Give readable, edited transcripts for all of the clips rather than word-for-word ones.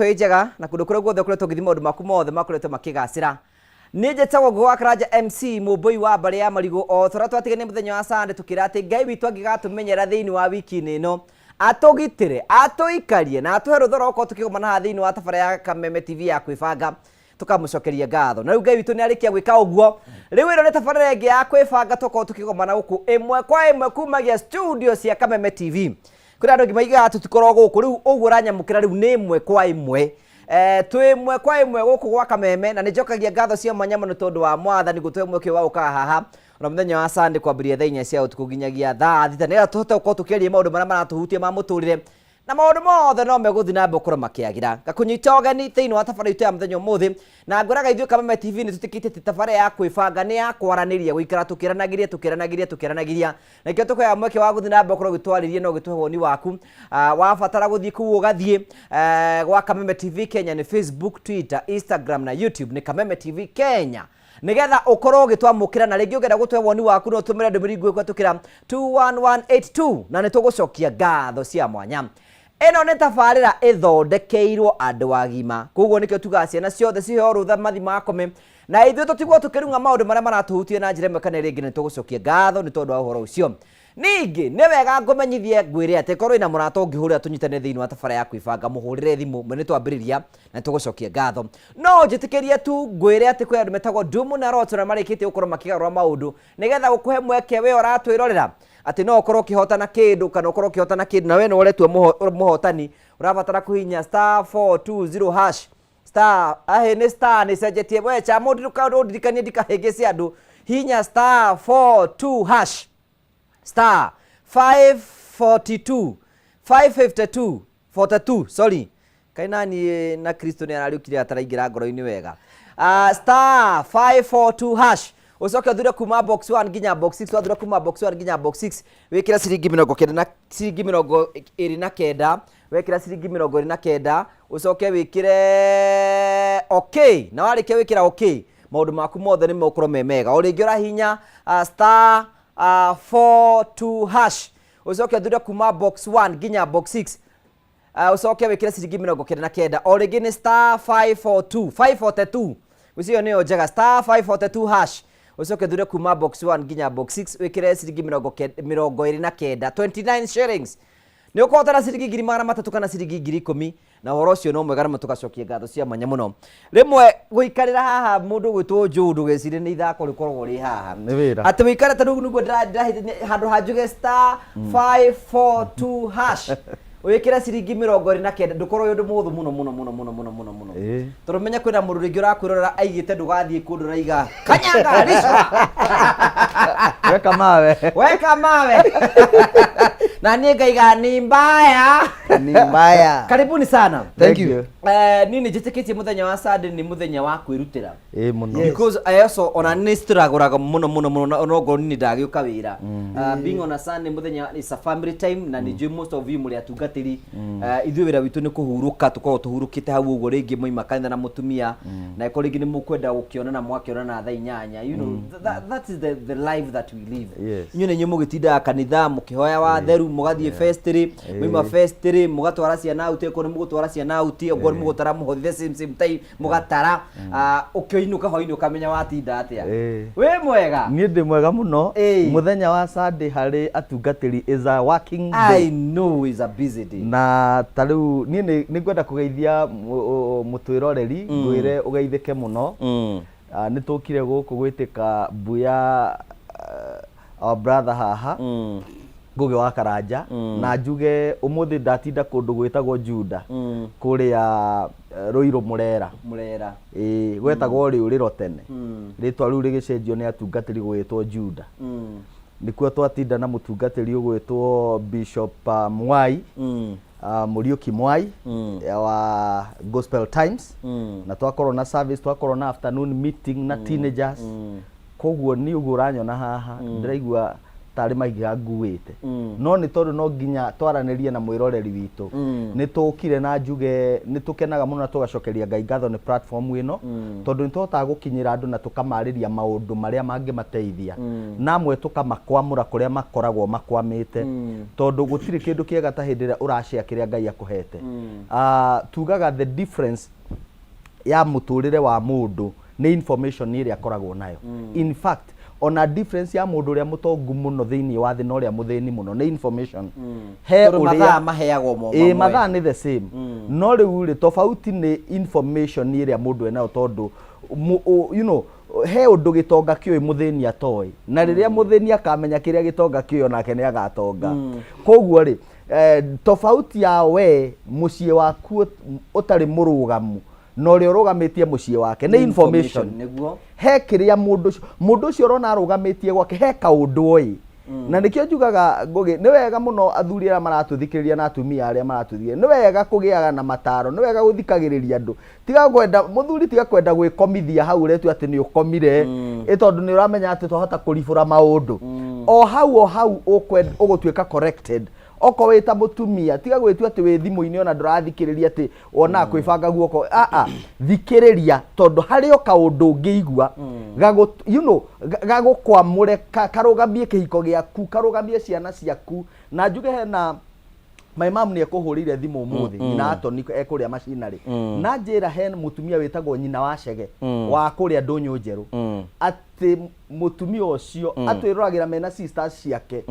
gatwe njega na kundu kure guothe kuretwo githi maundu maku mothe makuretwo makigacira nije tawo gwa karaja MC muboi wa bari ya marigo o tora twatigene muthenya wa Sunday tukira ati Ngai witu angigatumenyera thiini wa wiki nino atugitire atuikarie na atuhe ruthoro ko tukigomana thiini wa tabara ya Kameme TV ya kwibanga tukamucokeria ngatho na riu Ngai witu ni arikia gwika uguo riu ino ni tabara ingi ya kwibanga tuko tukigomana guku imwe kwa imwe kumagia studio cia Kameme TV kuri andu ngimaiga tutikoro guku riu uguo ranyamukira riu ni imwe kwa imwe twi imwe kwa imwe guku gwa Kameme na nijokagia ngatho cia mwanya no tondu wa mwathani gutwe imwe kio wa uka haha na muthenya wa Sunday kwambiria thainya cia utuku ginyagia thaa thita nira tuhote gukorwo tukiaria maundu maria maratuhutie ma muturire na maundu mothe no meguthi na mbokoro makiagira gakunyita ogeni thiini wa tabara itu ya muthenya muthi na nguraga ithuĩ Kameme TV ni tutikite tabara ya kwibanga ni ya kwaraniria guikara tukiranagiria na kio tukoya mweke wa guthi na mbokoro gitwaririe no gitwe woni waku wabatara guthii ku ugathie gwa Kameme TV Kenya ni Facebook, Twitter, Instagram na YouTube ni Kameme TV Kenya nigetha ukorwo gitwamukira na ringi ugenda gutwe woni waku no tumire ndumiri gwe tukira 21182 na nitugucokia ngatho cia mwanya eno ne tafarira ithondekeirwo andu agima koguo nikio tugacia na ciothe ciho rutha mathi makome na ithuĩ tutigwo tukirunga maundu maria maratuhutie na njira imwe kana ringi nitugucokia ngatho ni tondu wa uhoro ucio ningi ni wega ngumenyithie ngwire ati korwo ina murato ngihurira tunyitane thiini wa tabara ya kwibanga muhurire thimu mwe nitwambiriria na tugucokia ngatho no njitikirie tu ngwire ati kwi andu metagwo Dumu na Roto na marikite ukorwo makigarura maundu nigetha gukuhe mweke we uratwirorera ati no ukorwo kihotana kindu kana ukorwo kihotana kindu na we no uretwe muhotani urabatara kuhinya *420# star ni star ni sejetie we cha mundu ka ndirikanie ndikahegece andu hinya *422# star 542 552 sorry kaina ni na Kristo ni arariukire ataraingira ngoro-ini wega star 542# ucoke thura kuma box 1 nginya box 6 wathura kuma box 1 nginya box 6 wikira ciringi 90 na ciringi 29 wekira ciringi 29 ucoke wikire okay na warike wikira okay maundu maku mothe ni mokoro memega uringi urahinya star 42# ucoke thura kuma box 1 nginya box 6 ucoke wikire ciringi 99 uringi ni star 542 ucio ni njega star 542# ucoke thura kuma box 1 nginya box 6 wikire ciringi 29 29 shillings ni ukotara ciringi 300 kana ciringi 10,000 na horo cio no mwega tugacokie ngatho cia mwanya muno rimwe guikarira haha mundu gwitwo Jundu gecire ni ithako rikorwo ri haha ati wikara tanu nugo handu hanjuge star 542# wikira ciringi 29 ndukorwo yundu muthu muno turumenya kwina mundu ringi urakwirora aigite ndugathie kundu raiga kanyanga riswa weka mawe na nie ngaiga ni mbaya karibuni sana thank you nini jitikitie muthenya wa Sunday ni muthenya wa kwirutira muno because I also ona ni struggle muno no go ni ndagiuka wira being on a Sunday muthenya is a family time na ni most of you muri atungatiri ithuĩ wĩra witũ nĩ kũhuruka tukorwo tuhurukite hau ũguo rĩngĩ moima kanitha na mutumia na iko rĩngĩ nĩ mũkwenda gũkĩonana mwakĩonana thaa 8 you know that is the life that we live inyuĩ nĩ inyuĩ mũgĩtindaga kanitha mũkĩhoya watheru mũgathiĩ festry moima festry mũgatwara ciana out eko nĩ mũgũtwara ciana out ũguo nĩ mũgũtara mũhothithe same time mũgatara ũkĩinũka hwainĩ ũkamenya watinda atĩa wĩ mwega niĩ ndĩ mwega mũno mũthenya wa Sunday harĩ atungatĩri is a working day I know is a busy day na tariu niĩ nĩ ngwenda kũgeithia mũtwĩroreri ngwĩre ũgeithĩke mũno nĩ tũkire gũkũ gwĩtĩka mbuya our brother haha Ngugi wa Karanja na njuge umuthi ndatinda kundu gwitagwo Juda kuria Ruiru Murera gwetagwo riuriro tene ritwa riu rigicenjio ni atungatiri gwitwo Juda nikuo twatinda na mutungatiri ugwitwo Bishop Mwai Muriuki Mwai wa Gospel Times na twakorwo na service twakorwo na afternoon meeting na teenagers koguo ni uguo uranyona haha ndiraigua tari maiga nguite no ni tondu no nginya twaranirie na mwiroreri witu ni tukire na njuge ni tukenaga muno na tugacokeria Ngai ngatho ni platform ino tondu ni tuhotaga gukinyira andu na tukamariria maundu maria mangimateithia namwe tukamakwamura kuria makoragwo makwamite tondu gutiri kindu kiega ta hindi ria urashia kiria Ngai akuhete tugaga the difference ya muturire wa mundu ni information iria akoragwo nayo in fact ona difference ya mundu ria mutongu muno thiini wa thi no ria muthini muno ni information he uria maheagwo mo mathaa ni the same no riu ri tofauti ni information iria mundu enayo tondu you know he undu gitonga kioi muthini atoi na riria muthini akamenya kiria gitonga kioi onake ni agatonga koguo ri tofauti ya we mucie waku utari murugamu no ri urugamitie mucie wake ni information niguo he kiria mundu ucio urona arugamitie gwake he kaundu oi na nikio njugaga ngugi ni wega muno athuri ara maratuthikiriria na atumia aria maratuthikia ni wega kugiaga na mataro ni wega guthikagiriria andu tiga kwenda muthuri tiga kwenda gwikomithia hau retu ati ni ukomire itondu ni uramenya ati tuhota kuribura maundu o hau ugutuika corrected oko wita mutumia tiga gwitu ati wi thimu-ini ona ndurathikiriria ati ona kwibanga guoko thikiriria tondu hario kaundu ngiigua you know gagukwamure karugamie kihiko giaku karugamie ciana ciaku na njuge hena my mom ni ekuhurire thimu umuthi nyina atoni ekuria macinari na njira hen mutumia witagwo nyina wa Chege wa kuria ndunyu njeru ati mutumia ucio atwiruragira mena sisters ciake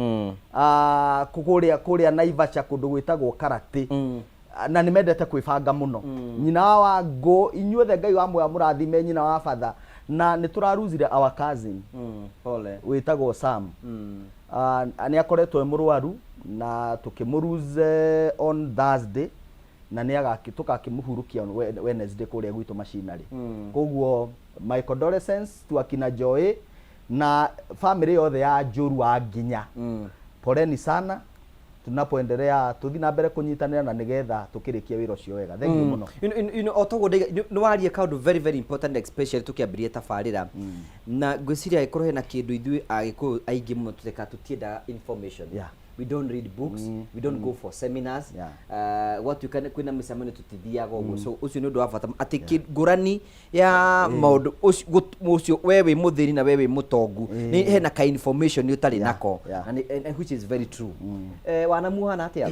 kuria Naivasha kundu gwitagwo Karate na nimendete kwibanga muno nyina wa Ngo inyuothe Ngai wa mwe murathime nyina wa Father na nituraruzire our cousin pole witagwo Sam ani akoretwo murwaru na tukimuruze on Thursday na ni tukakimuhurukia Wednesday kuria gwitu macinari koguo my condolences tu akina Joy na family yothe ya Njuru wa Nginya poleni sana tunapoendelea tuthi na mbere kunyitanira na nigetha tukirikia wira ucio wega thank you muno you know otogo ni warie kaundu very very important especially tukiambiria tafarira na gwiciria ikorwo hena kindu ithui agiku aingi muno tuteka tutienda information we don't read books we don't go for seminars what you can kwina misamani tutithiaga uguo so ucio ni undu wa bata ati ngurani ya maundu ucio wewe muthiri na wewe mutongu ni hena ka information ni utari nako and which is very true wana muhana atia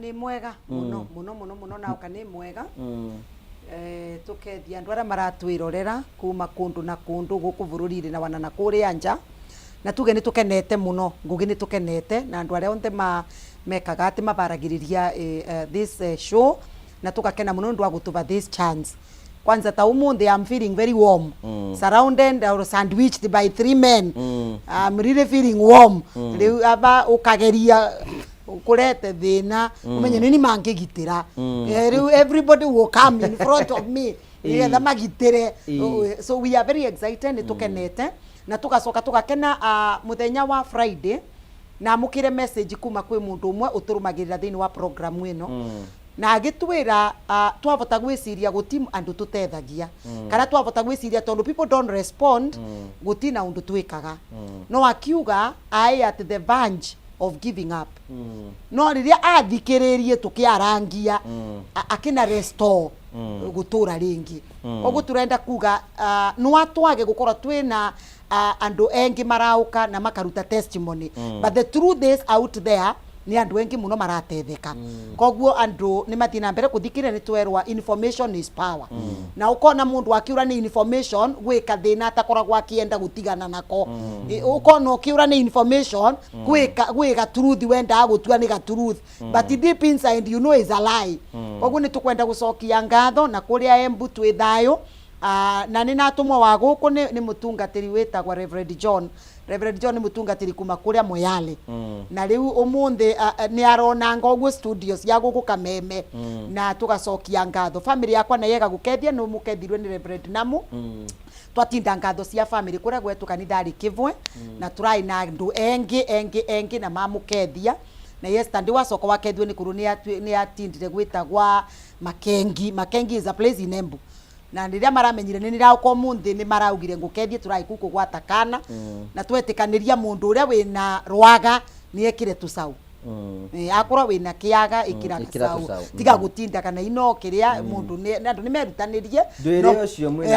ni mwega muno na ukani mwega tukethia andu aria maratwirorera kuma kundu na kundu guku bururi-ri na wana na kuria nja na tuge ni tukenete muno ngugi ni tukenete na andu aria onthe mekaga ati mabaragiriria this show na tukakena muno ndu agutuba this chance kwanza ta umundi I'm feeling very warm surrounded or sandwiched by 3 men I'm really feeling warm riu aba ukageria ukurete thina umenye nini mangigitira riu everybody will come in front of me nigetha magitire so we are very excited ni tukenete na tugacoka tugakena muthenya wa Friday na mukire message kuma kwi mundu umwe uturumagirira thini wa program ino na agitwira twavota gwiciria gutimu andu tutethagia kana twavota gwiciria tondu people don't respond gutina undu twikaga no akiuga I at the verge of giving up no riria athikiririe tukiarangia akina restore gutura ringi ogu turenda kuga no atwage gukora twina andu engi marauka na makaruta testimony but the truth is out there ni andu engi muno maratetheka koguo andu ni matina mbere kuthikire ni twerwa information is power na ukona mundu akiura ni information gwika thina atakoragwa akienda gutigana nako ukona ukiura ni information gwika truth wenda gutua ni ga truth but deep inside you know is a lie koguo ni tukwenda gucokia ngatho na kuria Embu twi thayo na ni natumwa wa guku ni mutungatiri wetagwa Reverend John ni mutungatiri kuma kuria Moyale na riu umundi ni arona ngoguo studios ya guku Kameme na tugacokia ngatho family yakwa na yega gukethia no mukethirwe ni Reverend Namu twatinda ngatho cia family kuria gwetu kanithari Kivwe na turai na andu engi na mamukethia na yesterday wacoka wakethwe ni kuru ni atindire gwitagwa Makengi is a place in Embu na ndiria maramenyire ni nira ko munthi ni maraugire ngukethie turaikuku gwatakana na twetikaniria mundu uria wina rwaga ni ekire tusau akorwo wina kiaga ikiraga sau tiga gutinda kana ino kiria mundu ni andu ni merutanirie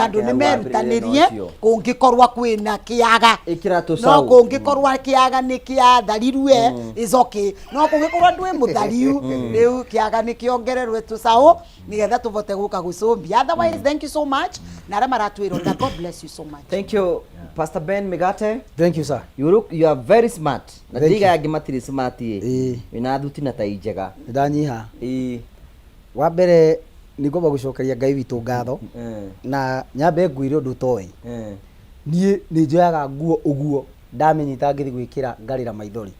andu ni merutanirie kungikorwa kwina kiaga ikira tusau no kungikorwa kiaga ni kia dharirwe is okay no kungikorwa ndwe muthariu riu kiaga ni kiongererwe tusau nigetha tuvote guka gucumbia otherwise thank you so much na ra maratwiro na God bless you so much. Thank you Pastor Ben Migate. Thank you sir. You are very smart. Na diga yake matiri smart ina thuti na tai njega ndanyiha wa mbere ni ngomba gucokeria Ngai witu ngatho na nyambe ngwire undu toyi nie ni njoyaga nguo uguo ndamenyita ngithi gwikira ngarira maithori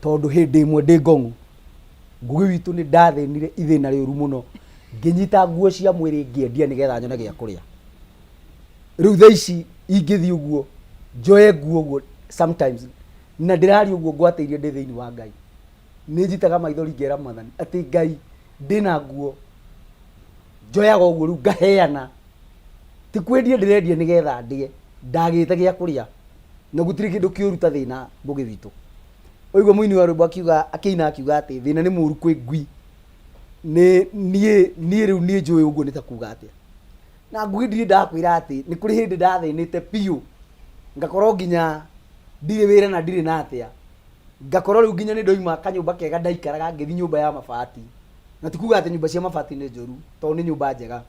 tondu hindi imwe ndi ngongu ngugi witu ni ndathinire ithina riuru muno nginyita nguo cia mwiri ngiendia nigetha nyone gia kuria riu thaa ici ingithi uguo njoye nguo uguo sometimes na ndirari uguo ngwateirie ndi thiini wa Ngai ni njitaga maithori ngera Mwathani ati Ngai ndina nguo njoyaga uguo riu ngaheana ti kwendia ndirendia nigetha ndie ndagite gia kuria na gutiri kindu kiuruta thina mbugi witu oigwa muini wa rwimbo akiuga akiina akiuga ati thina ni muru kwi ngui nie riu nie njui uguo nitakuga atia na ngugi ndiri ndakwira ati ni kuri hindi ndathinite piu ngakorwo nginya ndire wira na ndire na atia ngakorwo riu nginya ni ndoima kanyumba kega ndaikaraga ngithi nyumba ya mabati na tikuga ati nyumba cia mabati ni njuru to ni nyumba njega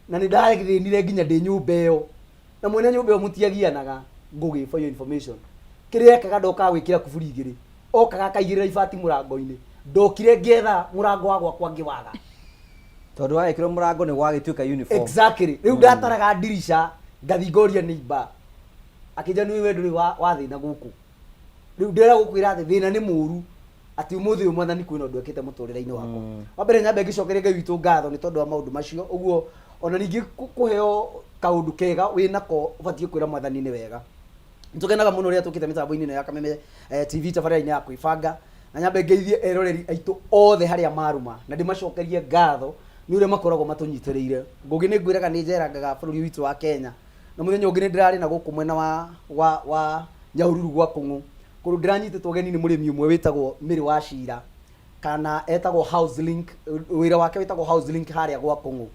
na ni ndaregithinire nginya ndi nyumba iyo na mwene nyumba iyo mutiagianaga ngugi for your information kiria kaga ndoka gwikira kuburi igiri okaga kaigirira ibati murango-ini ndokire ngetha murango wa gwakwa ngiwaga tondu wa ikiro murango ni gwagituika uniform exactly riu ndataraga ndirisha ngathingoria neighbor akija niwe nduri wa thina guku riu ndera gukwira ati thina ni muru ati umuthi Mwathani kwina ndu ekite muturire-ini wakwa wa mbere nyambe ngicokeria Ngai witu ngatho ni tondu wa maundu macio uguo ona ningi kuheo kaundu kega winako ubatie kwira Mwathani ni wega nitukenaga muno ria tukite mitambo-ini ya Kameme TV tabarĩra-inĩ ya kwibanga na nyambe ngeithie eroreri aitu othe haria maruma na ndimacokerie ngatho ni uria makoragwo matunyitiriire ngugi ni ngwiraga ni njerangaga bururi witu wa Kenya na muthenya ungi ni ndirari na guku mwena wa Nyahururu gwa Kung'u kuru ndiranyititwo geni ni murimi umwe witagwo Miri wa Shira kana etagwo House Link wira wake witagwo House Link haria gwa Kung'u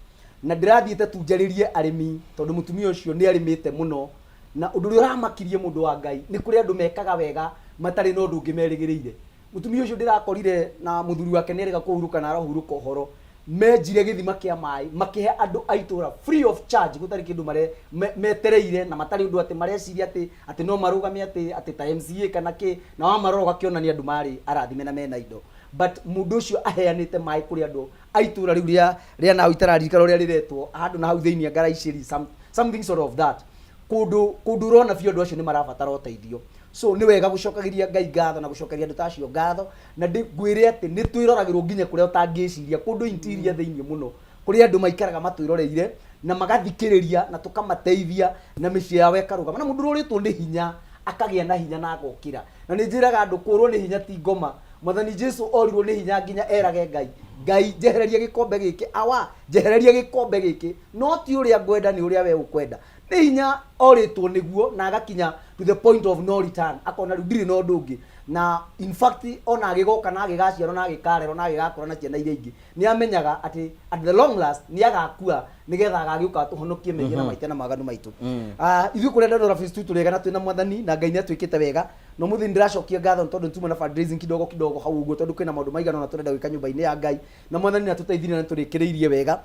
na ndirathiite tunjaririe arimi tondu mutumia ucio ni arimite muno na undu uria uramakirie mundu wa Ngai ni kuri andu mekaga wega matari no ndungi merigiriire mutumia ucio ndirakorire na muthuri wake nerega kuhuruka na arahuruka uhoro menjire githima kia mai makihe andu aitura free of charge gutari kindu mare metereire na matari undu ati mareciria ati no marugame ati ta MCA kana ki na wa maroro gakionania andu mari arathime na mena indo but mundu ucio aheanite mai kuri andu aitura riu ria na uitararirikana ria riretwo andu na hau thiini ngaraiciri something sort of that kundu rona fio andu acio ni marabatara uteithio so ni wega gucokagiria Ngai ngatho na gucokeria andu tacio ngatho na ngwire ati ni twiroragirwo nginya kuria utangiciria kundu interior thiini muno kuria andu maikaraga matwiroreire na magathikiriria na tukamateithia na micii yao ikaruga na mundu uritwo ni hinya akagia na hinya na agokira na ni njiraga andu kurwo ni hinya ti ngoma Mwathani Jesu orirwo ni hinya nginya erage Ngai njehereria gikombe giki njehereria gikombe giki no ti uria ngwenda ni uria we ukwenda ni hinya oritwo niguo na agakinya to the point of no return akona riu ndiri no ndungi na in fact ona agigoka na agigaciarwo na agikarerwo na agigakura na ciana iria ingi ni amenyaga ati at the long last ni agakua nigetha agagiuka tuhonokie mehia na maite na maganu maitu ithu kurenda ndora face tu turegana twina Mwathani na Ngai ni atwikite wega no muthi ndiracokia ngatho tondu ntuma na fundraising kidogo hau uguo tondu kwina maundu maigana na turenda gwika nyumba-ini ya Ngai na Mwathani na tuteithirie na turikiriirie wega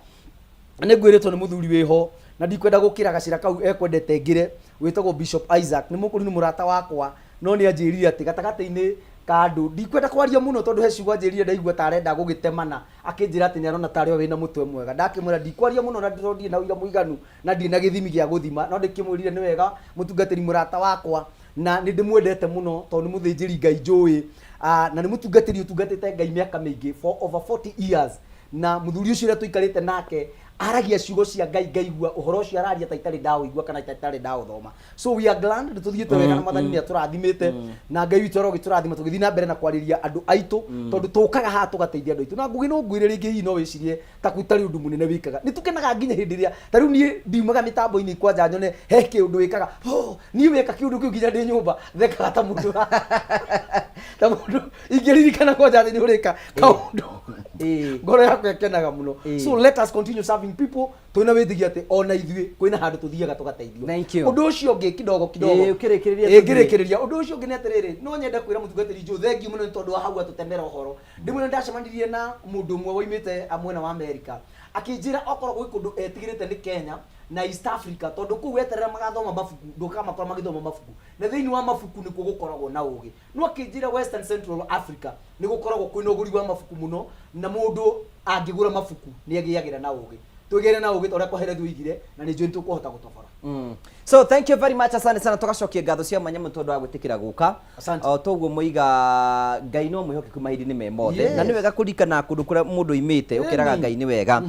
ni ngwiritwo ni muthuri wiho na ndikwenda gukira gacira kau ekwendete ngire witagwo Bishop Isaac ni mukuru ni murata wakwa no ni anjirire ati gatagati-ini kandu ndikwenda kwaria muno tondu he ciugo anjirire ndaigua ta arenda gugitemana akinjira ati ni arona tari we na mutwe mwega ndakimwira ndikwaria muno na ndirodi na uira muiganu na ndi na githimi gia guthima no ndikimwirire ni wega mutungatiri murata wakwa na ni ndimwendete muno tondu muthinjiri Ngai njui na ni mutungatiri utungatite Ngai miaka mingi for over 40 years na muthuri ucio ria tuikarite nake aragia ciugo cia Ngai ngaigua uhoro ucio araria ta itari ndaũigua kana itari ndaũthoma. So we are glad tuthiĩte wega na mathani nĩ atũrathimĩte na Ngai witũ arogĩtũrathima tũgĩthiĩ na mbere na kwarĩria andũ aitũ tondũ tũkaga haha tũgateithia andũ aitũ na ngugi no ngwĩre rĩngĩ hihi no wĩcirie ta gũtarĩ ũndũ mũnene wĩkaga nĩ tũkenaga nginya hĩndĩ ĩrĩa ta rĩu niĩ ndiumaga mĩtambo-inĩ kwanja nyone he kĩũndũ wĩkaga niĩ wĩka kĩũndũ kĩu nginya ndĩ nyũmba thekaga ta mũndũ ingĩririkana kwanja nĩ ũrĩka kaũndũ ngoro yakwa ĩkenaga mũno. So let us continue serving people twina wĩthigia atĩ ona ithuĩ kwĩna handũ tuthiaga tũgateithio. Ũndũ ũcio ũngĩ kidogo ngĩrĩkĩrĩria ũndũ ũcio ũngĩ nĩ atĩrĩrĩ no nyende kwĩra mũtungatĩri Joe thengiũ mũno nĩ tondũ wa hau atũtemera ũhoro. Ndĩmwĩra ndacemanirie na mũndũ ũmwe woimĩte mwena wa America akĩnjĩra okorwo gwĩ kũndũ etigĩrĩte nĩ Kenya na East Africa tondũ kũu weterera magathoma mabuku ndũkamakora magĩthoma mabuku na thĩinĩ wa mabuku nĩkuo gũkoragwo na ũgĩ. No akĩnjĩra Western Central Africa nĩ gũkoragwo kwĩna ũgũri wa mabuku mũno na mũndũ angĩgũra mabuku nĩ agĩagĩra na ũgĩ. Tũgĩre na ũgĩ tondũ kwahere thuigire na nĩ njũĩ tũkũhota gũtobora. So thank you very much, asante sana, tugacokia ngatho cia mwanya mũtondu wa gwĩtĩkĩra gũka. Toguo mũiga Ngai no mwĩhokeku mahinda-inĩ me mothe na nĩ wega kũririkana kũndũ kũrĩa mũndũ oimĩte ũkĩraga Ngai nĩ wega.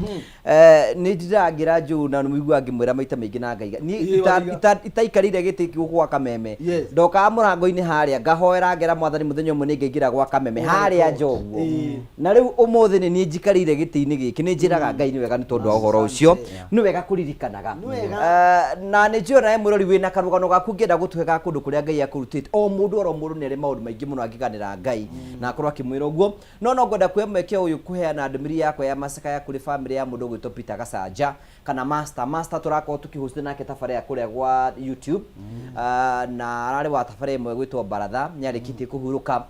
Nĩ ndĩrangĩra Joe na mũigua ngĩmwĩra maita maingĩ na Ngai niĩ itaikarire gĩtĩ gũkũ gwa Kameme ndokaga mũrango-inĩ harĩa ngahoera ngera Mwathani mũthenya ũmwe nĩ ngaingĩra gwa Kameme harĩa Njoguo na rĩu ũmũthĩ nĩ niĩ njikarĩire gĩtĩ-inĩ gĩkĩ nĩ njĩraga Ngai nĩ wega nĩ tondũ wa ũhoro ũcio nĩ wega kũririkanaga na nĩ njũĩ nawe mũrori wĩna karũgano gaku ngĩenda gũtwega kũndũ kũrĩa Ngai akũrutĩte o mũndũ nĩ arĩ maũndũ maingĩ mũno angĩganĩra Ngai na akorwo akĩmwĩra ũguo no ngwenda kuoya mweke ũyũ kũheana ndũmĩrĩri yakwa ya macakaya kũrĩ bamĩrĩ ya mũndũ ũgwĩtwo Peter Gacanja kana Master tũrakorwo tũkĩhost nake tabarĩra kũrĩa gwa YouTube na ararĩ wa tabarĩra ĩmwe gwĩtwo Baratha nĩ arĩkĩtie kũhurũka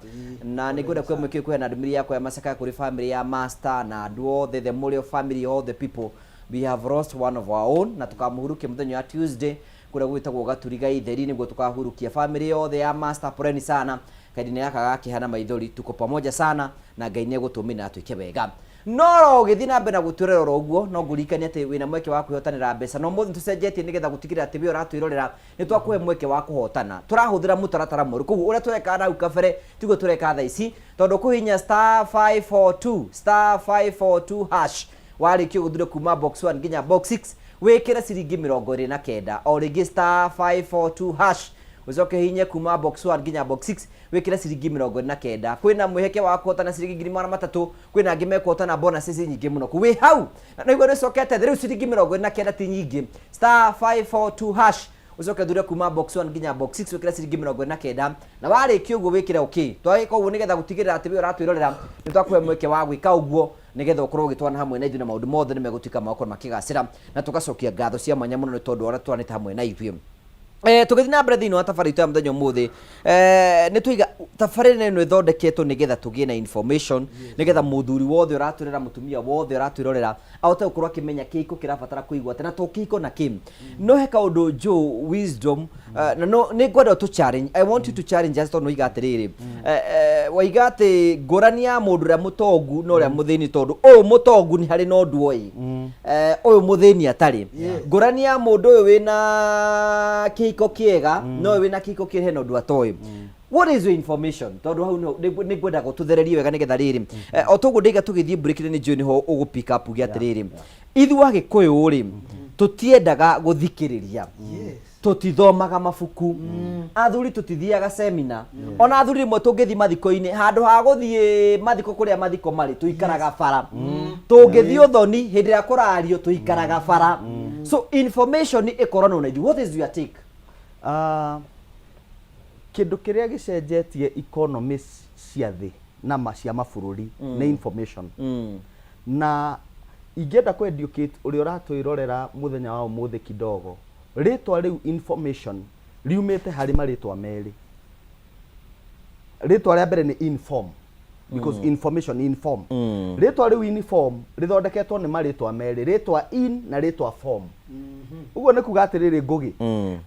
na nĩ ngwenda kuoya mweke kũheana ndũmĩrĩri yakwa ya macakaya kũrĩ bamĩrĩ ya Master na andũ othe the Morio family, all the people. We have lost one of our own na tukamũhurukia mũthenya wa Tuesday kũrĩa gwĩtagwo Gaturiga Itheri nĩguo tukahurukia family yothe ya Master. Poleni sana, kaidini yaka gakĩhana maithori, tuko pamoja sana na Ngai nĩ egũtũmĩra atuĩke wega. No gĩthiĩ na mbere na gũtũrera ũguo no ngũririkanie atĩ wĩna mweke wa kwĩhotanĩra mbeca no mũthĩ tũcenjetie nĩgetha gũtigĩrĩra atĩ we ũratwĩrorera nĩ twakũhe mweke wa kũhotana. Tũrahũthĩra mũtaratara mwerũ koguo ũrĩa tũreka nau kabere tiguo tũreka thaa ici tondũ kũhihinya *542 hash warĩkio gũthura kuma box 1 nginya box 6 wĩkĩre ciringi 29 o rĩngĩ *542 hash ucoke hinye kuma box 1 nginya box 6 wĩkĩre ciringi 29. Kwĩna mwĩheke wa kũhotana ciringi 3,000, kwĩna angĩ mekũhotana bonuses nyingĩ mũno wĩ hau na nĩguo nĩcokete rĩu ciringi 29 ti nyingĩ *542 hash ucoke thura kuma box 1 nginya box 6 wĩkĩre ciringi 29 na warĩkia ũguo wĩkĩre okay. Twagĩka ũguo nĩgetha gũtigĩrĩra atĩ we ũratwĩrorera nĩ twakũhe mweke wa gwĩka ũguo nĩgetha ũkorwo ũgĩtwana hamwe na ithuĩ na maũndũ mothe nĩ megũtuĩka makorwo makĩgacĩra na tũgacokia ngatho cia mwanya mũno nĩ tondũ ũrĩa twanĩte hamwe na ithuĩ. Tũgĩthiĩ na mbere thĩinĩ wa tabarĩra itũ ya mũthenya ũmũthĩ nĩ tũiga tabarĩra ĩno ĩthondeketwo nĩgetha tũgĩe na information nĩgetha mũthuri wothe ũratwĩrora mũtumia wothe ũratwĩrorera ahote gũkorwo akĩmenya kĩhiko kĩrabatara kũigwo atĩ na to kĩhiko na kĩ no he kaũndũ Joe wisdom na no nĩ ngwenda tũ challenge. I want you to challenge us tondũ oiga atĩrĩrĩ waiga atĩ ngũrani ya mũndũ ũrĩa mũtongu na ũrĩa mũthĩni tondũ ũyũ mũtongu nĩ harĩ na ũndũ oĩ ũyũ mũthĩni atarĩ. Ngũrani ya mũndũ ũyũ wĩna kĩhiko kĩega no wĩna kĩhiko kĩrĩ na ũndũ atoĩ. What is your information? Tondu hau nĩ ngwenda gũtũthererie wega nĩgetha rĩrĩ o toguo ndĩiga tũgĩthiĩ break-inĩ nĩ njũĩ nĩho ũgũ pick up uge atĩrĩrĩ ithuĩ Agĩkũyũ rĩ tũtiendaga gũthikĩrĩria tũtithomaga mabuku athuri tũtithiaga seminar ona athuri rĩmwe tũngĩthiĩ mathiko-inĩ handũ ha gũthiĩ mathiko kũrĩa mathiko marĩ tũikaraga bara tũngĩthiĩ ũthoni hĩndĩ ĩrĩa kũrario tũikaraga bara. So information ĩkorwo na ithuĩ. What is your take? Kĩndũ kĩrĩa gĩcenjetie economy cia thĩ na cia mabũrũri nĩ information na ingĩenda kũ educate ũrĩa ũratwĩrorera mũthenya wa ũmũthĩ kidogo. Rĩtwa rĩu information riumĩte harĩ marĩtwa merĩ. Rĩtwa rĩa mbere nĩ inform because information inform. Rĩtwa rĩu inform rĩthondeketwo nĩ marĩtwa merĩ, rĩtwa in na rĩtwa form. Ũguo nĩ kuga atĩrĩrĩ Ngũgĩ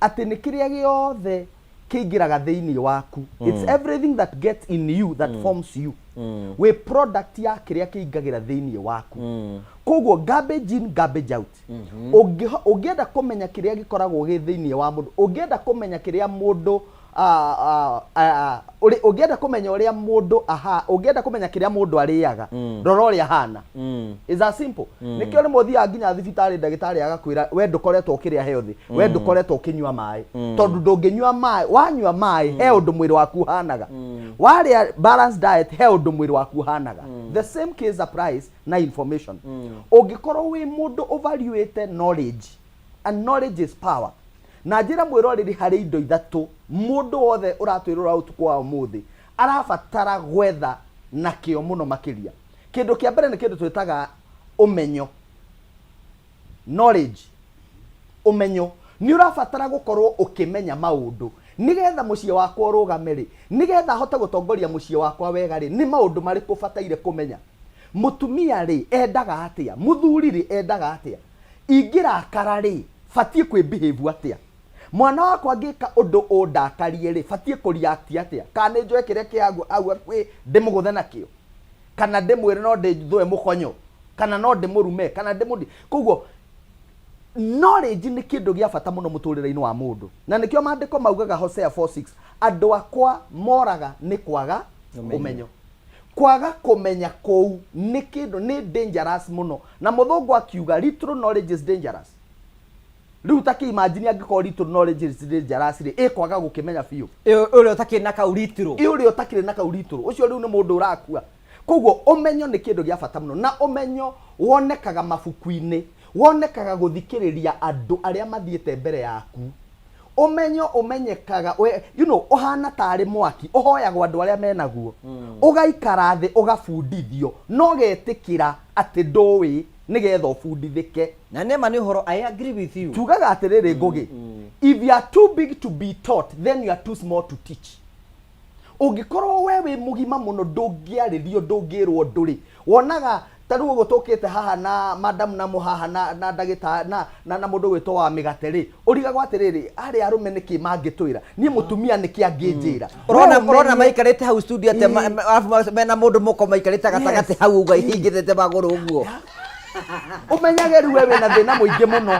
atĩ nĩ kĩrĩa gĩothe kĩingĩraga thĩinĩ waku. It's everything that gets in you that forms you. We product ya kĩrĩa kĩingagĩra thĩinĩ waku. Koguo garbage in garbage out. Ũngĩenda kũmenya kĩrĩa gĩkoragwo gĩ thĩinĩ wa mũndũ, ũngĩenda kũmenya kĩrĩa mũndũ ungienda kumenya uria mundu ungienda kumenya kiria mundu ariaga rora uria hana is that simple nikio ni muthia nginya thibitari ndagitari agakwira we ndukoretwo ukiria healthy we ndukoretwo ukinywa mai tondu ndunginywa mai wanywa mai he undu mwiri waku hanaga waria balanced diet he undu mwiri waku hanaga the same case applies na information ungikorwo wi mundu overvaluate knowledge and knowledge is power na njira mwiroreri hari indo ithatu mundu wothe uratwirura utuku wa umuthi arabatara gwetha na kio muno makiria kindu kia mbere ni kindu twitaga umenyo knowledge umenyo ni urabatara gukorwo ukimenya maundu nigetha mucie wakwa urugamiri nigetha hote gutongoria mucie wakwa wega ri ni maundu mariku bataire kumenya mutumia ri endaga atia muthuri ri endaga atia ingirakara ri batie kwi behave atia mwana wakwa ngika undu undakarie ri batie kureact atia kana njoe kiria kiagu au kwi ndimuguthe nakio kana ndimwire no ndithwe mukonyo kana no ndimurume kana ndimudi koguo knowledge ni kindu gia bata muno muturire-ini wa mundu na nikio maandiko maugaga Hosea 4:6 andu akwa moraga ni kwaga umenyo kwaga kumenya kou ni kindu ni dangerous muno na muthungu akiuga little knowledge is dangerous riu taki imagine angiko little knowledge is dangerous ri kwaga gukimenya biu uri utakire na kauritiro uri utakire na kauritiro ucio riu ni mundu urakua koguo umenyo ni kindu gia bata muno na umenyo wonekaga mabuku-ini wonekaga guthikiriria andu aria mathiete mbere yaku umenyo umenyekaga you know ohana tari mwaki uhoyagwo andu aria menaguo ugaikara thi ugabundithio no getikira ati ndui nigetha ubundithike na nema ni uhoro I agree with you tugaga atiriri ngugi if you are too big to be taught then you are too small to teach ungikorwo wewe mugima muno ndungiaririo ndungirwo nduri wonaga taru gutukite haha na madam na muhaha na ndagita na mundu gwitwo wa migate ri urigagwo atiriri ari arume niki mangitwira ni mutumia niki anginjira urona maikarite hau studio ate mena mundu muko maikarite gatagati hau uga ihingithete maguru uguo umenyage ri wewe na thina muingi muno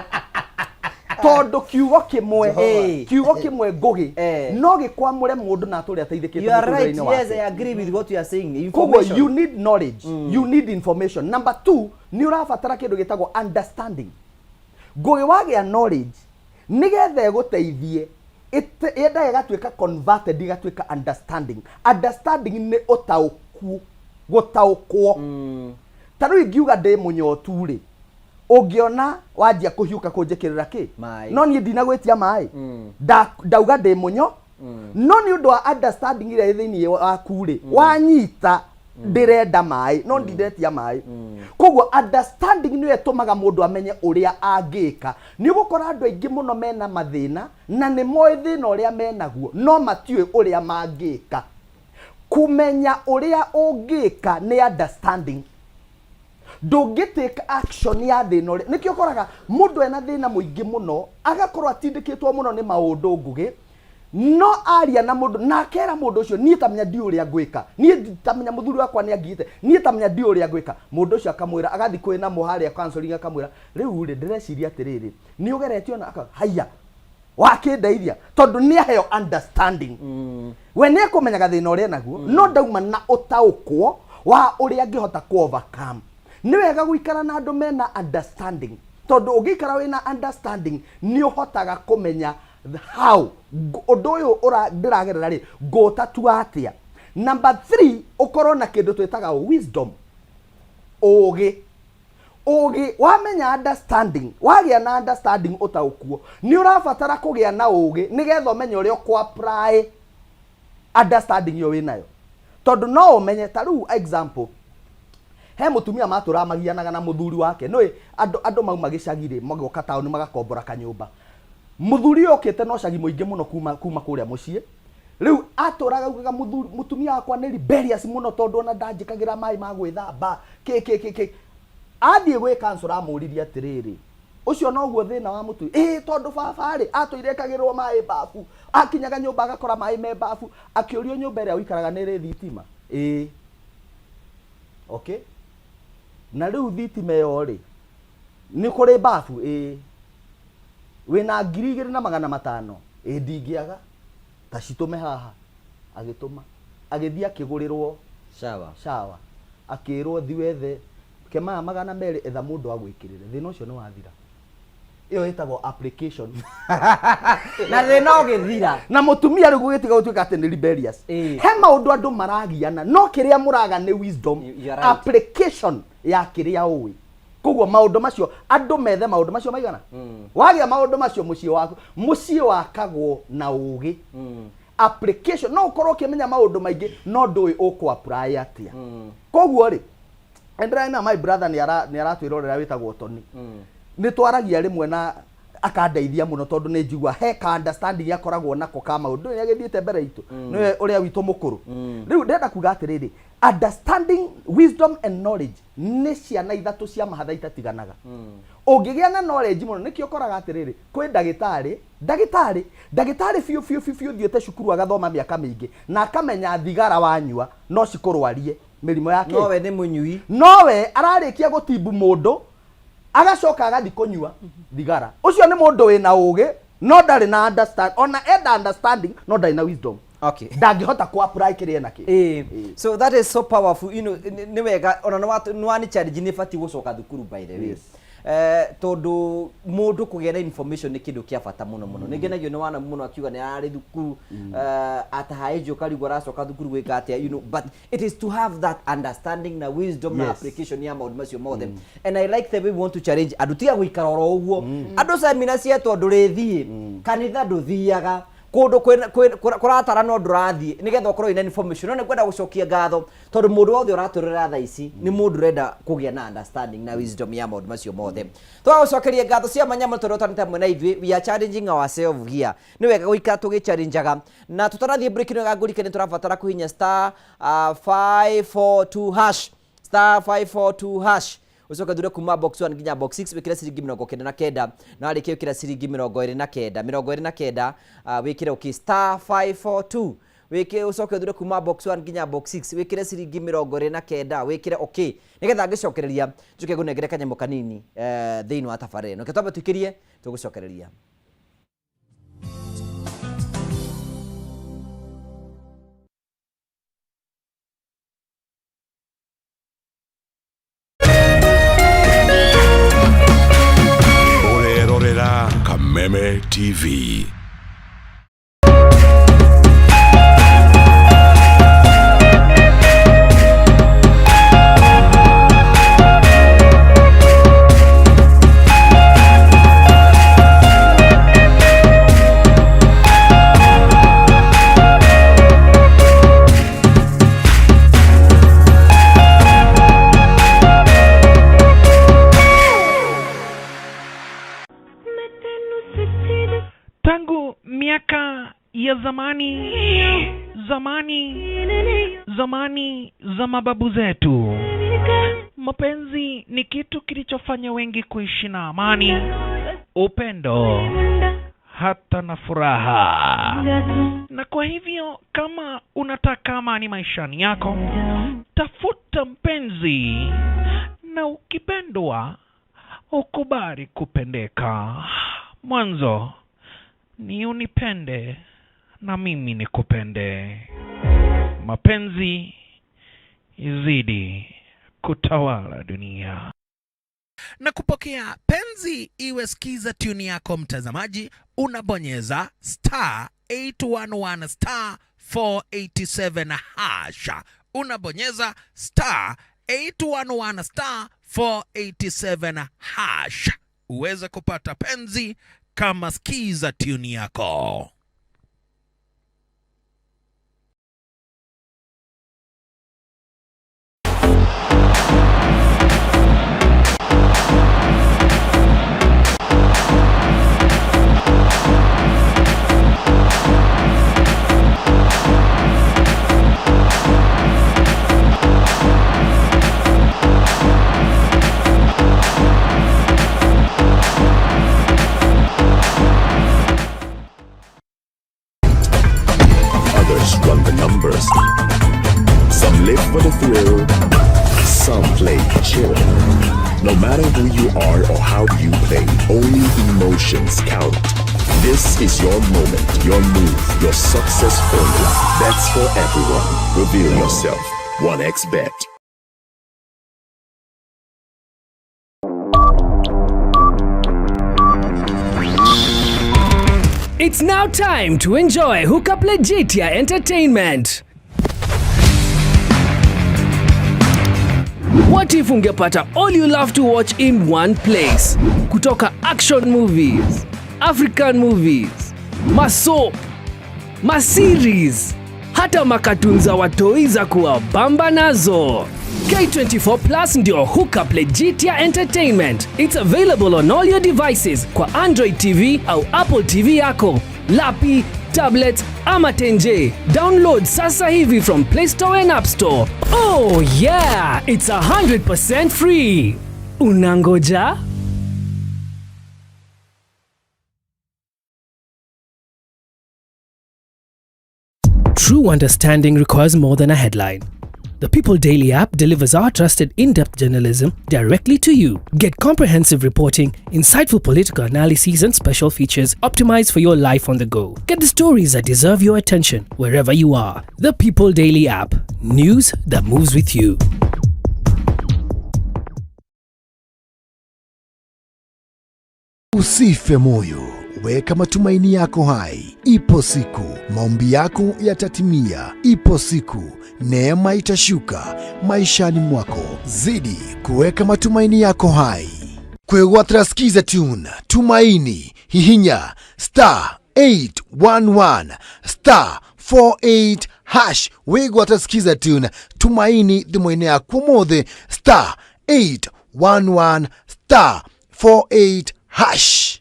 tondu kiugo kimwe ngugi no gikwamure mundu na aturi ateithikite you are right yes I agree with what you are saying information you need knowledge you need information number 2 ni urabatara kindu gitagwo understanding ngugi wagia knowledge nigetha guteithie enda igatwika converted igatwika understanding ni utauku gutaukwo taru ingiuga ndi munyotu ri ungiona wanjia kuhiuka kunjikirira ki no ni ndina gwitia mai ndauga ndi munyo no ni undu wa understanding ire thiini waku ri wanyita ndirenda mai no ndiretia mai koguo understanding ni etumaga mundu amenye uria angika ni gukora andu aingi muno mena mathina na ni moe thina uria menaguo no matiwe uria mangika kumenya uria ungika ni understanding ndungi take action ya thina ri nikio koraga mundu ena thina muingi muno agakorwo atindikitwo muno ni maundu ngugi no aria na mundu na kera mundu ucio ni tamenya ndi uria ngwika ni tamenya muthuri wakwa ni angite ni tamenya ndi uria ngwika mundu ucio akamwira agathi kwina muharia counseling akamwira riu ri ndireciria atiriri ni ugeretio na haya wakindeithia tondu ni aheo understanding we ni kumenyaga thina uria naguo no ndauma na utaukwo wa uria ngihota ku overcome ni wega guikara na andu mena understanding tondu ugikara wina understanding ni uhotaga kumenya how undu uyu ndiragerera ri ngutatua atia number 3 ukorwo na kindu twitaga wisdom ugi wamenya understanding wagia na understanding utaukuo ni urabatara kugia na ugi nigetha umenye uria ku apply understanding yo winayo tondu no umenye taru example he mutumia matura magianaga na muthuri wake no andu mauma gicagire magoka tauni magakombora kanyumba muthuri okete no cagi muingi muno kuma kuria mucie riu aturaga ugaga mutumia wakwa ni rebellious muno tondu ona ndanjikagira mai ma gwithamba athie gwe kansura amuriria atiriri ucio no guo thina wa mutu tondu baba ri atuirekagirwo mai bafu akinyaga nyumba agakora mai me bafu akiurio nyumba ria uikaraga ni ri thitima okay na riu thitima yo ri ni kuri bafu wina 2,500 ndingiaga ta citume haha agituma agithia akigurirwo shawa akirwo thi wethe kema magana meri etha mundu agwikirire thina ucio ni wathira iyo itagwo application na thina ugithira na mutumia rigu gitiga gutuika ati ni rebellious he maundu andu maragiana no kiria muraga ni wisdom application ya kiria uwi koguo maundu macio andu methe maundu macio maigana wagia maundu macio mucii wakagwo na ugi application no ukorwo ukimenya maundu maingi no ndui uku apply atia koguo ri endera my brother ni aratwirorera witagwo Tony ni twaragia rimwe na akandeithia muno tondu ni njigua he ka understanding akoragwo nako ka maundu ni agithiete mbere itu niwe uria witu mukuru riu ndenda kuga atiriri understanding wisdom and knowledge ni ciana ithatu cia mahatha itatiganaga ungigia na knowledge muno nikio koraga atiriri kwi ndagitari fiu thiete cukuru agathoma miaka mingi na akamenya thigara wanyua no cikurwarie mirimo yake nowe ni munyui nowe ararikia gutibu mundu agacoka agathi kunyua thigara ucio ni mundu wina ugi no ndari na understand ona enda understanding no ndari na wisdom okay ndangihota ku apply kiria naki so that is so powerful ni wega ona ni wani challenge ni fati gucoka thukuru by the way tondu mundu kugia na information ni kindu kia bata muno ningenagio ni wana muno akiuga ni ari thukuru atahaejo karigo aracoka thukuru gwika atia but it is to have that understanding na wisdom na application ya maundu macio mothe and I like the way we want to challenge andu tiga guikara oro uguo andu semina cia tondu rithie kanitha nduthiaga kundu kuratara no ndurathie nigetha ukorwo ina information no kwenda gucokia ngatho tondu mundu wothe uraturira tha ici ni mundu renda kugia na understanding na wisdom ya maundu macio mothe twagucokeria ngatho cia manyama tondu twanita mwe na ithui we are challenging ourselves here ni wega guika tugichallengeaga na tutarathie break no gagurike ni turabatara kuhinya star 542 hash star 542 hash ucoka thura kuma box 1 nginya box 6 wikira ciringi 99 na warike wikira ciringi 29 wikira uki star 542 wikire ucoke thura kuma box 1 nginya box 6 wikire ciringi 29 wikire okay nigetha ngicokereria njuke gunengere kanyamo kanini thiini wa tabarĩra no ketwambe tuikirie tugucokereria Meme TV. Tangu miaka ya zamani za mababu zetu, mapenzi ni kitu kilichofanya wengi kuishi na amani, upendo, hata na furaha. Na kwa hivyo kama unataka amani maishani yako, tafuta mpenzi, na ukipendwa ukubali kupendeka. Mwanzo ni unipende na mimi nikupende, mapenzi izidi kutawala dunia. Na kupokea penzi iwe skiza tune yako mtazamaji, unabonyeza star 811 star 487 hasha. Unabonyeza star 811 star 487 hasha uweze kupata penzi kama skiza tune yako. Run the numbers. Some live for the thrill, some play chill. No matter who you are or how you play, only emotions count. This This is your moment, your move, your success formula. That's for everyone. Reveal yourself. 1xBet. It's now time to enjoy Hookup Legitia Entertainment. What if ungepata all you love to watch in one place? Kutoka action movies, African movies, masoap, maseries, hata makatuni za watoi za kuwabamba nazo. K24 Plus ndio Hookup Legitia Entertainment. It's available on all your devices kwa Android TV au Apple TV yako, lapi, tablet ama tenje. Download sasa hivi from Play Store and App Store. Oh yeah, it's 100% free. Unangoja? True understanding requires more than a headline. The People Daily app delivers our trusted in-depth journalism directly to you. Get comprehensive reporting, insightful political analyses and special features optimized for your life on the go. Get the stories that deserve your attention wherever you are. The People Daily app. News that moves with you. Usife moyo, weka matumaini yako hai. Ipo siku maombi yako yatatimia. Ipo siku neema itashuka maishani mwako. Zidi kuweka matumaini yako hai. Kwegwatira skiza tune tumaini hihinya *811 *48# wegwatira skiza tune tumaini thimũ-inĩ yaku mothe *811 *48#.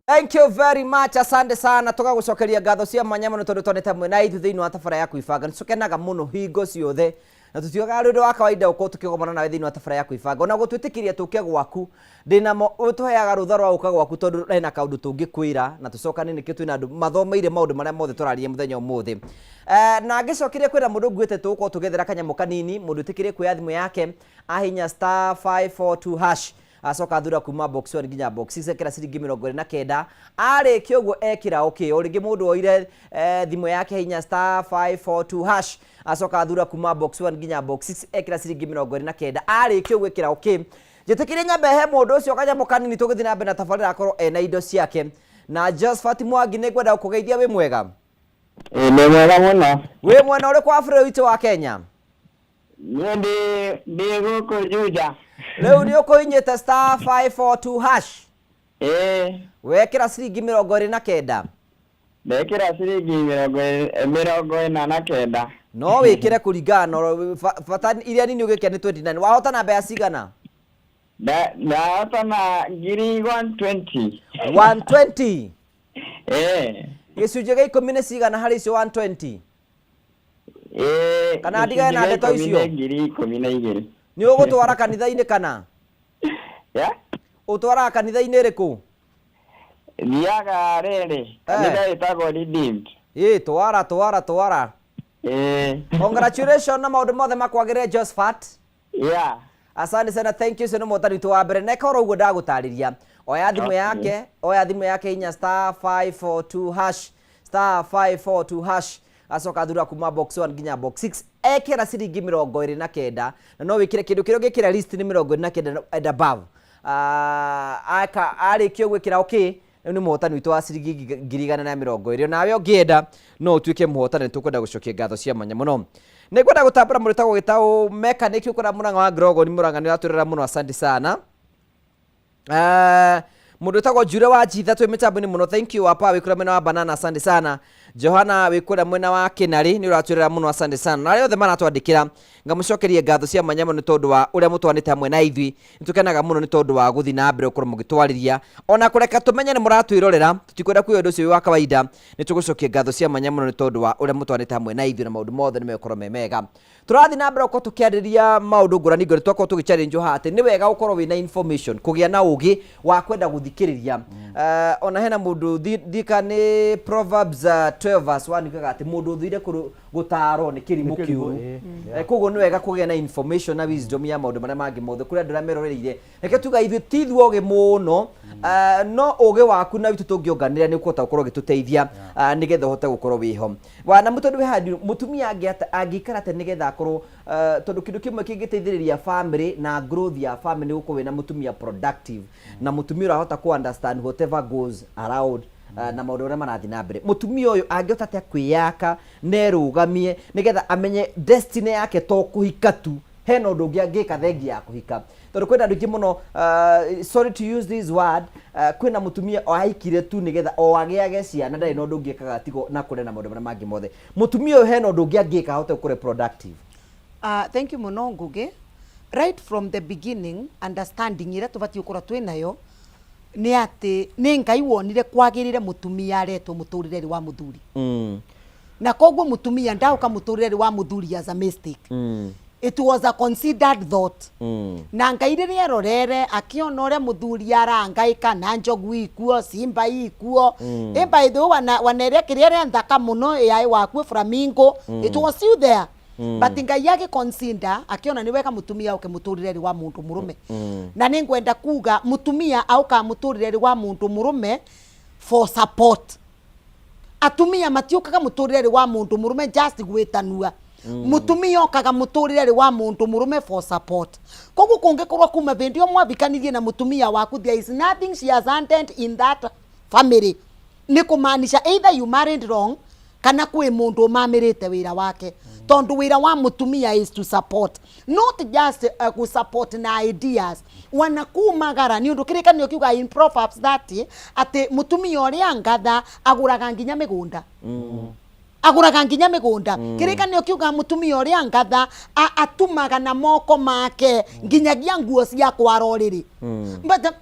Thank you very much. Asante sana. Toka gucokeria ngatho cia manyama tondu tonete mwena ithu thiini wa tabara ya kuibanga. Nicokenaga muno hingo ciothe. Na tutioga rindu wa kawaida uko tukigomana nawe thiini wa tabara ya kuibanga. Ona gutwitikiria tuke gwaku ndina utuheaga rutha rwa uka gwaku tondu ena kaundu tungikwira na tucokane nikio twina andu mathomeire maundu maria mothe turarie muthenya umuthi. Na ngicokirie kwira mundu nguite tuko tugethera kanyamu kanini mundu tikirie kuya thimu yake ahinya *542# asoka thura kuma box 1 nginya box 6 ekira ciringi 29 arikio guo ekira okay uringi mundu oire thimu yake hinya *542# asoka thura kuma box 1 nginya box 6 ekira ciringi 29 arikio gwikira okay jitikire nyambe he mundu ucio kanyamu kanini tugithi na mbere na tabarira akorwo ena indo ciake na Josephat Mwangi ni gwenda kugeithia wi mwega ni mwega muno wi mwena uri kwa bũrũri witũ wa Kenya ndi guku Juja leo ni ukoinyete *542# wekira ciringi 29 ndekira ciringi 49 no wikire kuringana bata iria nini ugikia ni 29 wahota na mbea cigana ndahotana ngiri 120 gicunjĩ gĩa 10 nĩ cigana harĩ icio 120 kana ndigane na ndeto icio ngiri 12 ni ugutwara kanitha-inĩ kana utwara kanitha-inĩ ĩrĩkũ thiaga rĩrĩ kanitha ĩtagwo Redeemed twara congratulations na maundu mothe makwagĩrĩre Josephat asante sana thank you sana motari tu wa mbere neka oro uguo ndagutariria oya thimu yake hinya *542# asoka thura kuma box 1 nginya box 6 ekira ciringi 29 na no wikire kindu kirio gikira list ni 29 and above aka arikio gwikira okay ni muhotani witu wa ciringi 120 nawe ungienda no tuike muhotani tukwenda gucokia ngatho cia manya muno ni kwenda gutambura murita gugitao mechanic ukora muranga wa Grogo ni muranga ni raturira muno asante sana mundu tagwo Jure wa Jitha twi mitambo-ini muno thank you apa wikura mwena wa Banana asante sana Johana wikura mwena wa Kinari ni uraturira muno asante sana na yothe maratwandikira ngamucokerie ngatho cia manyamo ni tondu wa uria mutwanite hamwe na ithwi nitukenaga muno ni tondu wa guthi na mbere ukorwo mugitwariria ona kureka tumenye ni muratwirorera tutikwenda kuyo undu ucio wa kawaida ni tugucokia ngatho cia manyamo ni tondu wa uria mutwanite hamwe na ithwi na maundu mothe ni mekorwo memega turathi na mbere uko tukiariria maundu ngurani ngori twako tugichallenge hate ni wega ukorwo wina information kugia na ugi wa kwenda guthikiriria ona hena mundu thika ni Proverbs 12 verse 1 nikaga ati mundu thuire gutaro ni kirimo kiu koguo ni wega kugia na information na wisdom ya maundu maria mangi mothe kuria ndirameroreire reke tuga ithu tithwo ge muno no uge waku na witu tungionganira ni ukota gukorwo gituteithia nigetha hote gukorwo wiho wana mutondu we handi mutumia angikara te nigetha akorwo tondu kindu kimwe kingiteithiriria family na growth ya family gukorwo na mutumia productive na mutumia urahota ku understand whatever goes around na maundu uria marathi na mbere mutumia uyu angihota te kwiyaka nerugamie nigetha amenye destiny yake to kuhika tu hena undu ungi angika thengi ya kuhika tondu kwenda nduki muno sorry to use this word kwina mutumia o haikire tu nigetha o agiage ciana ndari no ndungi kaga tigo na kure na maundu maria mangi mothe mutumia uyu hena undu ungi angika hote kure productive. Thank you muno Ngugi. Right from the beginning understanding ira tubati ukora twinayo ni ati ni Ngai wonire kwagirire mutumia aretwo muturireri wa muthuri na koguo mutumia ndauka muturireri wa muthuri as a mistake it was a considered thought na Ngai riria erorere akiona uria muthuri arangaika na njogu ikuo simba ikuo by the way waneria kiria nthaka muno yai waku flamingo it was you there but Ngai yake consider akiona ni weka mutumia uke muturireri wa mundu murume na ningwenda kuga mutumia auka muturireri wa mundu murume for support atumia matiukaga muturireri wa mundu murume just gwitanua mutumia okaga muturireri wa mundu murume for support koguo kungikorwo kuma bindio mwavikanirie na mutumia waku there is nothing she has earned in that family ni kumaanisha either you married wrong kana kwi mundu mamirite wira wake tondu wira wa mutumia is to support not just ku support na ideas wanakumagara ni undu kirikanio kiuga in Proverbs 30 ati mutumia uria ngatha aguraga nginya migunda aguraga nginya migunda kirikanio kiuga mutumia uria ngatha atumaga na moko make nginyagia nguo cia kwara riri but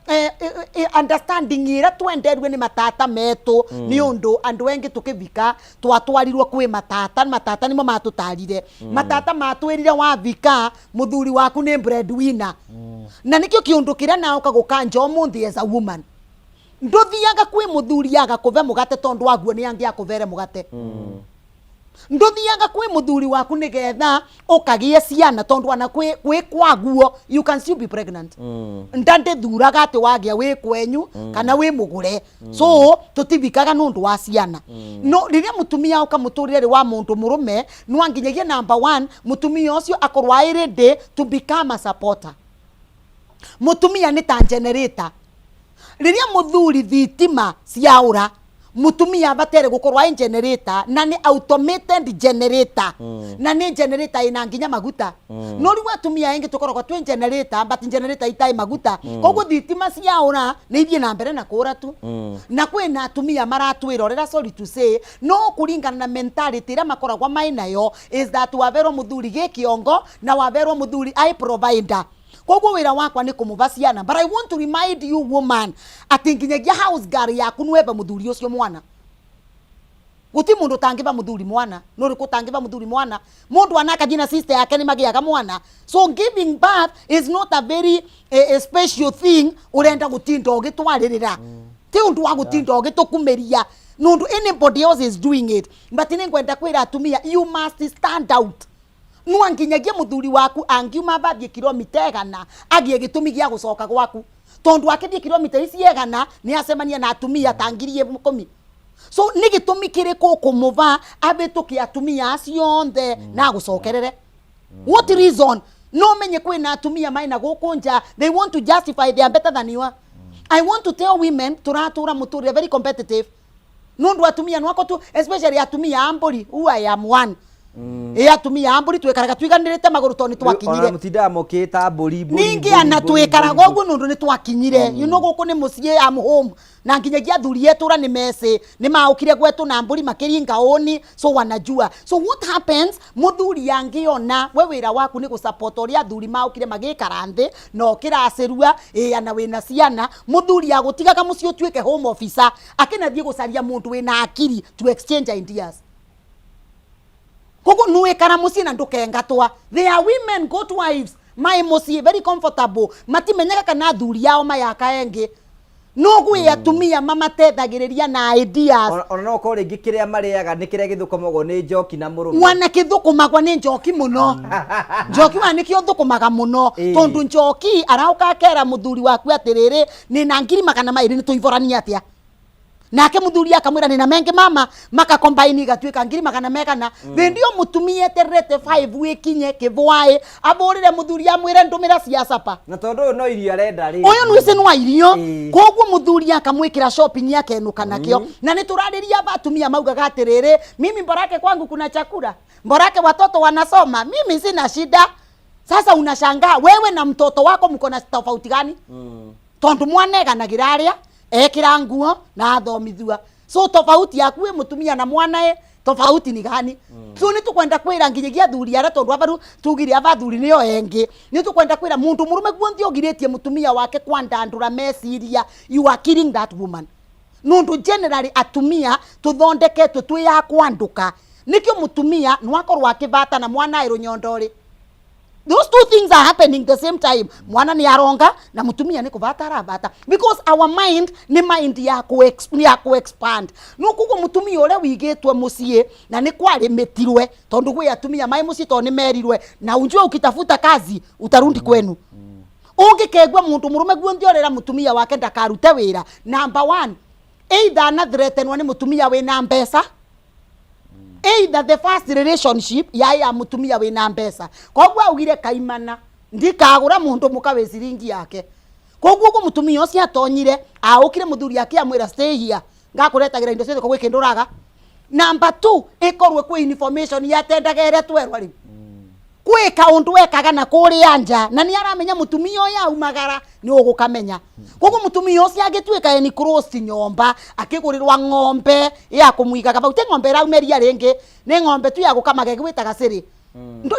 understanding ira twenderwe ni matata metu ni undu andu engi tukivika twatwarirwo kwi matata nimo matutarire matata matwirire wavika muthuri waku ni breadwinner na nikio kiundu kiria na ukagukanja umuthi as a woman nduthiaga kwi muthuri yaga kuve mugate tondu waguo ni angi akuvere mugate nduthiaga kwi muthuri waku nigetha ukagie ciana tondu ana kwi kwaguo you can still be pregnant ndande thuraga ati wagia wi kwenyu kana wi mugure so tutivikaga nundu wa ciana no riria mutumia uka muturireri wa mundu murume no anginyagia number 1 mutumia ucio akorwa ready to become a supporter mutumia ni ta generator riria muthuri thitima ciaura mutumia batere gukorwa generator na ni automated generator na ni generator ina nginya maguta no riwa tumia ingi tukoragwa twi generator but generator itai maguta koguo thitima ciaura ni ithie na mbere na kura tu na kwina tumia maratwirorera sorry to say no kuringana na mentality ira makoragwa mainayo is that waverwo muthuri gikiongo na waverwo muthuri ai provider koguo wira wakwa ni kumuva ciana but I want to remind you woman ati nginyagia house girl yaku nweba muthuri ucio mwana guti mundu tangiva muthuri mwana no riku tangiva muthuri mwana mundu anaka jina sister yake ni magiaga mwana so giving birth is not a very a special thing urenda gutinda ugitwaririra ti undu wa gutinda ugitukumeria nundu anybody else is doing it but ni ngwenda kwira atumia you must stand out no anginyagia muthuri waku angiuma bathie kilomita 100 agie gitumi gia gucoka gwaku tondu akithie kilomita ici 100 ni acemania na atumia tangirie 10 so ni gitumi kiriko kumuva abituki atumia acionthe na gucokerere what reason no menye kwina atumia maina gukunja they want to justify they are better than you are. I want to tell women turatura muturi very competitive nundu atumia nwako tu especially atumia amburi who I am one atumia amburi twekaraga twiganirite maguru toni twakinyire ona mutinda mokita mburi ningi ana twekaraga ogu nundu ni twakinyire you know guku ni mucie am home na nginyagia thuri yetura ni mese ni maukire gwetu na mburi makiringa oni so wanajua so what happens muthuri yangiona we wira waku ni gusupport oria thuri maukire magikara nthi no kiracirua ana wina ciana muthuri agutigaga mucio twike home officer akinathie gucaria mundu wina akiri to exchange ideas kogo nuwe kana musi na ndukengatwa they are women good wives my musi very comfortable mati menyaka kana thuri yao mayaka engi no gwe atumia mama tethagiriria na ideas ona no ko ringi kiria mariaga ni kiria githukumagwo ni njoki na murume mwana kithukumagwa ni njoki muno njoki wa nikio thukumaga muno tondu njoki arauka kera muthuri waku atiriri ni na ngiri magana mairi ni tuivorania atia nake muthuri akamwira ni na mengi mama maka combine gatwika ngiri magana megana ndio mutumie terete 5 wikinye kivwae aborire muthuri amwire ndumira siasa pa na tondu no irio arenda ri oyo nwise no irio koguo muthuri akamwikira shopping yake enuka nakio na niturariria batumia maugaga atiriri mimi mborake kwangu kuna chakula mborake watoto wanasoma mimi sina shida sasa unashangaa wewe na mtoto wako mko na tofauti gani tondu mwanega na giraria ekira nguo na athomithua so tofauti yaku we mutumia na mwanae tofauti ni gani so ni tukwenda kwira nginyagia thuri ara tondu abaru tugire abathuri niyo engi ni tukwenda kwira mundu murume guonthi ogiritie mutumia wake kwa ndandura mesiria you are killing that woman nundu generally atumia tuthondeketwe twi ya kwanduka nikyo mutumia nwakorwo akivata na mwanae runyondori. Those two things are happening the same time. Mwana ni aronga na mutumia ni kuvata arabata because our mind ni mind ya expand. Nukugo mutumia ule wigetwe mucie na ni kwari metirwe tondu gwe atumia mai mucie to ni merirwe na unjua ukitafuta kazi utarundi kwenu. Ungikegwa muntu murume guonthi orera mutumia wake ndakarute wira. Number 1, either na threatenwa ni mutumia we na mbesa. Either the first relationship ya mutumia we na mbesa kogwa ugire kaimana ndikagura muntu mukawe siringi yake kogwa ugo mutumia ucio atonyire aukire muthuri yake amwira stay here ngakuretagira indo ciothe kogwe kinduraga. Number 2 ikorwe kwi information yatendagere twerwa ri kwi kaundu wekaga na kuri anja na ni aramenya mutumia uyu aumagara ni ugukamenya kogwa mutumia ucio agitwika ni cross nyomba akigurirwa ng'ombe ya kumuigaga bau te ng'ombe raumeria ringi ni ng'ombe tu ya gukamaga gwitaga ciri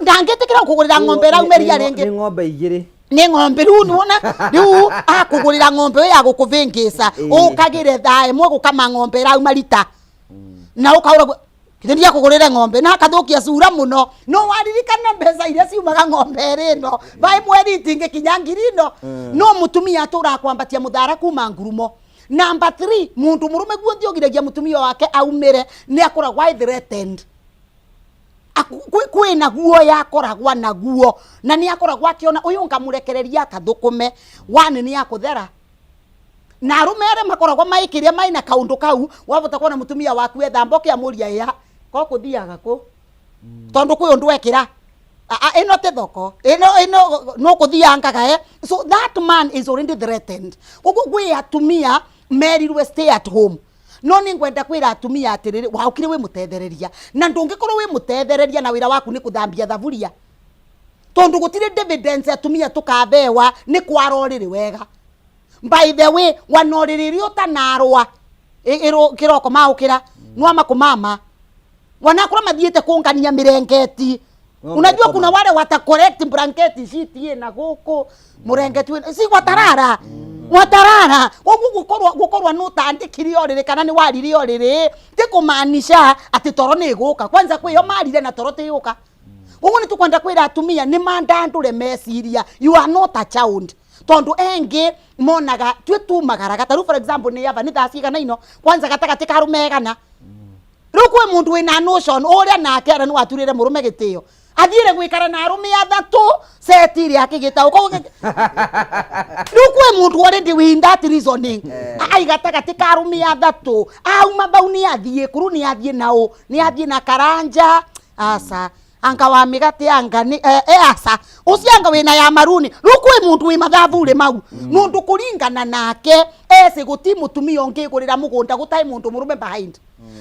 ndangitikira kugurira ng'ombe raumeria ringi ni ng'ombe igiri ni ng'ombe ru nuona riu akugurira ng'ombe ya gukuvingisa ukagire thae mwe gukama ng'ombe raumarita na ukaura ndia kugurira ng'ombe na akathukia sura muno no waririkana mbesa iria ciumaga ng'ombe rino vai mweri tinge kinyangirino no mutumia atura kwambatia muthara kuma ngurumo. Number 3 mundu murume guonthi ogiragia mutumia wake aumire ni akoragwa threatened kwina guo yakoragwa na guo na ni akoragwa akiona uyu ngamurekereria akathukume one ni akuthera na arumere makoragwa maikiria maina kaundu kau wavota kuona mutumia waku ethamboke amuria ya ko kuthiaga ku tondu kwi undu wekira ino te thoko ino no kuthiangaga so that man is already threatened gwe atumia merirwe stay at home no ni ngwenda kwira atumia atiriri waukire we mutethereria na ndungikorwo we mutethereria na wira waku ni kuthambia thaburia tondu gutire evidence atumia tukabewa ni kwaroriri wega. By the way wanoriri utanarwa kiroko maukira nwama kumama wanakura mathiete kungania mirengeti unajua kuna wale wata correct blanketi shiti na guku murengeti si watarara watarara gukorwa no tandikirio riri kana ni waririo riri tikumaanisha ati toro ni guka kwanza kwiyo marire na toro ti guka ugu ni tukwenda kwira atumia ni mandandure mesiria you are not a child tondu engi monaga twetumagaraga taru for example ni yava ni thasiga na ino kwanza gatagati karumegana rukwe mundu wina notion uria nake ara ni waturire murume gitio athire gwikara na arume athatu setiri akigita uko rukwe mundu already with that reasoning ai gatagati karume athatu auma bau ni athie kuru ni athie nao ni athie na karanja asa anga wa migati anga ni asa ucianga wina ya maruni rukwe mundu wi mathavure mau mundu kuringana nake ese guti mutumia ongigurira mugunda gutai mundu murume behind.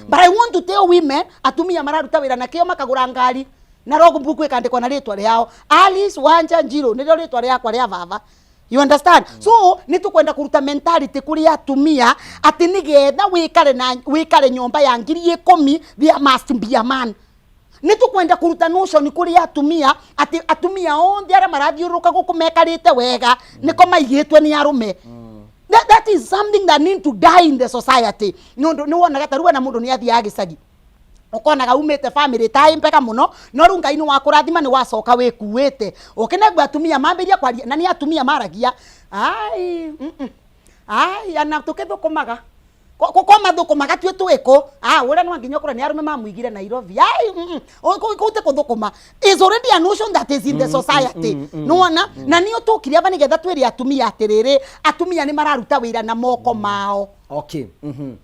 But I want to tell women atumia mararuta wira na kio makagura ngari na rogo mbuku ikandikwa na ritwa riao Alice Wanja Njiro ndio ritwa riakwa ria baba. You understand? So nitukwenda kuruta mentality kuri atumia ati nigetha wikare nyomba ya ngiri 10 there must be a man. Nitukwenda kuruta notion kuri atumia ati atumia onthe ara marathiuruka gukumekarite wega niko maigitwe ni arume. That is something that need to die in the society. Ni wonaga tarua na mundu ni athia gicagi ukonaga umete family time peka muno no runga inu wakurathima ni wacoka wikuwete ukenegwa atumia mambiria kwaria na ni atumia maragia ai ai ana tukithukumaga ko mathukumaga tue twiko ure no nginya kura ni arume mamuigire Nairobi ai ko te kuthukuma is already a notion that is in the society no wana na ni utukire aba nigetha twiri atumia atiriri atumia ni mararuta wira na moko mao okay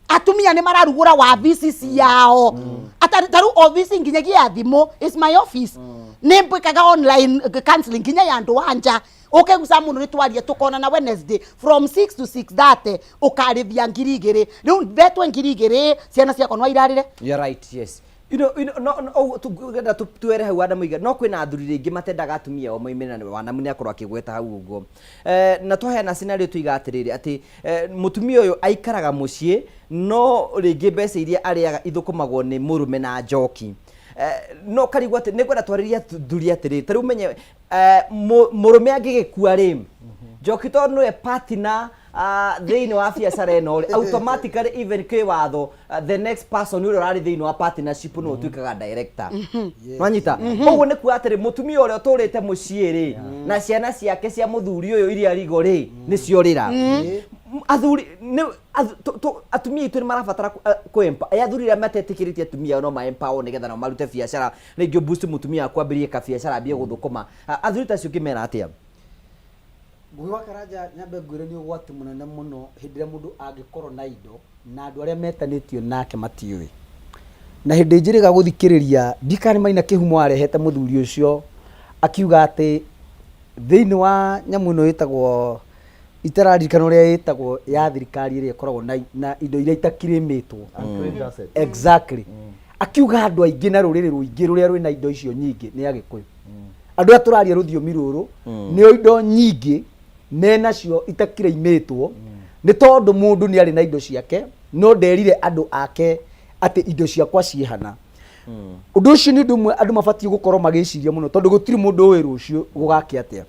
atumia ni mararugura wabici ciao ataru office nginyagia thimo is my office nembikaga online counseling nginya ya andu anja okay gusa muno nitwarie tukona na Wednesday from 6 to 6:30 ukarithia ngirigiri riu betwe ngirigiri ciana cia konwa irarire you're right yes you know no tugenda tuere hau ada muiga no kwina athuri ringi matendaga atumia o moimena ni wanamu ni akorwa kigweta hau uguo na tuheana scenario tuiga atiriri ati mutumia uyu aikaraga mucii no ringi mbeca iria ariaga ithukumagwo ni murume na njoki no karigwa ati nikwenda twariria thuri atiri tari umenye murume angigikua ri njoki to no e partner thiini wa biacara eno automatically even kwi watho the next person uri rari thiini wa partnership no tuikaga director wanyita koguo ni ku atiri mutumia uri uturite mucii ri na ciana ciake cia muthuri uyu iria rigo ri ni ciorira athuri ni atumia itu ni marabatara kwempa athuri ria matetikiritie atumia no ma empower nigetha no marute biacara ringio boost mutumia akwambirie ka biacara bie guthukuma athuri tacio kimera atia Ngui wa Karanja nyambe ngwire ni ugwati munene muno hindire mundu angikorwo na indo na andu aria metanitio nake matiui na hindi njiriga guthikiriria ndikani maina kihumo arehete muthuri ucio akiuga ati thiini wa nyamu no itagwo iterarikana uria itagwo ya thirikari iria ikoragwo na indo iria itakirimitwo exactly akiuga andu aingi na ruriri ruingi ruria rwina indo icio nyingi ni agikuyu andu aturaria ruthiomi ruru ni indo nyingi menacio itakiraimitwo ni tondu mundu ni ari na indo ciake no nderire andu ake ati indo ciakwa ciehana undu ucio ni ndumwe andu mabatie gukorwo magiciria muno tondu gutiri mundu wi rucio gugaki atia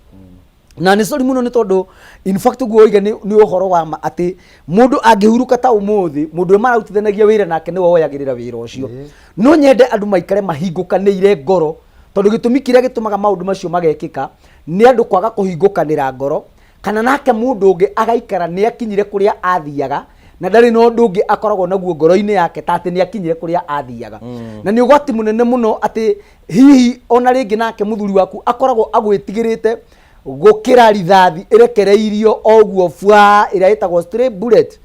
na ni sorry muno ni tondu in fact guo iga ni uhoro wa ati mundu angihuruka ta umuthi mundu mararutithanagia wira nake ni woyagirira wira ucio no nyende andu maikare mahingukanire ngoro tondu gitumi kiria gitumaga maundu macio magekika ni andu kwaga kuhingukanira ngoro kana nake mundu ungi agaikara ni akinyire kuria athiaga na ndari no ndu ungi akoragwo naguo ngoro-ini yake tate ni akinyire kuria athiaga na ni ugwati munene muno ati hihi ona ringi nake muthuri waku akoragwo agwitigirite gukira rithathi irekereirio oguo fwa ira itagwo stray bullet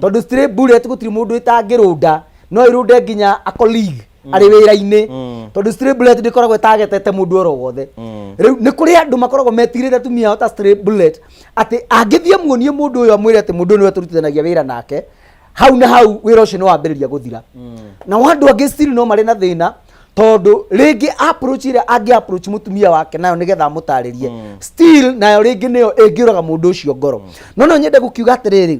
tondu stray bullet gutiri mundu itangirunda no irunde nginya a colleague ari wira-ini tondu stray bullet ndikoragwo itagetete mundu oro wothe riu ni kuri andu makoragwo metigirite atumia ota stray bullet ati angithie muonie mundu uyu amwire ati mundu niwe turutithanagia wira nake hau na hau wira ucio no wambiriria guthira na wandu angi still no mari na thina tondu ringi approach ira angi approach mutumia wake nayo nigetha mutaririe still nayo ringi niyo ingiuraga mundu ucio ngoro no nyende gukiuga atiriri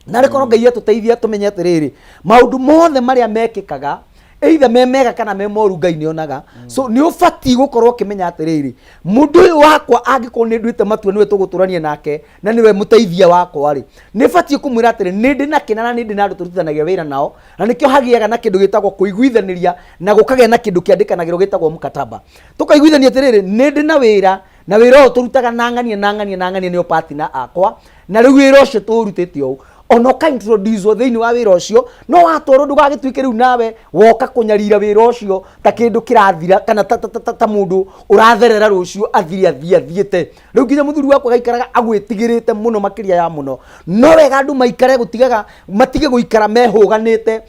na rikorwo Ngai atuteithia tumenye atiriri maundu mothe maria mekikaga either memega kana memoru Ngai nionaga so ni ubati gukorwo kimenya atiriri mundu uyu wakwa angikorwo ni nduite matua niwe tuguturania nake na niwe muteithia wakwa ri ni bati kumwira atiri ni ndi na kinana ni ndi na turutithanagia wira nao na nikio hagiaga na kindu gitagwo kuiguithaniria na gukagea na kindu kiandikanagirwo gitagwo mukataba tukaiguithania atiriri ni ndi na wira na wira turutaga nangania ni partner akwa na riu wira ucio turutite u ono ka introduce thiini wa wira ucio no watoro ndugagituike riu nawe woka kunyarira wira ucio ta kindu kirathira kana ta mundu uratherera rucio athiete riu nginya muthuri wakwa gaikaraga agwitigirite muno makiria ya muno no wega andu maikare gutigaga matige guikara mehuganite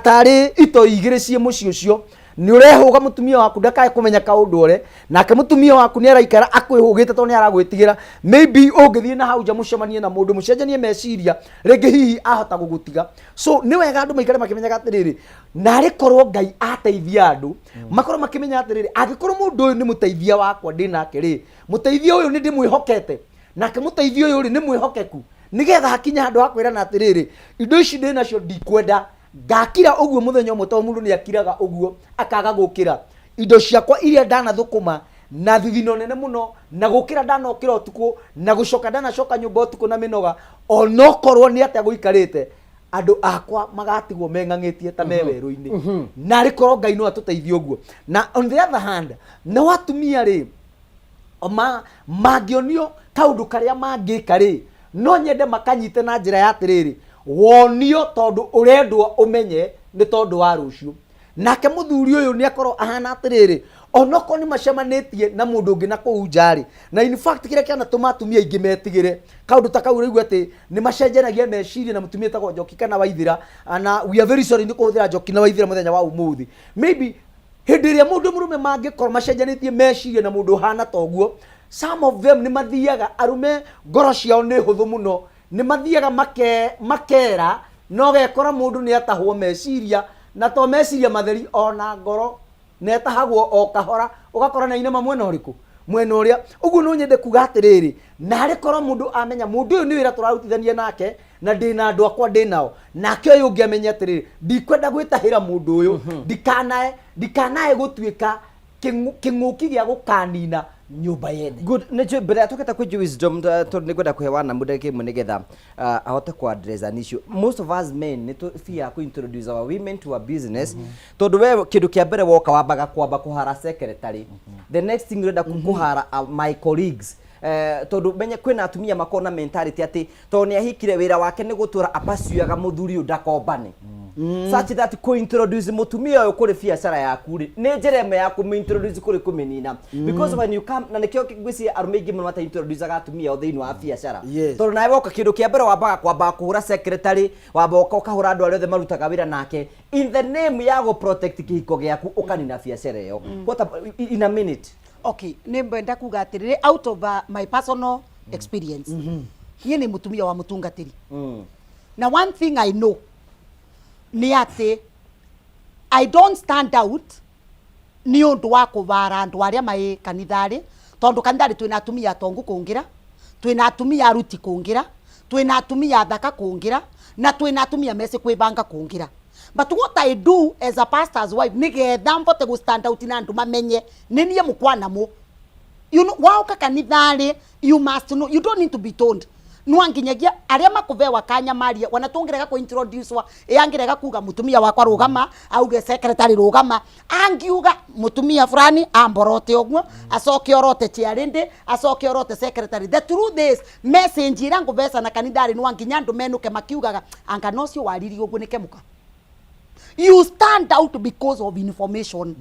tari ito igire cie muci ucio ni urehuga mutumia waku ndakae kumenya kaundu ore nake mutumia waku ni araikara akwihugite to ni aragwitigira maybe ungithie na hau nja mucemanie na mundu mucenjanie meciria ringi hihi ahota gugutiga so ni wega andu maikare makimenyaga atiriri na rikorwo Ngai ateithia andu makorwo makimenya atiriri agikorwo mundu uyu ni muteithia wakwa ndinake ri muteithia uyu ni ndimwihokete nake muteithia uyu ri ni mwihokeku nigetha hakinya handu akwira na atiriri indo ici ndinacio ndikwenda ngakira uguo muthenya umwe to mundu ni akiraga uguo akaga gukira indo ciakwa iria ndana thukuma na thithino nene muno na gukira ndana ukira utuku na gucoka ndana coka nyumba utuku na minoga onokorwo ni atia guikarite andu akwa magatigwo mengangitie ta meweru-ini na rikorwo Ngai no atuteithie uguo na on the other hand na watumia ri mangionio kaundu karia mangika ri no nyende makanyite na njira ya atiriri wonio tondu urendwo umenye ni tondu wa rucio nake muthuri uyu ni akorwo ahana atiriri onoko ni macemanitie na mundu ungi na kuu njari na in fact kire kiana tuma atumia ingi metigire kaundu ta kau rigu ati ni macenjanagia meciria na mutumia tagwo Njoki kana Waithira ana we are very sorry ni kuhuthira Njoki na Waithira muthenya wa umuthi maybe hindi ria mundu murume mangikorwo macenjanitie meciria na mundu hana toguo some of them ni mathiaga arume ngoro ciao ni huthu muno ni mathiaga makera no gekora mundu ni atahwo meciria na to meciria matheri ona ngoro netahagwo o kahora ugakora na inama mwena uriku mwena uria uguo no nyende kuga atiriri na ri korwo mundu amenya mundu uyu ni wira turarutithania nake na ndina andu akwa ndinao nake uyu ungi amenya atiriri ndikwenda gwitahira mundu uyu ndikanae gutuika kinguki gia gukanina nyumba yene good nejo mbere atoketa kwi wisdom to nikwenda kuhewana muda kimwe nigetha ahote ku address an issue most of us men ni to fear ku introduce our women to a business tondu we kindu kia mbere woka wambaga kwamba kuhara secretary the next thing urenda kuhara my colleagues tondu menye kwina atumia makona mentality ati to ni ahikire wira wake ni gutura apasuaga muthuri udakombane such that ko introduce mutumia uyu kuri biacara yaku ri ni jereme ya ku introduce kuri kumenina because when you come na nikio kigwisi arumeigi muno mata introduce aga atumia otheini wa biacara tondu nawe woka kindu kia mbere wambaga kwamba kuhura secretary wamboka ukahura andu arĩa othe marutaga wira nake in the name ya go protect kihiko giaku ukanina biacara iyo what in a minute. Okay, nimbenda kuga atiriri out of my personal experience. Niĩ nĩ mutumia wa mutungatiri. Na one thing I know ni ati I don't stand out ni undu wa kuvara andu aria mai kanithari tondu kanithari twina atumia atongu kungira twina atumia aruti kungira twina atumia athaka kungira na twina atumia meci kwibanga kungira. But what I do as a pastor's wife, nigetha mbote go stand out na andu mamenye ninie mukwana mu. You know, wauka kanithari, you must know, you don't need to be told. Nwanginyagia aria makuvewa kanya maria wanatongerega ku introduce wa yangirega kuga mutumia wakwa rugama auge secretary rugama angiuga mutumia fulani amborote ogwo acoke orote chiarinde acoke orote secretary. The truth is message irangu vesa na kanithari nwanginya andu menuke makiugaga anga nocio wariri ogwo nikemuka. You stand out because of information.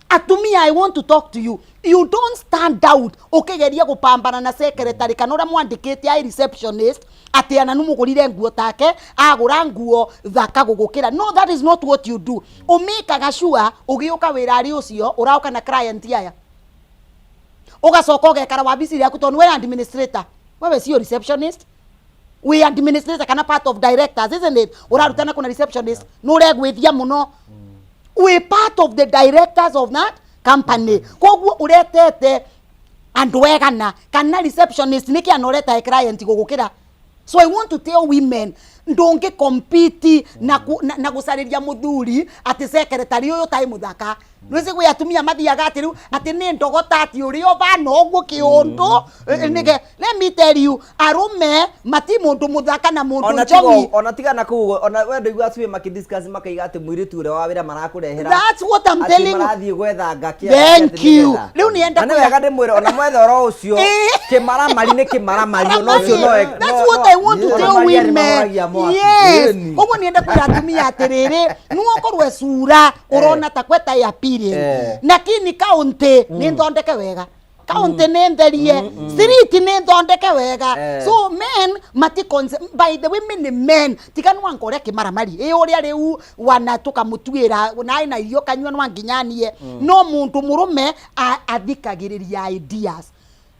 Atumia, I want to talk to you. You don't stand out. Ukigeria gupambana na secretary kana ura mwandikite ai receptionist ati ana numugurire nguo take agura nguo thaka gugukira. No, that is not what you do. Umikaga sure ugiuka wirari ucio urauka na client aya. Ugacoka ugekara wabisi yaku tondu we administrator. Wewe sio receptionist. We administrator kana part of directors, isn't it? Urarutana kuna receptionist. No regwithia muno. We part of the directors of that company. Koguo uretete andu egana kana receptionist niki anoreta e client gugukira. So I want to tell women ndonge compete na gusariria muthuri ati secretary uyu tai muthaka. Nwese gwe atumia mathiaga ati riu ati ni ndogota ati uri ovana ogwo kiundu nige let me tell you arume mati mundu muthaka na mundu njomi ona tiga na kugo ona wendo igwa tuwe makidiscuss makaiga ati mwiritu ure wa wira marakurehera. That's what I'm telling you. Marathie gwetha ngakia. Thank you. Riu ni enda kwa wega ndimwire ona mwethe oro ucio kimaramari ni kimaramari ono ucio no. That's what I want to tell women. Yes. Ogwo ni enda kwa atumia atiriri nuokorwe sura urona takweta ya lakini kaunti ni ndondeke wega kaunti ni ntherie street ni ndondeke wega so men mati by the women ni men tikanu wankore kimaramari uria riu wanatuka mutuira na irio kanywa nwanginyanie no muntu murume athikagiriria ideas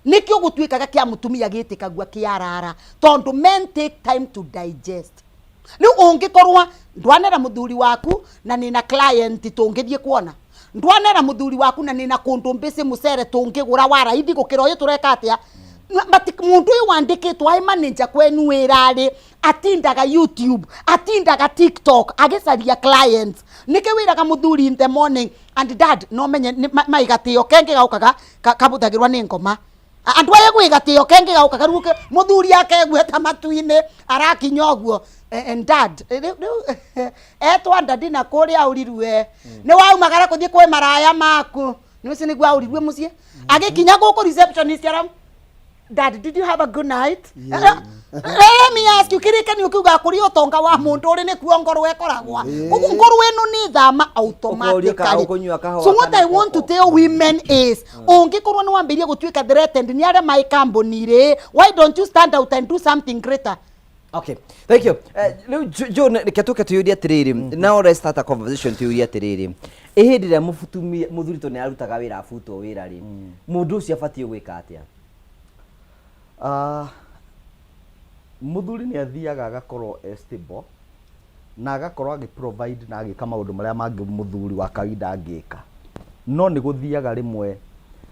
nikio gutwikaga kia mutumia gitikagua kiarara tondu men take time to digest. Riu ungikorwa ndwanera muthuri waku na nina client tungithie kuona ndwanera muthuri waku na nina kundu mbisi musere tungigura wara ithi gukira uyu tureka atia but mundu uyu wandikitwa ai manager kwenu wirari atindaga YouTube atindaga TikTok agicaria clients nike wiraga muthuri in the morning and dad no menye maigatio kenge gaukaga kabuthagirwa ni ngoma andu aya gwigatio kenge gaukaga ruke muthuri yake gweta matuine arakinya ogwo and dad etwa dadi na kuri auriruwe ni waumagara kuthie kwe maraya maku ni wese ni gwa aurirwe mucie agikinya guku receptionist aram Dad, did you have a good night? Let me ask you, kirikani ukiuga kuri utonga wa mundu uri ni kuo ngoro ekoragwa. Ugu ngoro eno ni thama automatically. So what I want to tell women is, ungikorwo ni wambirie gutwika threatened ni are my company re, why don't you stand out and do something greater? Okay, thank you. John, nikatuka tuyuria tiriri. Now let's start a conversation tuyuria tiriri. Ehindire muthurito ni arutaga wira afuto wira ri. Mundu ucio afatie gwika atia? Muthuri ni athiaga agakorwo stable na agakorwo agiprovide na agika maundu maria mangi muthuri wa kawaida angika. No ni guthiaga rimwe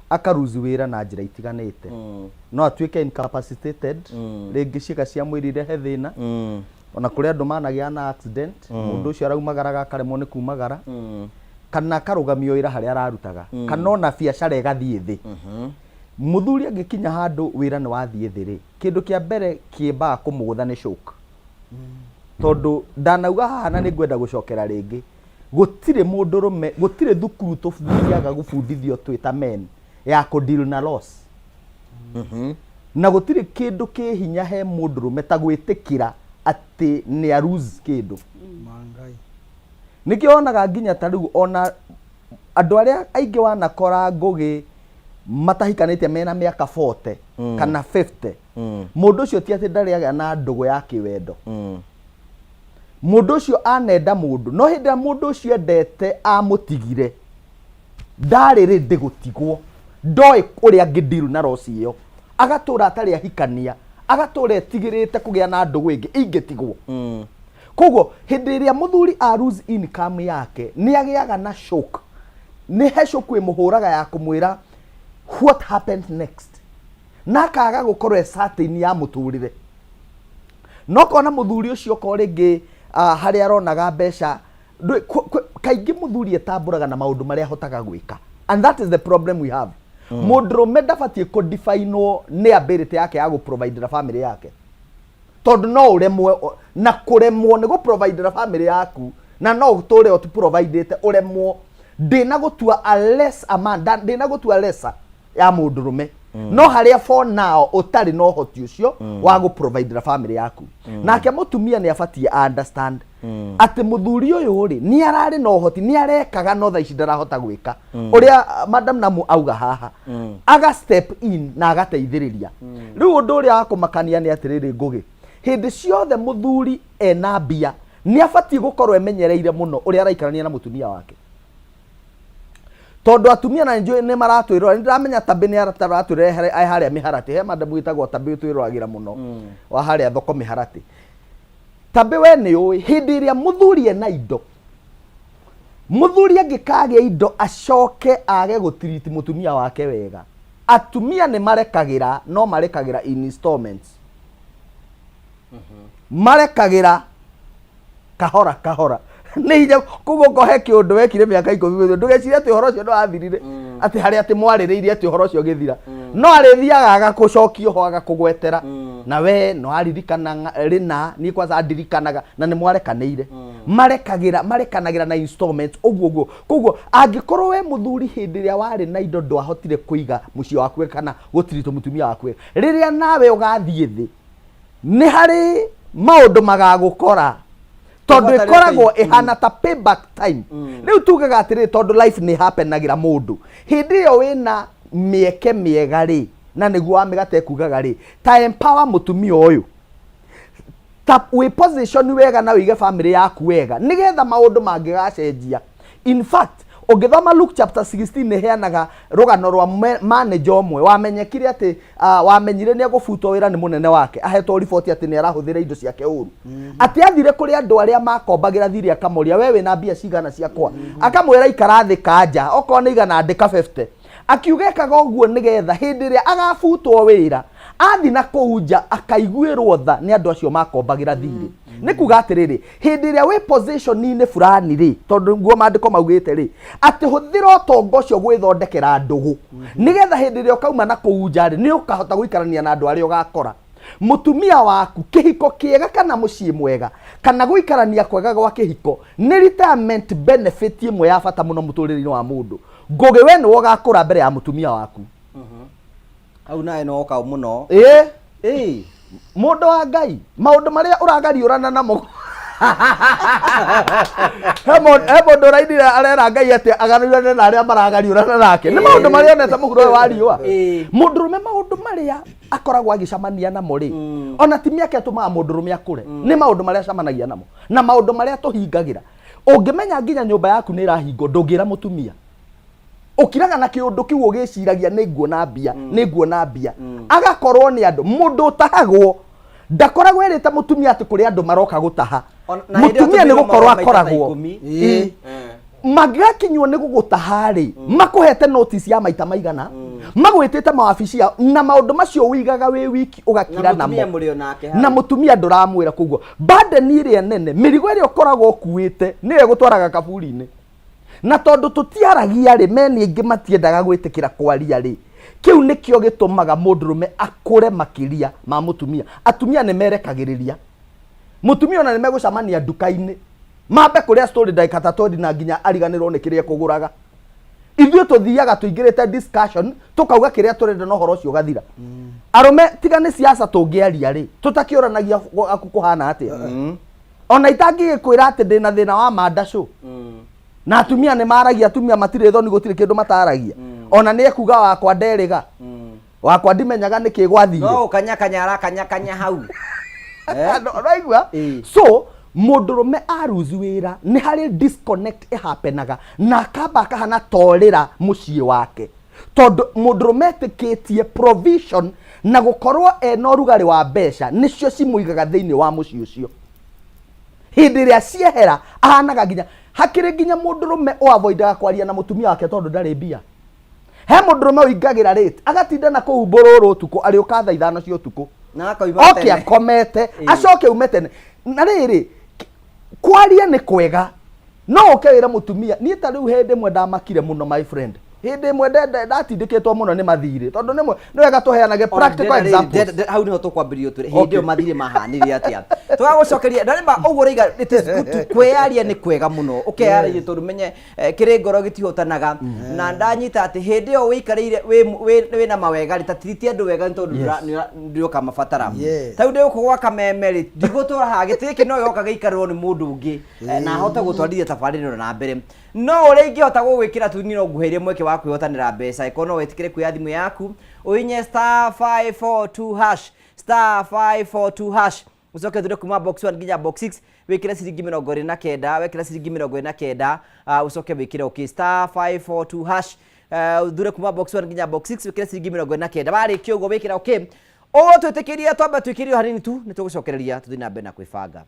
akaruzi wira na njira itiganite. No atuike incapacitated, ringi ciika cia mwiri rehe thina. Ona kuri andu managia na accident, mundu ucio araumagara akaremwo ni kumagara. Kana karugamio ira haria ararutaga. Kana ona biacara igathie thi. Muthuri angikinya handu wira ni wathie thi ri, kindu kia mbere kiemba kumugutha ni shock. Tondu ndanauga haha na ningwenda gucokera ringi, gutire mundu rume, gutire thukuru tufuthiaga gubundithio twita men ya ku deal na loss. Na gutire kindu ki hinya he mundu rume ta gwitikira ati ni a lose kindu. Mangai. Nikionaga nginya ta riu ona andu aria aingi wanakora ngugi matahikanite mena miaka 40 kana 50. Mundu ucio ti ati ndariaga na ndugu ya kiwendo. Mundu ucio anenda mundu, no hindira mundu ucio endete amutigire ndari rindi gutigwo, ndoi uria ngidiru na rosi iyo, agatura atari ahikania, agatura etigirite kugia na ndugu ingi ingitigwo. Koguo hindi iria muthuri a lose income yake ni agiaga na shock, ni he shock imuhuraga ya kumwira what happened next, na kaga gukorwo certain ya muturire. No kona muthuri ucio ko ringi hari aronaga mbeca kaingi muthuri etamburaga na maundu maria hotaga gwika, and that is the problem we have. Mundrume ndabatie ko define ni ability yake ya go provide na family yake. Tondu no uremwe na kuremwo ni go provide na family yaku, na no utore otu provide te uremwo ndina gutua a less amount, ndina gutua lesser ya mundurume. No haria for now utari no hoti ucio wa go provide na family yaku. Nake mutumia ni afatie understand ati muthuri uyu ri ni arari no hoti, ni arekaga no tha ici ndarahota gwika uria madam namu auga haha, aga step in na agateithiriria. Riu undu uria akumakania ni atiriri ngugi hindi ciothe muthuri ena mbia ni afatie gukorwo emenyereire muno uria araikarania na mutumia wake. Tondu atumia na njui ni maratwirora, ndiramenya tabe ni aratwirehere ai haria miharati, he madamu itagwo tabe twirwagira muno wa haria thoko miharati. Tabe we ni ui hindi iria muthuri ena indo, muthuri angikagia indo acoke age gutreat mutumia wake wega. Atumia ni marekagira, no marekagira in installments. Marekagira kahora kahora. Ni hinya kugo kohe kiundu wekire miaka 10 ndugeciria ati uhoro cio ndo athirire ati hari ati mwaririirie ati uhoro cio githira. No arithiaga agakucokio ho agakugwetera na we no aririkana rina ni kwanza adirikanaga na ni mwarekanire. Marekanagira na installments uguo. Kugo angikorwo we muthuri hindi ria wari na indo ndwahotire kuiga muci waku kana gutirito mutumia waku, riria nawe ugathie thi ni hari maundu magagukora. Tondu ikoragwo ihana ta payback time. Riu tugaga atiri tondu life ni happenagira mundu hindi iyo wina mieke miega ri na niguo amigate kugaga ri ta empower mutumia uyu, ta we position wega na wige family yaku wega nigetha maundu mangigacenjia. In fact ungithoma Luke chapter 16 ni heanaga rugano rwa manager omwe wamenyekire ati wamenyire ni agufutwo wira ni munene wake, ahetwo report ati ni arahuthira indo ciake uru. Ati athire kuri andu aria makombagira thiri akamoria wewe na mbia cigana ciakwa, akamwira ikara thi kanja oko ni igana ndika 50. Akiugekaga uguo nigetha hindi iria agafutwo wira athi na kuunja akaiguirwo tha ni andu acio makombagira thiri. Ni kuga atiriri hindi iria we position ni fulani ri tondu nguo mandiko maugite ri ati huthira utongo ucio gwithondekera ndugu nigetha hindi iria ukauma na kuunja ri ni ukahota guikarania na andu aria ugakora mutumia waku kihiko kiega kana mucii mwega kana guikarania kwega gwa kihiko ni retirement benefit imwe ya bata muno muturiri-ini wa mundu. Ngugi we ni wogakura mbere ya mutumia waku. au nae no ka muno mundu wa Ngai maundu maria uragariurana namo mundu raidira arera Ngai ati agariurana na aria maragariurana nake ni maundu maria onete muhuro wa riua mundurume maundu maria akoragwo agicamania namo ri ona timia ke tumaga mundurume akure ni maundu maria acamanagia namo na maundu maria tuhingagira ungimenya nginya nyumba yaku ni irahingo ndungira mutumia ukiraga na kiundu kiu ugiciragia ni nguona mbia agakorwo ni andu mundu utahagwo ndakoragwo erita mutumia ati kuri andu maroka gutaha mutumia ni gukorwo akoragwo magakinywo ni gugutaha ri makuhete notice ya maita maigana magwitite mawabici na maundu macio wigaga wi wiki ugakira namo na mutumia nduramwira kugwo bade ni ri nene mirigo ri ukoragwo kuite niwe gutwaraga kaburi-ini na tondu tutiaragia ri meni ingi matiendaga gwitikira kwaria ri kiu nikio gitumaga mundurume akure makiria ma mutumia atumia ni merekagiriria mutumia ona ni megucamania duka-ini mambe kuria story ndaikata todi na nginya ariganirwo ni kiria kuguraga ithuĩ tuthiaga tuingirite discussion tukauga kiria turenda no horo ucio gathira arume tiga ni siasa tungiaria ri tutakioranagia kuhana atia ona itangikwira ati ndina thina wa mandasho na atumia ni maragia atumia matire thoni gutire kindu mataragia ona ni ekuga wakwa nderiga wakwa ndimenyaga niki gwathire no kanya hau raigua so mundurume aruzi wira ni hari disconnect ihapenaga na kaba kahana torira mucii wake tondu mundurume tikitie provision na gukorwo ena rugari wa besha nicio cimuigaga thiini wa mucii ucio hindi ria ciehera ahanaga nginya hakiri nginya mundurume o avoidaga kwaria na mutumia wake tondu ndari mbia he mundurume uingagira rate agatinda na kuhumbururu utuku ari ukatha 5 cia utuku na akoima tene akomete acoke umete na riri kwaria ni kwega no ukewira mutumia ni ta riu hindi mwe ndamakire muno my friend hindi mwe ndatindikitwo muno ni mathiri tondu ni wega tuheanage practical examples hau niho tukwambirio turi hindi o mathiri mahanire atia tugagucokeria ndaremba uguo riga it is good to kwearia ni kwega muno ukearia tondu menye kiri ngoro gitihotanaga na ndanyita ati hindi o wikareire we na mawega ritatiriti andu wega tondu ndioka mabatara tau ndi ukugwa kamemeri ndigutura ha gitiki no yoka geikarwo ni mundu ungi na hota gutwarithia tabarĩra na mbere no uri ingihota gugwikira tu nino nguherie mweke wa kwihotanira mbeca ikono wetikire kuya thimu yaku uinye *542# ucoke thire kuma box 1 nginya box 6 wikire ciringi 29 wekira ciringi 29 ucoke wikire okay *542# thire kuma box 1 nginya box 6 wikire ciringi 29 barikio ugo wikira okay o twitikiria twamba twikirio hanini tu nitugucokereria tuthi na mbere na kwibanga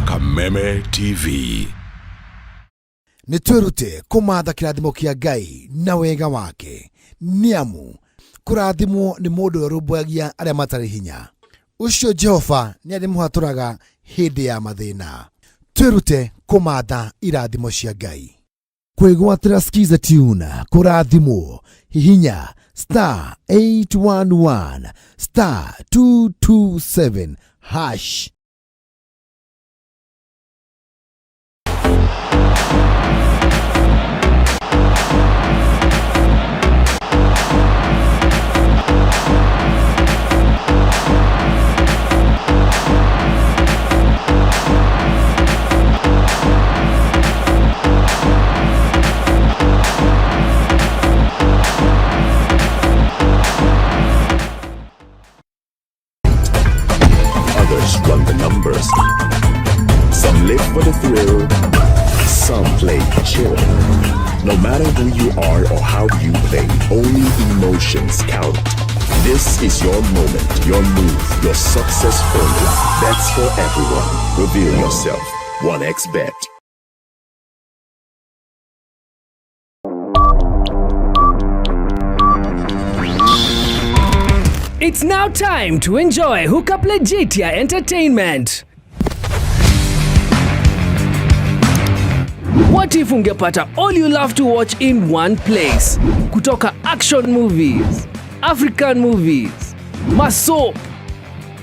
Kameme TV. Nitwirute kumatha kirathimo kia Ngai na wega wake niamu kurathimwo ni mundu urumbagia aria matari hinya ucio Jehova ni arimuhaturaga hindi ya mathina twirute kumatha irathimo cia Ngai kwigwatira skiza tune kurathimwo hihinya *811 *227#. Run the numbers. Some live for the thrill, some play chill. No matter who you are or how you play, only emotions count. This is your moment, your move, your success formula. That's for everyone. Reveal yourself. 1xBet. It's now time to enjoy Hookup Legitia Entertainment. What if ungepata all you love to watch in one place? Kutoka action movies, African movies, masoap,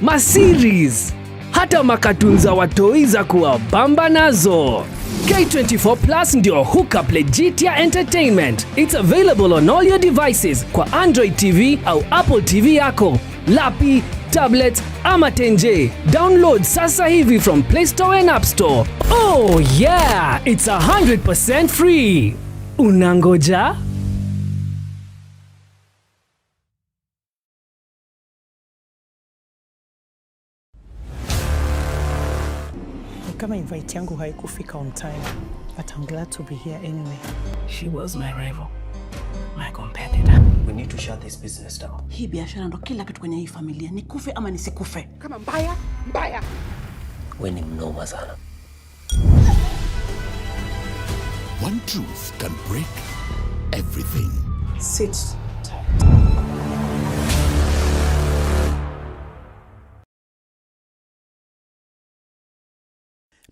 maseries, hata makatuni za watoi za kuwabamba nazo. K24 Plus ndio hookup legit ya entertainment. It's available on all your devices kwa Android TV au Apple TV yako, lapi, tablet ama tenje. Download sasa hivi from Play Store and App Store. Oh yeah, it's 100% free. Unangoja? Kama invite yangu haikufika on time, but I'm glad to be here anyway. She was my rival, my competitor. We need to shut this business down. Hii biashara ndo kila kitu kwenye hii familia. Nikufe ama nisikufe. Kama mbaya. Wewe ni mnoma sana. One truth can break everything. Sit tight.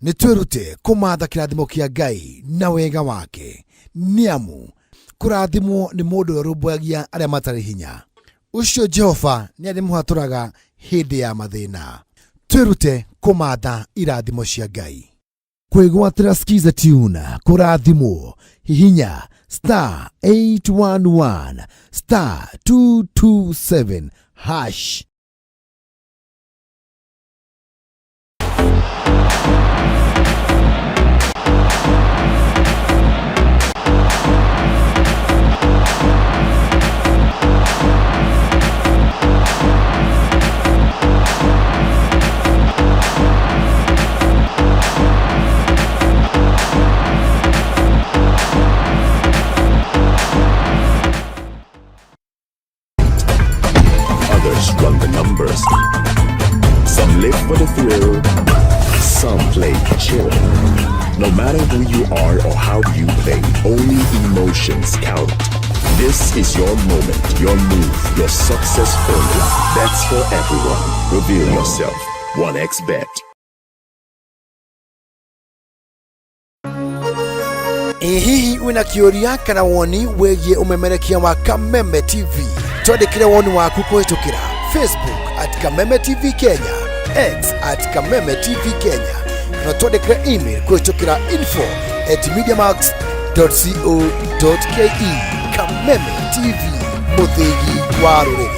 Nitwerute kumatha kirathimo kia Ngai na wega wake. Niamu kurathimwo ni mundu urumbuagia aria matari hinya. Ucio Jehova ni arimuhaturaga hindi ya mathina. Twerute kumatha irathimo cia Ngai. Kwigwatira skiza tune kurathimwo hihinya *811 *227 hash. Others run the numbers. Some live for the thrill. Some play chill. No matter who you are or how you play, only emotions count. This is your moment, your move, your success formula. Bets for everyone. Reveal yourself. 1xBet. Hihi wina kioria kana woni wegie umemerekia wa Kameme TV. Twandikire woni waku kuhitukira Facebook @Kameme TV Kenya, X @Kameme TV Kenya. Na twandikire email kuhitukira info@mediamax.co.ke. Kameme TV, muthigi wa ruriri.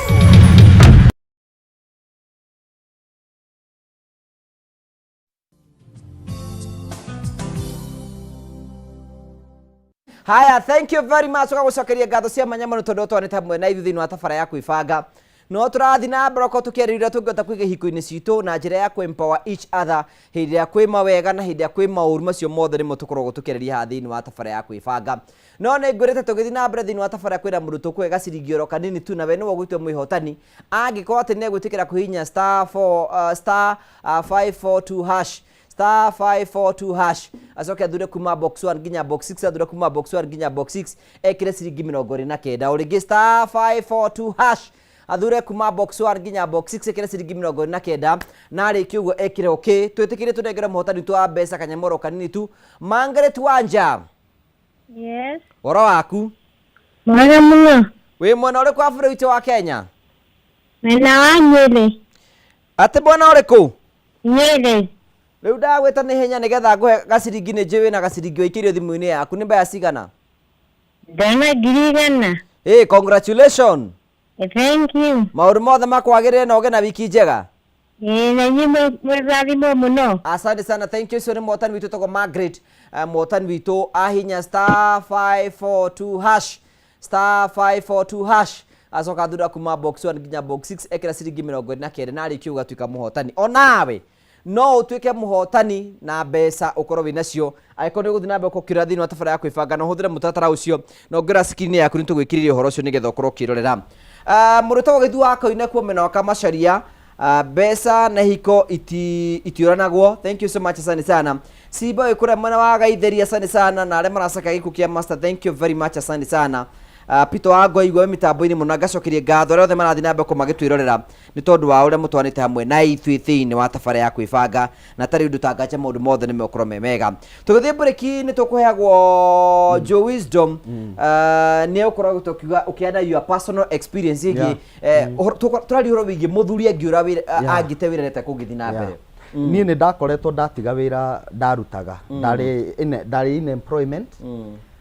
Haya, thank you very much kwa gucokeria ngatho cia manyama no tondu twanite hamwe na ithu thini wa tabara ya kwibanga no turathi na broko tukirira tungota kwiga hiko-ini citu na njira ya empower each other hindi ya kwi mawega na hindi ya kwi mauru macio mothe nimo tukoragwo tukiriria ha thini wa tabara ya kwibanga no ne ngurete tugithi na mbere thini wa tabara ya kwira mundu tukwega ciringi oro kanini tu na we no gwitwo mwihotani angikorwo ati ne gwitikira kuhinya *542 hash *542 hash acoke athure kuma box 1 nginya box 6 athure kuma box 1 nginya box 6 ekire ciringi 29 uringi *542 hash athure kuma box 1 nginya box 6 ekire ciringi 29 na ariki uguo ekire okay twitikire tunengere muhotani twa mbeca kanyamoro kanini tu Margaret Wanja. Yes. Woro waku Mwega muno. We mwana uri kwa bũrũri wa Kenya? Mwena wa Nyeri. Ati bwana uriku? Nyeri. Riu ndagwita ni hinya nigetha nguhe gaciringi ni njiwi na gaciringi wikirio thimu-ini yaku ni mbaya cigana? Ndona ngiri igana. Hey, congratulations. Thank you. Maũndũ mothe makwagĩrĩre na ũgĩ na wiki njega. Na nyinyi mwĩrathimwo muno. Asante sana, thank you. So ni mũhotani witũ tagwo Margaret, mũhotani witũ ahinya *542 hash *542 hash acoka thura kuma box 1 nginya box 6 ekira ciringi 29 na arĩkia ũgatuĩka mũhotani. Onawe no utuike muhotani na mbeca ukorwo winacio aiko ni guthina mbere kokira thini wa tabara ya kwibanga no huthire mutatara ucio no ngira skrini yaku ni tugwikiririe horo ucio nigetha ukorwo kirorera muruto wa githu wako ine kwa mena waka macharia mbeca na hiko itiuranagwo. Thank you so much sana Siba ikura mwana wa Gaitheri asante sana na ale marasaka giku kia master. Thank you very much asante sana Pito Wango igwe mitambo-ini muno ngacokerie ngatho aria othe marathi na mbere magitwirorera ni tondu wa uria mutwanite hamwe na ithui thiini wa tabara ya kwibanga na tari undu tangacha maundu mothe ni mekoro memega tugithie breki ni tukuheagwo Joe Wisdom ni ukoragwo tukiuga ukiana your personal experience igi turari horo wigi muthuri angiura angite wirete kugithi na mbere niĩ nĩ ndakoretwo ndatiga wĩra ndarutaga ndarĩ in employment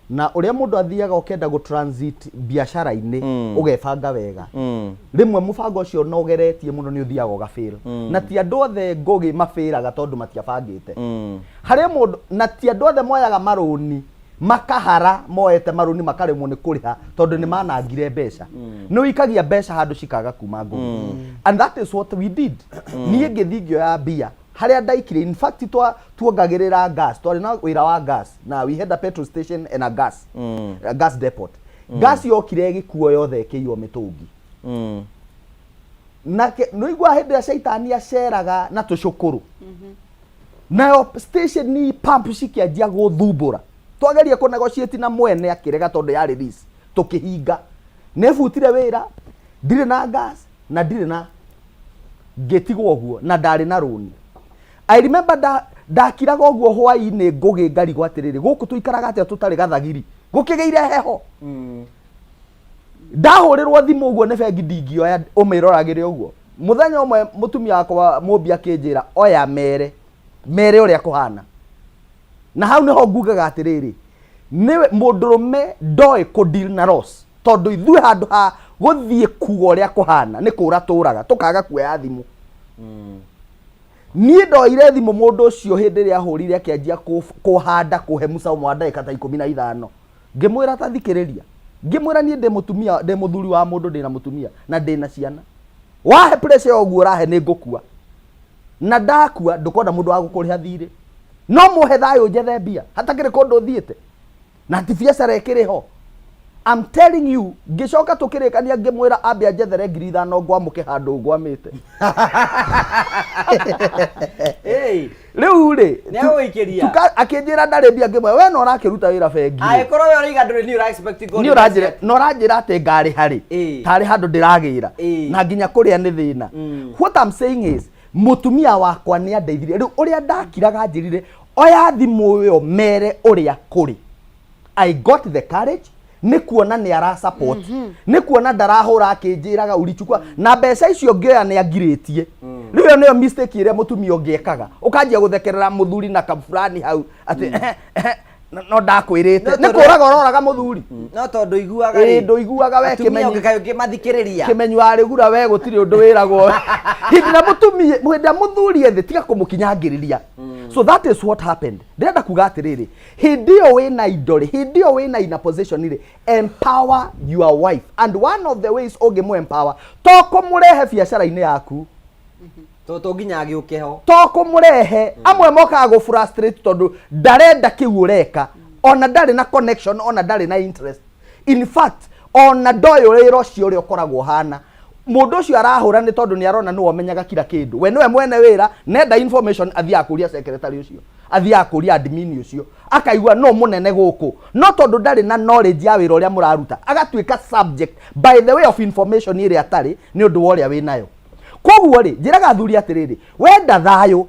na ũrĩa mũndũ athiaga ũkenda gũ transit biacara-inĩ ũgebanga wega rĩmwe mũbango ũcio no ũgeretie mũno nĩ ũthiaga ũgafail na ti andũ othe ngũgĩ mafĩraga tondũ matiabangĩte harĩa mũndũ na ti andũ othe moyaga marũni makahara moete marũni makaremwo nĩ kũrĩha tondũ nĩ manangire mbeca nĩ wikagia mbeca handũ cikaga kuma ngũgĩ and that is what we did niĩ ngĩthi ngĩoya mbia harĩa ndaikire in fact tuongagĩrĩra gas twarĩ na wĩra wa gas na we had a petrol station and a gas depot gas yokire gĩkuo yothe ĩkĩiywo mĩtũngi na nĩ igua hĩndĩ ĩrĩa caitani aceraga na tũcũkũrũ nayo station ni pump cikĩanjia gũthumbũra twageria kũ negotiate na mwene akĩrega tondũ ya release tũkĩhinga nĩbutire wĩra ndirĩ na gas na ndirĩ na ngĩtigwo ũguo na ndarĩ na rũni I remember ndakiraga ũguo hwaĩ-inĩ ngũgĩ ngarigwo atĩrĩrĩ gũkũ tũikaraga atĩa tũtarĩ gathagiri gũkĩgĩire heho ndahũrĩrwo thimũ ũguo nĩ bengi ndingĩoya ũmĩroragĩre ũguo mũthenya ũmwe mũtumia wakwa mũmbi akĩnjĩra oya mere ũrĩa kũhana na hau nĩho ngugaga atĩrĩrĩ nĩwe mũndũrũme ndoĩ kũdeal na loss tondũ ithuĩ handũ ha gũthiĩ kuga ũrĩa kũhana nĩ kũra tũraga tũkaga kuoya thimũ niĩ ndoire thimũ mũndũ ũcio hĩndĩ ĩrĩa ahũrire akĩanjia kũhanda kũhe mũcaũ mwa ndagĩka ta 15 ngĩmwĩra ta thikĩrĩria ngĩmwĩra niĩ ndĩ mũtumia ndĩ mũthuri wa mũndũ ndĩ na mũtumia na ndĩ na ciana wahe pressure ũguo ũrahe nĩ ngũkua na ndakua ndũkona mũndũ wa gũkũrĩha thirĩ no mũhe thayũ njethe mbia hatakĩrĩ kũndũ thiĩte na ti biacara ĩkĩrĩ ho I'm telling you ngicoka tukirikania ngimwira ambia njethere 5,000 ngwamuke handu ngwamite riu ri niaguikiria akinjira ndari mbia ngimwe we no rakiruta wira bengi aikorwo we uriga nduri ni ura expect go ni uranjira no ranjira ati ngari hari tari handu ndiragira na nginya kuria ni thina what I'm saying is mutumia wakwa ni andeithirie riu uria ndakiraga njirire oya thimu yo mere uria kuri I got the courage nĩ kuona nĩ ara support nĩ kuona ndarahũra akĩnjĩraga ulichukua na mbeca icio ngĩoya nĩ angirĩtie rĩu nĩyo mistake ĩrĩa mũtumia ũngĩekaga ũkanjia gũthekerera mũthuri na kamfurani hau atĩ no ndakwĩrĩte nĩ kũraga ũroraga mũthuri no tondũ iguaga rĩ ndũiguaga we kĩmenyu ũngĩmathikĩrĩria kĩmenyu warĩ gura we gũtirĩ ũndũ wĩragwo hĩndĩ na mũtumia hĩndĩ mũthuri ethĩ tiga kũmũkinyangĩrĩria so that is what happened ndĩrenda kuga atĩrĩrĩ hĩndĩ ĩyo wĩna indo rĩ hĩndĩ ĩyo wĩna ina position rĩ empower your wife and one of the ways ũngĩmũ empower to kũmũrehe biacara-inĩ yaku to nginya agĩũke ho to kũmũrehe amwe mokaga gũ frustrate tondũ ndarenda kĩu ũreka ona ndarĩ na connection ona ndarĩ na interest in fact ona ndoĩ wĩra ũcio ũrĩa ũkoragwo hana mũndũ ũcio arahũra nĩ tondũ nĩ arona nĩwe ũmenyaga kila kĩndũ we nĩwe mwene wĩra nenda information athiaga kũria secretary ũcio athiaga kũria admin ũcio akaigua no mũnene gũkũ no tondũ ndarĩ na knowledge ya wĩra ũrĩa mũraruta agatuĩka subject by the way of information ĩrĩa atarĩ nĩ ũndũ wa ũrĩa wĩnayo koguo rĩ njĩraga athuri atĩrĩrĩ wenda thayũ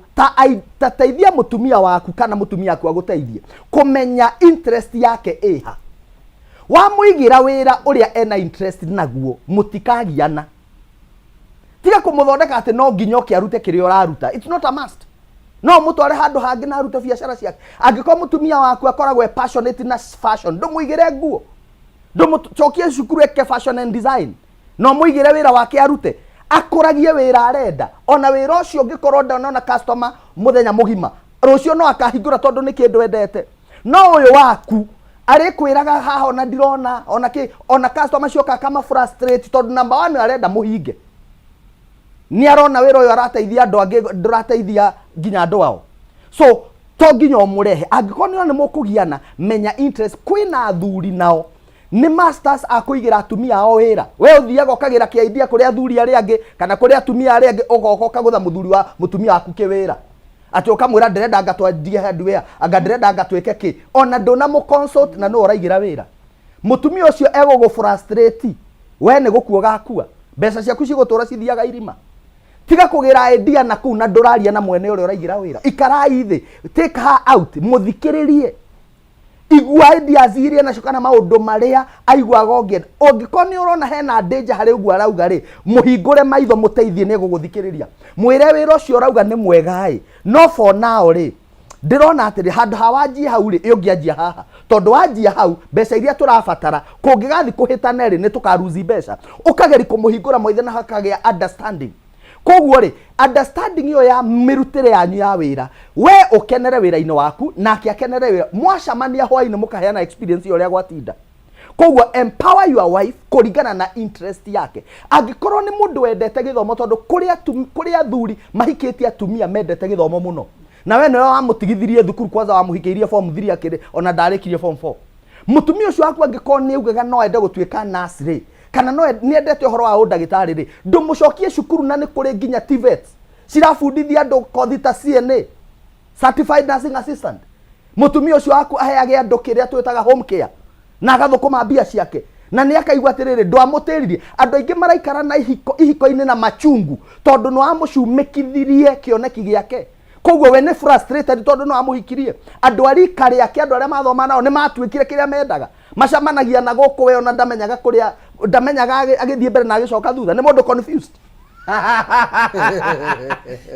ta teithia mũtumia waku kana mũtumia waku agũteithie kũmenya interest yake ĩha wamũigĩra wĩra ũrĩa ena interest naguo mũtikagiana tiga kũmũthondeka atĩ no nginya oke arute kĩrĩa ũraruta it's not a must no mũtware handũ hangĩ na arute biacara ciake angĩkorwo mũtumia waku akoragwo passionate na fashion ndũmũigĩre nguo ndũmũcokie cukuru eke fashion and design no mũigĩre wĩra wake arute akũragie wĩra arenda ona wĩra ũcio ũngĩkorwo ndona customer mũthenya mũgima rũcio no akahingũra tondũ nĩ kĩndũ endete no ũyũ waku arĩkwĩraga haha ona ndirona ona customer cioka kama frustrate tondũ number 1 arenda mũhinge ni arona wĩra ũyũ arateithia andũ angĩ ndũrateithia nginya andũ ao so to nginya ũmũrehe angĩkorwo nĩ mũkũgiana menya interest kwĩna athuri nao ni masters akũigĩra atumia ao wĩra we ũthiaga ũkagĩra kĩaidia kũrĩ athuri arĩa angĩ kana kũrĩ atumia arĩa angĩ ũgoka ũkagũtha mũthuri wa mũtumia waku kĩwĩra atĩ ũkamwĩra ndĩrenda ngatwendie handware anga ndĩrenda ngatwĩke kĩ ona ndũna mũconsult na no ũraigĩra wĩra mutumia ucio ego go frustrate we ne gukua gakua mbeca ciaku cigotura cithiaga irima tiga kugira idea na ku na nduraria na mwene uri uraigira wira ikarai thi take her out muthikiririe igua idea ziria na shukana maundu maria aigua goge ongikoni urona hena danger hari ugua rauga ri muhingure maitho muteithie ne guguthikiriria mwire wira ucio rauga ni mwega no for now ri ndirona atiri handu hawanjia hau ri yongianjia haha tondu wanjia hau mbeca iria turabatara kungigathi kuhitana ri ni tukaruzi mbeca ukageri kumuhingura maitho na hakagia understanding koguo ri understanding iyo ya mirutire yanyu ya wira we ukenere wira-ini waku nake akenere wira mwacamania hwaini mukaheana experience iyo ria gwatinda koguo empower your wife kuringana na interest yake angikorwo ni mundu wendete githomo tondu kuria thuri mahikitie atumia mendete githomo muno na we no wamutigithirie thukuru kwanza wamuhikeirie form 3 akiri ona ndarikirie form 4 mutumia ucio waku angikorwo ni ugaga no ende gutuika nurse kana no ni endete uhoro wa ndagitari ri ndumucokie cukuru na ni kuri nginya TVET cirabundithia andu kothi ta CNA certified nursing assistant mutumia ucio waku aheage andu kiria twitaga home care na agathukuma mbia ciake na ni akaigua atiriri ndwamutiririe andu aingi maraikara na ihiko-ini na machungu tondu no amucumikithirie kioneki giake koguo we ni frustrated tondu no amuhikirie andu ari kare yake andu aria mathoma nao ni matuikire kiria mendaga macamanagia na guku we ona ndamenyaga kuria ndamenyaga agithie mbere na agicoka thutha ni mundu confused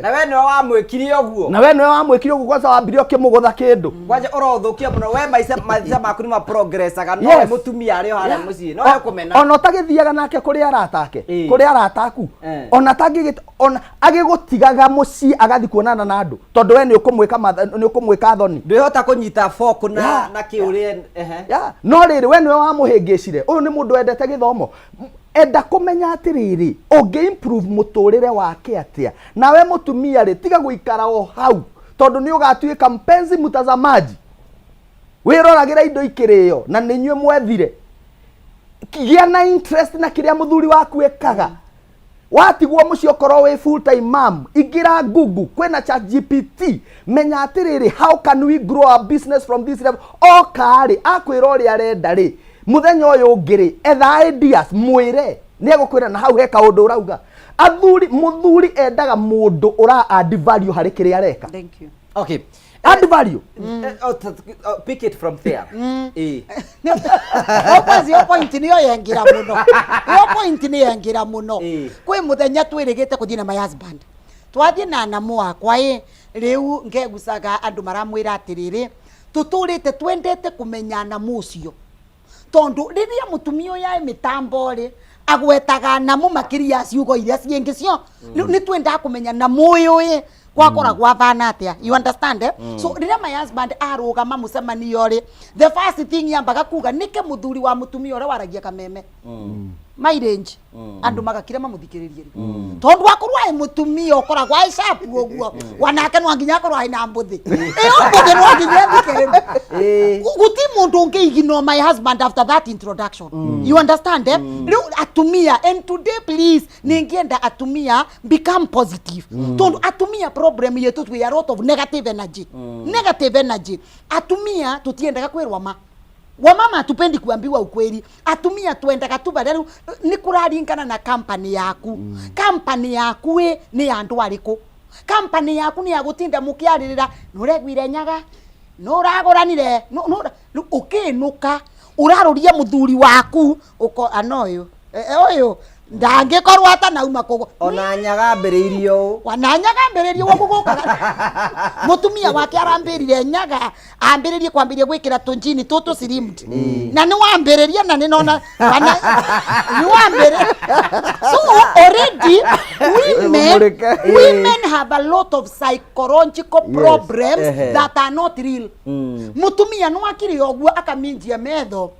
na we no wamwikirie oguo kwanza wambirie ukimugutha kindu kwanja urothukia muno we maica maku ni ma progress aga no mutumia ari haria mucii no kumena ona utagithiaga nake kuria arataake kuria arataku ona tangigita ona agigutigaga mucii agathi kuonana na andu tondu we ni ukumwika thoni ndihota kunyita foku na kiurie no riri we niwe wamuhingicire uyu ni mundu endete githomo enda kumenya atiriri ungi-improve muturire wake atia nawe mutumia ri tiga guikara o hau tondu ni ugatuika mpenzi mtazamaji wiroragira indo ikirio na ninywe mwethire gia na interest na kiria muthuri waku ekaga watigwo muci okoro we full time mom igira Google kwena ChatGPT menya atiriri how can we grow a business from this level okari akwira uri arenda ri muthenya uyu ngiri etha ideas mwire ni egukwira na hau heka undu urauga athuri muthuri endaga mundu ura add value hari kiria areka. Thank you. Okay, add value pick it from there. Yo point ni yo yengira muno yo point ni yengira muno kwi muthenya twirigite kuthii na my husband twathii na namu wakwa riu ngegucaga andu maramwira atiriri tuturite twendete kumenyana mucio tondu riria mutumia ya mitambo ri agwetaga namu makiria ciugo iria ciingi cio ni twenda kumenya namu uyu gwakora gwavana atia you understand so riria my husband arugama mucemanio ri the first thing yambaga kuga nike muthuri wa mutumia ore waragia kameme my range andu magakira mamuthikiririe tondu akorwa ai mutumia okora gwa sharp oguo wanake no nginya akorwa ai na mbuthi mbuthi no nginya thikiririe guti mundu ungiignore my husband after that introduction you understand atumia and today please ningienda atumia become positive tondu atumia problem yetu we a lot of negative energy atumia tutiendaga kwirwa wamama tupendi kuambiwa ukweli atumia tuendaga tu badala ni kuraringana na company yaku company yaku ni andu ariku company yaku ni agutinda mukiaririra nuregwire nyaga nuragoranire ukinuka uraruria muthuri waku uko anoyo oyo ndangikorwo ata nauma kugo ona nyaga mbiririo wananyaga mbiririo guguka mutumia wake arambirire nyaga ambiririe kwambirie gwikira tunjini tutu slimmed na ni wambiririe na ni nona ni wambiririe so already women have a lot of psychological problems that are not real mutumia no akiri oguo akaminjia metho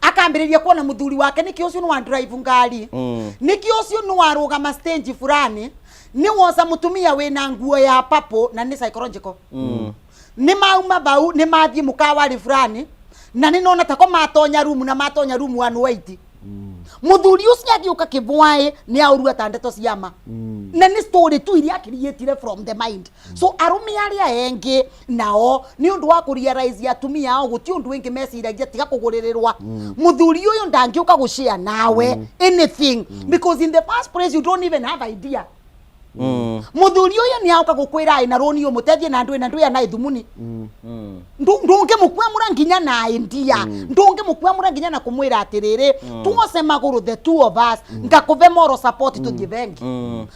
akambiriria kuona muthuri wake niki ucio ni wa drive ngari niki ucio ni warugama stage fulani ni woza mutumia wina nguo ya papo na ni psychological ni mauma bau ni mathie mukawari fulani na ni nona tako matonya room na matonya room one white muthuri ucio agiuka kibwae ni aurua ta ndeto ciama na ni story tu iria created from the mind so arumi aria engi nao ni undu wa kurealize atumia ao guti undu wingi mesiragia tiga kugurirwa muthuri uyu ndangiuka gushare nawe anything because in the first place you don't even have idea muthuri uyu ni auka gukwira ina roni yo mutethie na ndu ya na ithumuni ndunge mukwa muranginya na idea ndunge mukwa muranginya na kumwira atiriri tuose maguru the two of us ngakuve moral support to givengi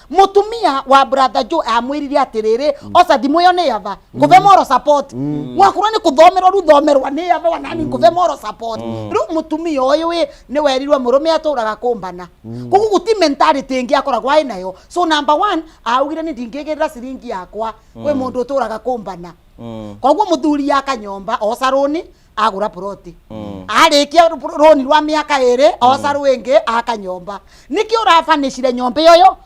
mutumia wa brother Joe amwirire atiriri osa thimu yo ni yava nguve moral support wakurwa ni kuthomerwa ruthomerwa ni yava wanani nguve moral support ru mutumia uyu we ni werirwe murume aturaga kumbana kugu guti mentality ingi akoragwa inayo so number 1 augire ni ndingigirira siringi yakwa we mundu uturaga kumbana koguo muthuri yaka nyomba osaroni agura proti arikia roni rwa miaka 2 osaru ingi aka nyomba niki urafanishire nyomba yoyo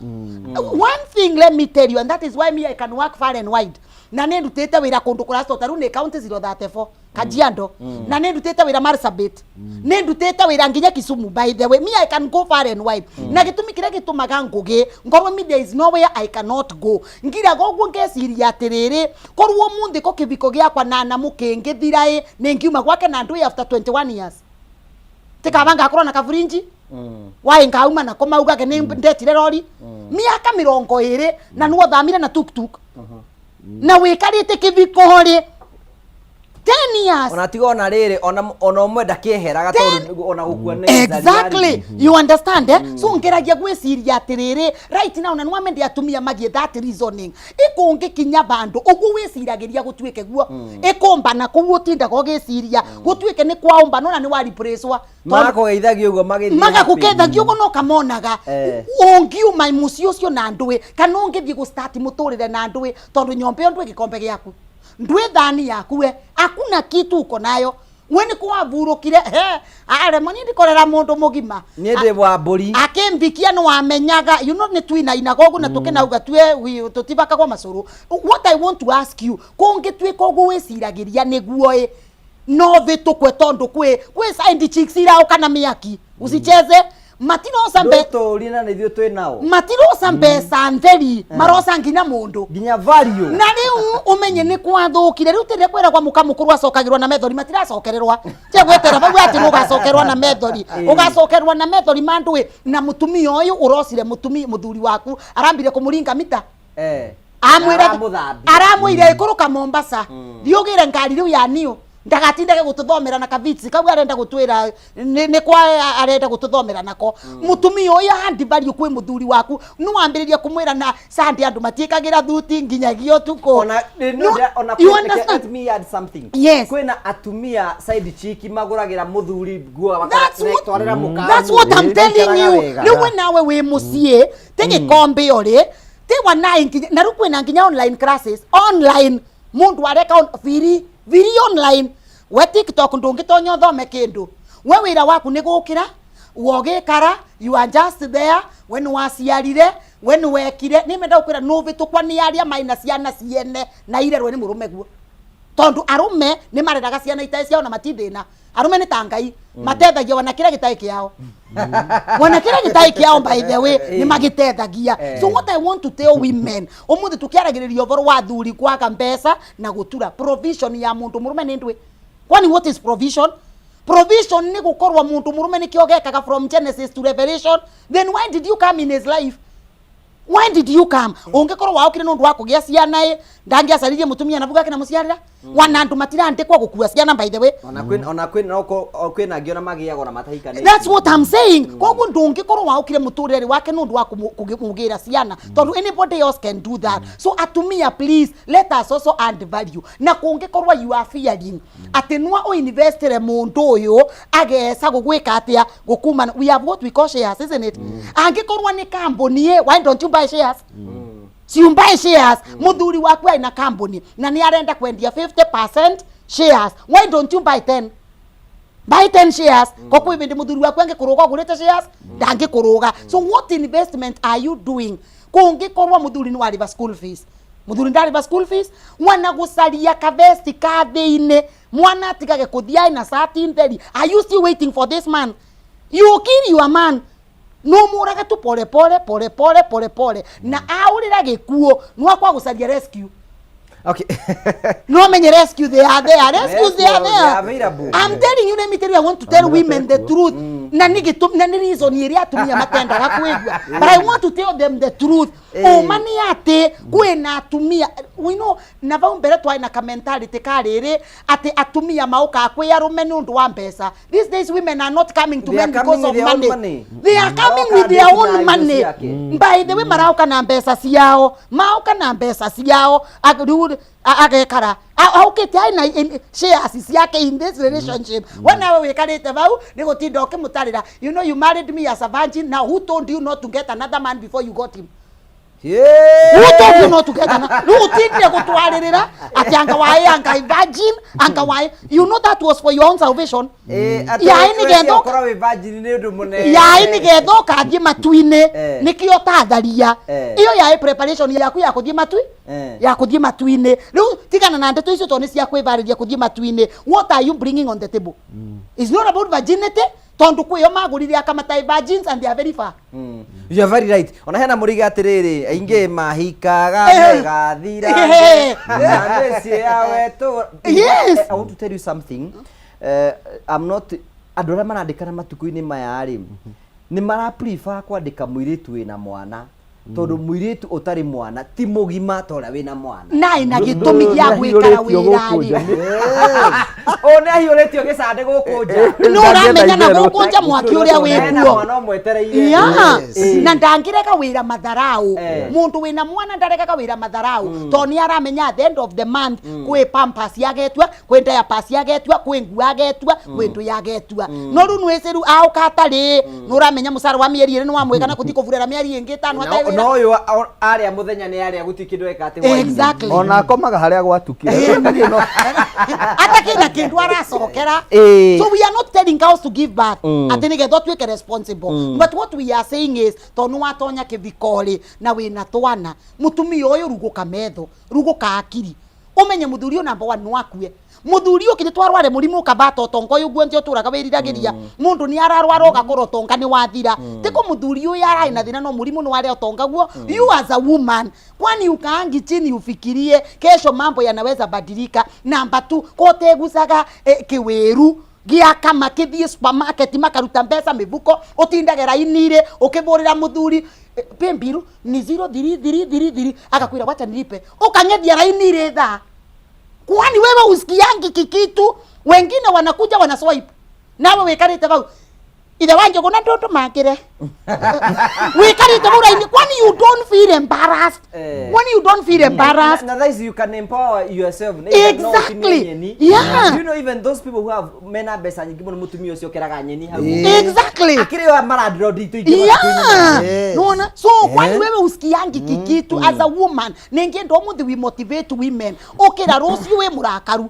one thing let me tell you and that is why me I can work far and wide na ne ndutete wira kundu kurasta taru ne county 034 Kajiando na ne ndutete wira Marsabit ne ndutete wira nginya Kisumu by the way me I can go far and wide na gitumi kire gitumaga ngugi ngorwo me there is nowhere I cannot go ngira goguo ngesiria atiriri korwo munthi ko kibiko giakwa na mukingi thirai ne ngiuma gwake na ndu after 21 years tikabanga akorwo na kafurinji wai ngauma na komauga ke ndetire rori miaka 20 na nuo thamire na tuktuk na wikarite kibiko hori 10 years onatiga ona riri ona umwe ndakiheraga tondu ona gukua ni exactly you understand so ngeragia gwiciria atiriri right now na nwamende atumia magie that reasoning ikungi kinya bandu ugu wiciragiria gutwike guo ikumbana kuwo tinda gogiciria gutwike ni kwaumba nona ni wari preswa mako geithagio ugo magithia maga kukethagia ugo no kamonaga ungiuma mucio cio na ndui kana ungithie gu start muturire na ndui tondu nyombe ndui gikombe giaku ndui thani yaku we hakuna kitu uko nayo weni kuwavurukire are mani ndikorera mundu mugima ni ndi wa mburi akimbikia no wamenyaga you know ni twina inagogu na tukinauga twe tutibaka kwa masuru what I want to ask you kungitwika ugu wiciragiria niguo no vitukwe tondu kwe side chicks irao kana miaki usicheze matino sambe to lina na ithio twe nao matino sambe sanderi marosa nginya mundu nginya value na riu umenye ni kwathukire riu tire kwera kwa mukamukuru acokagirwa na methori matiracokererwa je gwetera bau ati nugacokerwa na methori ugacokerwa na methori mandui na mutumia uyu urosire muthuri waku arambire kumuringa mita amwira aramwire ikuruka Mombasa thiugire ngari riu ya niu ndagatindage gututhomera na kavitsi kau arenda gutwira ni kwa arenda gututhomera nako mutumia uyu handi bari kwi muthuri waku nu ambiriria kumwira na sandi andu matiekagira thuti nginyagio tuko ona let me add something kwina atumia side chick maguragira muthuri guo bakatwarira mukamu that's what I'm telling you niwe nawe we mucie tege kombe ori ti wana na rukwe na nginya online classes online mundu areka viri online we TikTok ndungitonyo thome kindu we wira waku ni gukira wogikara you are just there when waciarire when wekire ni menda ukwira no vitukwa ni aria maina ciana ciene na irerwe ni murume guo tondu arume ni mareraga ciana itae ciao na matithina arume ni tangai matethagia wana kira gitai kiao wana kira gitai kiao by the way ni magitethagia so what I want to tell women umuthi tukiaragiriria uvoro wa thuri kwaga mbeca na gutura provision ya mundu murume ni ndwi kwani what is provision ni gukorwa mundu murume ni kiogekaga from Genesis to Revelation then why did you come in his life When did you come? Ungekorwo waukire nundu wa kugia ciana ndangiacaririe mutumia na buga kina muciarira wana andu matirandikwa gukua ciana by the way ona kwina ngiona magiago na matahikane. That's what I'm saying. Koguo ndungikorwo waukire muturire wake nundu wa kumugira ciana tondu anybody else can do that. So atumia please let us also add value na kungikorwo you are fearing ati nwa o investire mundu uyu agesa gugwika atia gukuma we have what we call shares, isn't it? Angikorwo ni company why don't you buy shares? Si you buy shares, muthuri waku ina company na ni arenda kwendia 50% shares, why don't you buy 10? Buy 10 shares. Koko ibindi muthuri waku angikuruga gurite shares ndangikuruga. So what investment are you doing? Kungikorwa muthuri ni wariva school fees, muthuri ndariva school fees, mwana gucaria kavesti kathine mwana atigage kuthia na 13:30. Are you still waiting for this man? You kill your man. No muraga tu pole pole na aurira gikuo no akwa gucaria rescue. Okay. No many rescue they are there. Rescues they are They there. are available. I'm telling you, let me tell you, I want to tell women the truth. Na reason iria tumia matenda gakwigwa. But I want to tell them the truth. Oh mani ate kwena atumia. We know na vau mbere twai na mentality kariri ate atumia mauka kwi arume ni undu wa mbeca. These days women are not coming to men because of money. They are coming with their own money. By the way, marauka na mbeca ciao. Mauka na mbeca ciao. Agekara aukete aina shares yake in this relationship. When I wekarete vau nigotinda ukimutarira, you know you married me as a virgin, now who told you not to get another man before you got him? Yeah. Who told you not to get another? Utinde gutwaririra ati anga wae anga virgin anga wae, you know that was for your own salvation. Ya ini getho ukora we virgin ni undu munene. ya ini getho kathie matuine nikio tatharia iyo ya preparation yaku ya kuthie matui ya kuthie matuine. Riu tigana na ndeto icio toni cia kwivariria kuthie matuine. What are you bringing on the table? It's not about virginity. Tondu kwiyo magurire akamatai virgins and they are very far. You are very right. Ona hena muriga atiriri ainge mahikaga megathira na mesi yawe to. Yes. I want to tell you something. I'm not adora manandikana matuku-ini maya ri ni mara prefer kwandika muiritu wina mwana tondu muiritu utari mwana ti mugima tora wina mwana na ina gitumi gya gwikara wirari ona hiuretio gicande gukunja no ramenya na gukunja mwaki uria wikuo mwana mwetereire na ndangireka wira matharau mundu wina mwana ndareka wira matharau to ni aramenya at the end of the month kwi pampers yagetwa kwi diapers yagetwa kwi ngu yagetwa kwi ndu yagetwa no ru nweciru aukatari no ramenya musara wa mieri ni wa mwega na kuthi kuvurera mieri ingi tano atai no yo aria muthenya ni aria gutikindu eka ati wa exactly ona komaga haria gwatukire ata kina kindu aracokera so we are not telling girls to give back ati ni getho twike responsible but what we are saying is to no atonya kithikori na wina twana mutumia uyu ruguka metho ruguka akiri umenye muthuri number 1 no akue muthuri ukiri twarware murimu kabata utongo uyu guonje uturaga wiriragiria mundu ni ararwara ugakora tonga ni wathira tiko muthuri uyu arai na thina no murimu ni wale utonga guo you as a woman kwani ukaangi chini ufikirie kesho mambo yanaweza badilika. Namba 2 kote gusaga kiweru gia kama kithie supermarket makaruta mbeca mivuko utindagera inire ukivurira muthuri pembiru ni 0 akakwira wacha nilipe ukangethia raini ile tha. Kwani wewe usikiangi kikitu wengine wanakuja wanaswipe nawe wekarite vau ile wanje kuna ndoto makire wekarite vau raini. Kwani you don't feel embarrassed? When you don't feel embarrassed, that is you can empower yourself. Exactly. Yeah. You know even those people who have mena besa nyingi muno mutumia ucio keraga nyeni hau. Exactly. Akire wa maradro ditu ingi. Yeah. No na so kwani wewe usikiangi kikitu as a woman ningi ndo muthi we motivate women okira rocio we murakaru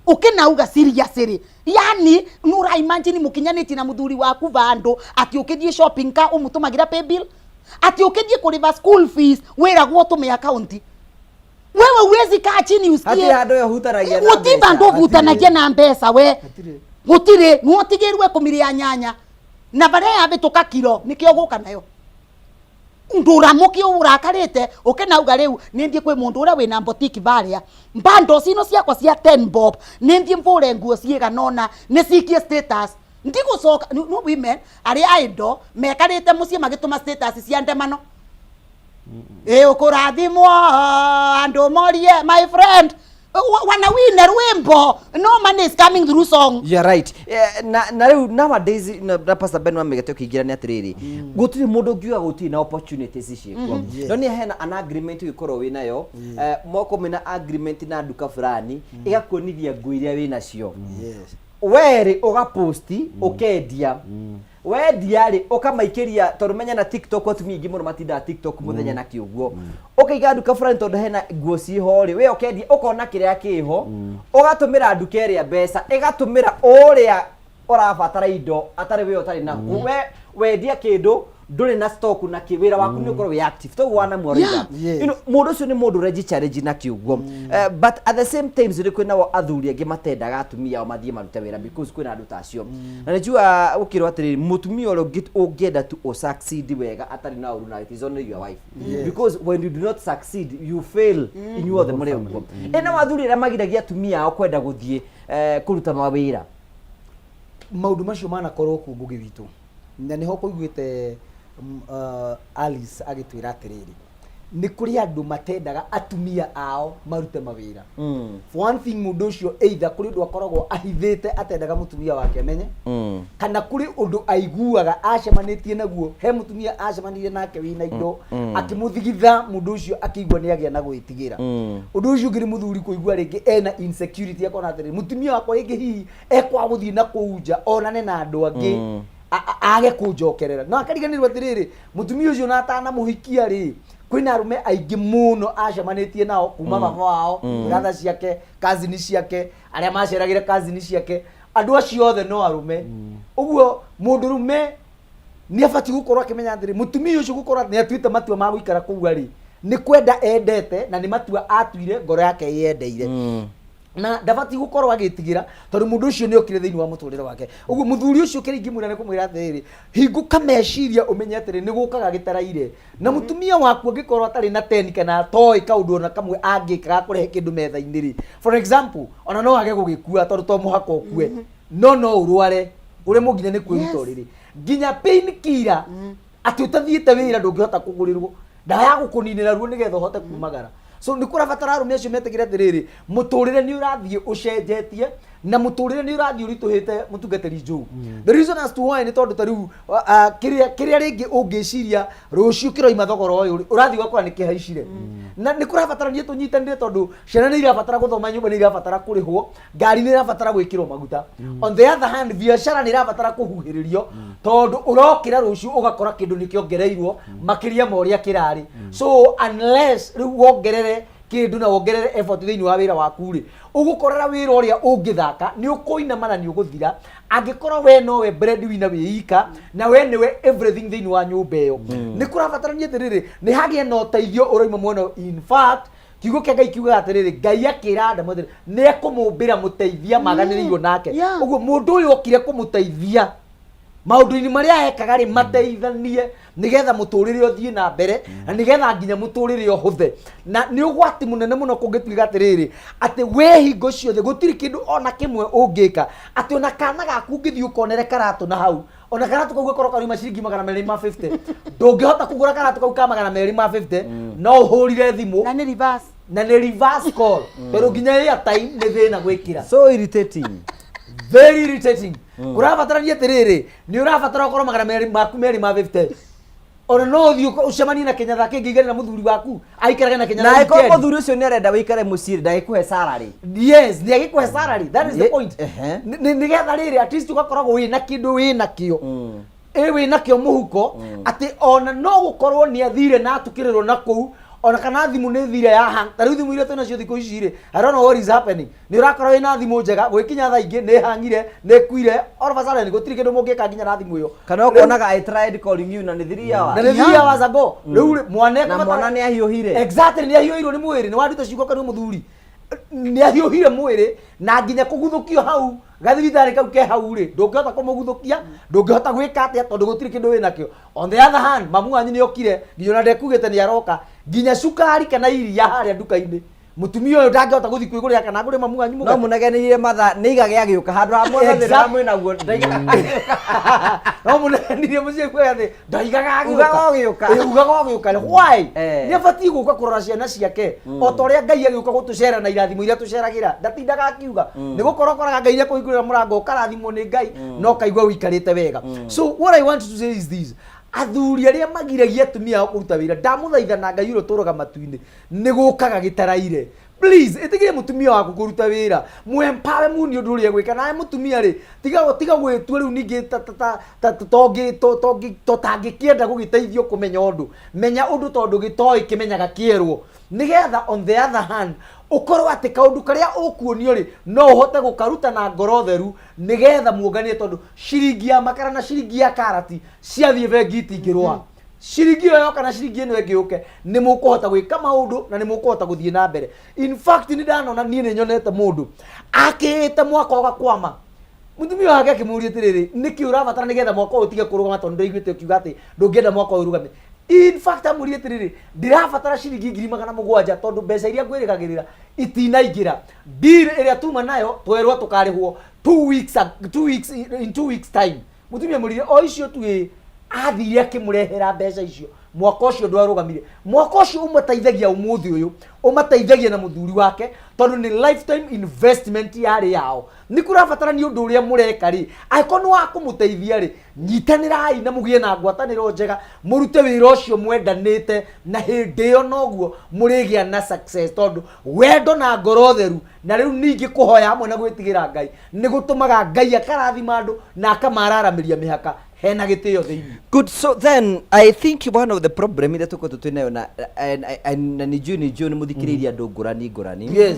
ukinauga seriously. Yani nura imagine mukinyaniti na muthuri waku vandu ati ukithie shopping ka umutumagira pay bill ati ukithie kuriva school fees wera gwo tume account. Wewe uwezi kaa chini usikie ati hado yo hutaragia na mbeca utiba ndo hutanagia na mbeca we gutire nuotigirwe kumiria nyanya na bare yabe tuka kilo nikio guka nayo ndura muki urakarite ukenauga riu nindie kwi mundu uria wina boutique baria mbando sino ciakwa cia 10 bob nindie mvure nguo ciega nona ni cikie status ndigucoka no women ari aido mekarite mucie magituma status cia ndemano ukurathimwo andu morie my friend wana wina rwimbo no man is coming through song. You're right. Na riu nowadays na Pastor Ben wa megetio kigira ni atiriri gutiri mundu ngiuga gutiri na opportunities ici no ni hena an agreement gikoro wina yo moko mena agreement na duka fulani igakuonithia nguo iria wina cio weri ugaposti ukendia wendia ri ukamaikiria tondu menya na TikTok atumia ingi muno matinda TikTok muthenya na kiuguo ukaiga duka fulani tondu hena nguo ciho ri we ukendia ukona kiria kiho ugatumira duka iria mbeca igatumira uria urabatara indo atari we utari na we wendia kindu nduri na stock na kiwira waku ni ukorwo we active to wana mworiga you know mundu ucio ni mundu reji challenge na kiugo but at the same time zuri kwina wa athuri angi matendaga atumia o mathie marute wira because kwina andu tacio na njua ukirwa atiri mutumia oro ungienda tu succeed wega atari na uru na it is only your wife because when you do not succeed you fail in you the more ugo ena wathuri ra magiragia atumia ao kwenda guthie kuruta mawira maundu macio manakorwo ku ngugi witu na niho kuiguite Alice agitwira atiriri ni kuri andu matendaga atumia ao marute mawira for one thing mundu ucio either kuri ndu akoragwo ahithite atendaga mutumia wake menye kana kuri undu aiguaga acemanitie naguo he mutumia acemanirie nake wina indo akimuthigitha mundu ucio akigwa ni agia na gwitigira undu ucio ngiri muthuri kuigwa ringi ena insecurity akona atiri mutumia wakwa ringi hihi ekwa guthii na kuunja onane na andu angi age kunjokerera no akariganirwa atiriri mutumia ucio na atana muhikia ri kwina arume aingi muno acemanitie nao kuma baba wao ratha ciake kazini ciake aria maceragire kazini ciake andu acio othe no arume uguo mundu rume ni abati gukorwo akimenya atiri mutumia ucio gukorwo ni atuite matua ma guikara kuuga ri ni kwenda endete na ni matua atuire ngoro yake yendeire na ndabati gukorwo agitigira tondu mundu ucio ni okire thiini wa muturire wake uguo muthuri ucio kiringi mwira ni kumwira atiriri hinguka meciria umenye atiri ni gukaga gitaraire na mutumia waku angikorwo atari na ten kana toy kaundu na kamwe angikaga kurehe kindu metha-ini ri for example ona no age gugikua tondu to muhaka ukue no urware ure muginya ni kwiruta riri nginya pain killer ati utathiite wira ndungihota kugurirwo ndaya gukuninira ruo nigetha uhote kumagara so ni kurabatara arume acio metigire atiriri muturire ni urathie ucenjetie na muturire ni urathie urituhite mutungatiri njuu the reason as to why ni tondu tariu kiria ringi ungiciria rucio kiroima thogoro uyu urathie wakora ni kihaicire na ni kurabatara ni tunyitanire tondu ciana ni irabatara guthoma nyumba ni irabatara kurihwo ngari ni irabatara gwikirwo maguta on the other hand biashara ni irabatara kuhuhiririo tondu urokira rucio ugakora kindu ni kiongereirwo makiria moria kirari so unless riu wongerere kindu na wongerere effort thiini wa wira waku ri ugukorera wira uria ungithaka ni ukuina mana ni uguthira angikorwo we no we breadwinner wiika na we niwe everything thiini wa nyumba iyo ni kurabatarania atiriri ni hagie no teithio uroima mwono in fact kiugo kia Ngai kiuga atiriri Ngai akira ndamu atiriri ni ekumumbira muteithia maganiriirwo nake uguo mundu uyu okire kumuteithia maundu-ini maria ekaga ri mateithanie nigetha muturire uthie na mbere na nigetha nginya muturire uhuthe na ni ugwati munene muno kungituiga atiriri ati we hingo ciothe gutiri kindu ona kimwe ungika ati ona kana gaku ngithii ukonere karatu na hau ona karatu kau gakorwo kari maciringi 250 ndungihota kugura karatu kau ka 250 no uhurire thimu na ni reverse call pero nginya ya time ni thina gwikira so irritating very irritating urabatarania atiriri ni urabatara ukorwo 250 ona no thio ucemani na Kenya thake ngigana na muthuri waku aikarage na Kenya na iko muthuri ucio ni arenda wikare muciri ndagikuhe salary yes ni agikuhe salary that is the point ni getha riri at least ugakoragwo wina kindu wina kio wina kio muhuko ati ona no gukorwo ni athire na atukirirwo na kou ona kana thimu ni thire ya hang tariu thimu ile tena cio thiko icire I don't know what is happening ni urakorwo ina thimu njega gwikinya tha ingi ni hangire ni kuire all of a sudden gutiri kindu mungika nginya na thimu iyo kana ukonaga I tried calling you na ni 3 hours na ni 3 hours ago riu mwane na mwana ni ahiuhire exactly ni ahiuhirwo ni mwiri ni wanduta ciugo kana muthuri ni ahiuhire mwiri na nginya kuguthukio hau gathibitari kau ke hau ri ndungihota kumuguthukia ndungihota gwika atia tondu gutiri kindu wina kio on the other hand mamu wanyu ni okire nginya ndekugite ni aroka nginya cukari kana iria haria nduka-ini mutumia uyu ndangihota guthi kwigurira kana ngure mamu wanyu no munegenire matha ni igage agiuka handu ha mwathira mwinaguo ndaigaga no munegenire mucie kwe athi ndaigaga agiuka ugaga agiuka why ni abati guka kurora ciana ciake o toria Ngai agiuka gutucera na irathimo iria tuceragira ndatindaga akiuga ni gukorwo koraga Ngai iria kuhingurira murango ukarathimo ni Ngai no kaigwa wikarite wega so what I want to say is this athuri aria magiragia atumia ao kuruta wira ndamuthaitha na Ngai urotoroga matu-ini ni gukaga gitaraire please itigire mutumia waku kuruta wira mu empower mu ni undu uria gwika na mutumia ri tiga gwitua riu ningi totangikienda gugiteithio kumenya undu menya undu tondu gitoi kimenyaga kierwo nigetha on the other hand ukorwo ati kaundu karia ukuonio ri no uhote gukaruta na ngoro theru nigetha muonganie tondu shiringi ya makara na shiringi ya karati ciathie bengi itingirwa shiringi yo kana shiringi eno engiuke ni mukuhota gwika maundu na ni mukuhota guthie na mbere. In fact ni ndanona nie ni nyonete mundu akite mwaka ugakwama mutumia wake akimuria tiriri niki urabatara nigetha mwaka utige kurugama tondu ndaiguite ukiuga ati ndungienda mwaka urugame. In fact amuria tiriri ndirabatara shiringi 700 tondu mbeca iria ngwirigagirira itinaingira bill iria tuma nayo twerwa tukarihwo 2 weeks time. Mutumia murire o icio tu athire akimurehera mbeca icio mwaka ucio ndwarugamire mwaka ucio umuteithagia umuthi uyu umateithagia na muthuri wake tondu ni lifetime investment yari yao ni kurabatara ni undu uria mureka ri aikonu wa kumuteithia ri nyitanirai na mugie na ngwataniro njega murute wira ucio mwendanite na hindi yo noguo murigia na success tondu wendo na ngoro theru na riu ningi kuhoya hamwe na gwitigira Ngai ni gutumaga Ngai akarathima andu na akamararamiria mihaka hena gitio thiini. Good. So then I think one of the problem that tuko tutinayo na ni June muthikiriria andu ngurani. Yes.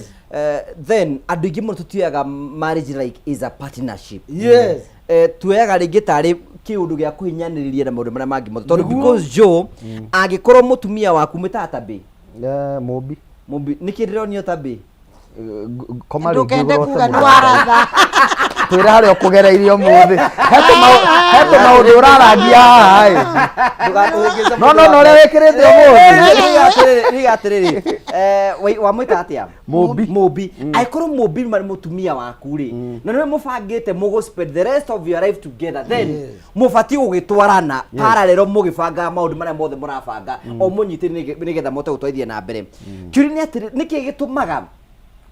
Then andu ingi muno tutiaga marriage like is a partnership. Yes. Tuyaga ringi tari kiundu gia kuhinyaniriria na maundu maria mangi mothe tondu because Joe agikorwo mutumia waku mwitata be Mobi nikironio tabe komari ndukende kuga ndwaratha twira hari okugereirio muthi heto maundu urarangia hai no ria wikirite umuthi rigatiriri wa mwita atia Mobi aikorwo Mobi mari mutumia waku ri na niwe mubangite mugo spend the rest of your life together then mubati gugitwarana parallel mugibanga maundu maria mothe murabanga o munyiti nigetha mote gutwaithia na mbere kiri ni atiri niki gitumaga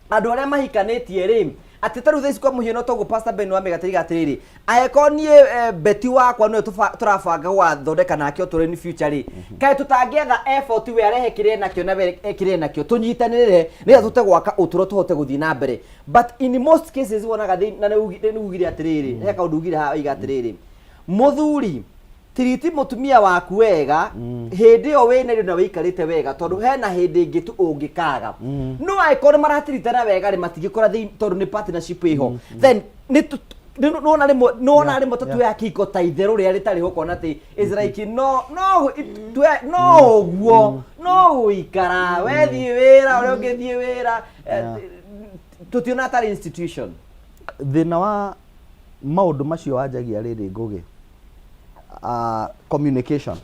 andu aria mahikanitie ri ati taru thesi kwa muhiano togo pastor Ben wa megatiriga atiriri aekonie beti wakwa no turabanga gwa thondeka nakio turi ni future ri kai tutangietha effort we arehe kire nakio na kire nakio tunyitanire ni atute gwaka uturo tuhote guthii na mbere but in most cases wonaga na ni ugire atiriri he kaundu ugire ha iga atiriri muthuri tiriti mutumia waku wega hindi yo wena ri na wikarite wega tondu hena hindi ingi tu ungikaga no aikore maratiritana wega ri matigikora tondu ni partnership iho then no na rimo tatu ya kiko ta itheru ria ritari hukona ati is like no guo no ikara wethi wira uri ungithie wira tutiona ta institution thina wa maundu macio wanjagia riri ngugi communication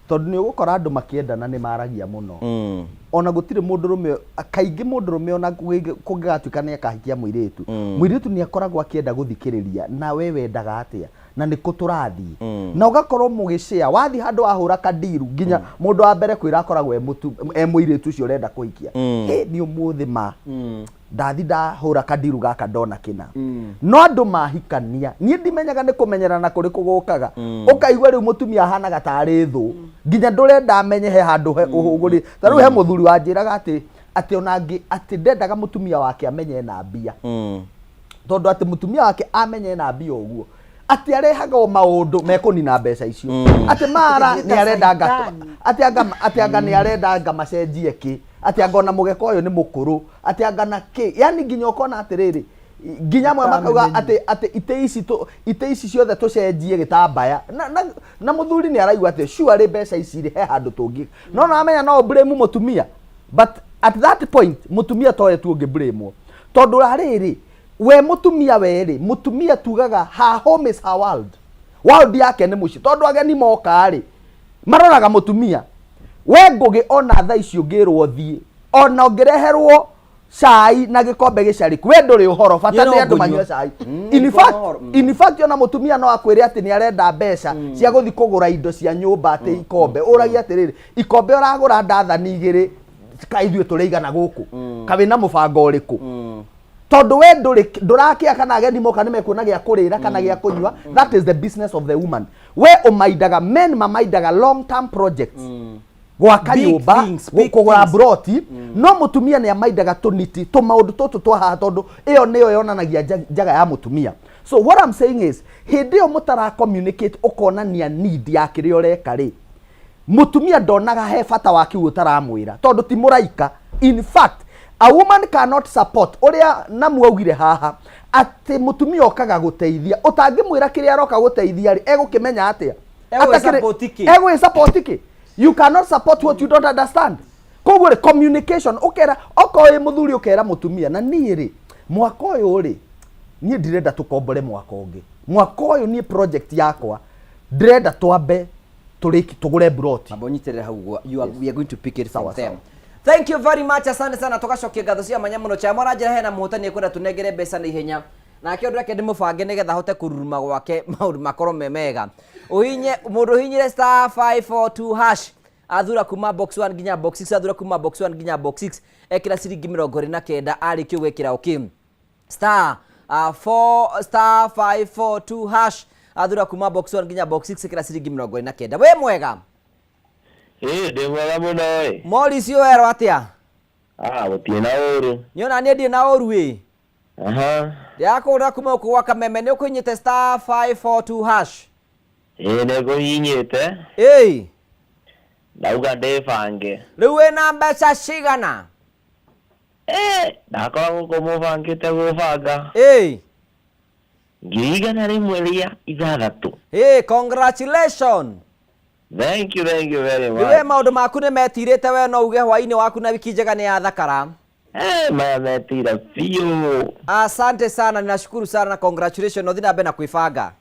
tondu ni ugukora andu makiendana ni maragia muno ona gutire mundu rume kaingi mundu rume ona kungigatuika ni akahikia muiritu ni akoragwo akienda guthikiriria na we wendaga atia na ni kuturathi na ugakorwo mugishia wathi handu ahura kandiru nginya mundu wa mbere kwira akoragwo muiritu ucio urenda kuhikia ni umuthi ma ndathi ndahura kandiru gaka ndona kina no andu mahikania nie ndimenyaga ni kumenyerana kuri kugukaga ukaigwa riu mutumia hanaga tari thu nginya ndurenda amenye he handu he uhuguri taru he muthuri wanjiraga ati onangi ati ndendaga mutumia wake amenye na mbia tondu ati mutumia wake amenye na mbia uguo ati arehaga o maundu mekunina mbeca icio ati mara ni arenda ati anga ni arenda ngamacenjie ki ati angona mugeko uyu ni mukuru ati angana ki yani nginya ukona atiriri nginya mwe makauga ati ite ici ciothe tucenjie gitambaya na muthuri ni araigwa ati sure mbeca ici ri he handu tungi no amenya no blame mutumia but at that point mutumia toye tu ungi blame tondu rariri we mutumia weri mutumia tugaga ha home is her world yake ni muci tondu ageni moka ri maroraga mutumia we ngugi ona tha icio ngirwo thie ona ngireherwo cai na gikombe gicariku we nduri uhoro bata ni andu manyue cai in fact ona mutumia no akwire ati ni arenda mbeca cia guthi kugura indo cia nyumba ati ikombe uragia atiriri ikombe uragura ndathani igiri kaithue turiigana guku kawina mubango uriku tondu we ndurakia kana ageni moka nimekuona gia kurira kana gia kunywa that is the business of the woman we umaidaga men mamaidaga long term projects gwaka nyumba kugura broti no mutumia ni amaidaga tuniti to maundu tutu twaha tondu iyo niyo yonanagia njaga ya mutumia so what I'm saying is hindi yo mutara communicate ukonania need ya kirio reka ri mutumia ndonaga he bata waki utaramwira tondu ti muraika in fact a woman cannot support uria namuaugire haha ati mutumia okaga guteithia utangimwira kiria aroka guteithia ri egukimenya atia ego support ki you cannot support what you don't understand koguo communication ukera okoe muthuri ukera mutumia na niĩ ri mwaka uyu ri niĩ ndirenda tukombore mwaka ungi mwaka uyu ni project yakwa ndirenda twambe tugure broti abonyitere hau we are going to pick it from them. Thank you very much, asante sana tugacokia ngatho cia manya muno cha mora njira hena muhotani ekwenda tunengere mbeca na ihenya na kä å ndå reke ndä må bange nä getha hote kå ruruma gwake maå ndå makorwo me mega må ndå hinyire star 542 hash athura kuma box 1 nginya box 6 athura kuma box 1 nginya box 6 ekira ciringi 29 arä kä å gwä kä ra star 542 hash athura kuma box 1 nginya box 6 ekira ciringi 29 we mwega ndä mwega må no Morris å erwo atä a gå tirä na å ru nä ona niä ndirä na å ru ä yakå kuma gå gwa kameme nä å kå inyä te star 542 hash nä ngå hinyä te ndauga ndä bange rä u wä na mbeca cigana ndakoragwo gå kå må bangä te gå banga ngiri igana rä mwe rä a ithathatå congratulations. Thank you very much. Wewe maundu maku nĩ metirĩte we no uge hwainĩ waku na wiki njega nĩ ya thakara. Maya metira biũ. Asante sana, ninashukuru sana na congratulations no thina na kwibanga.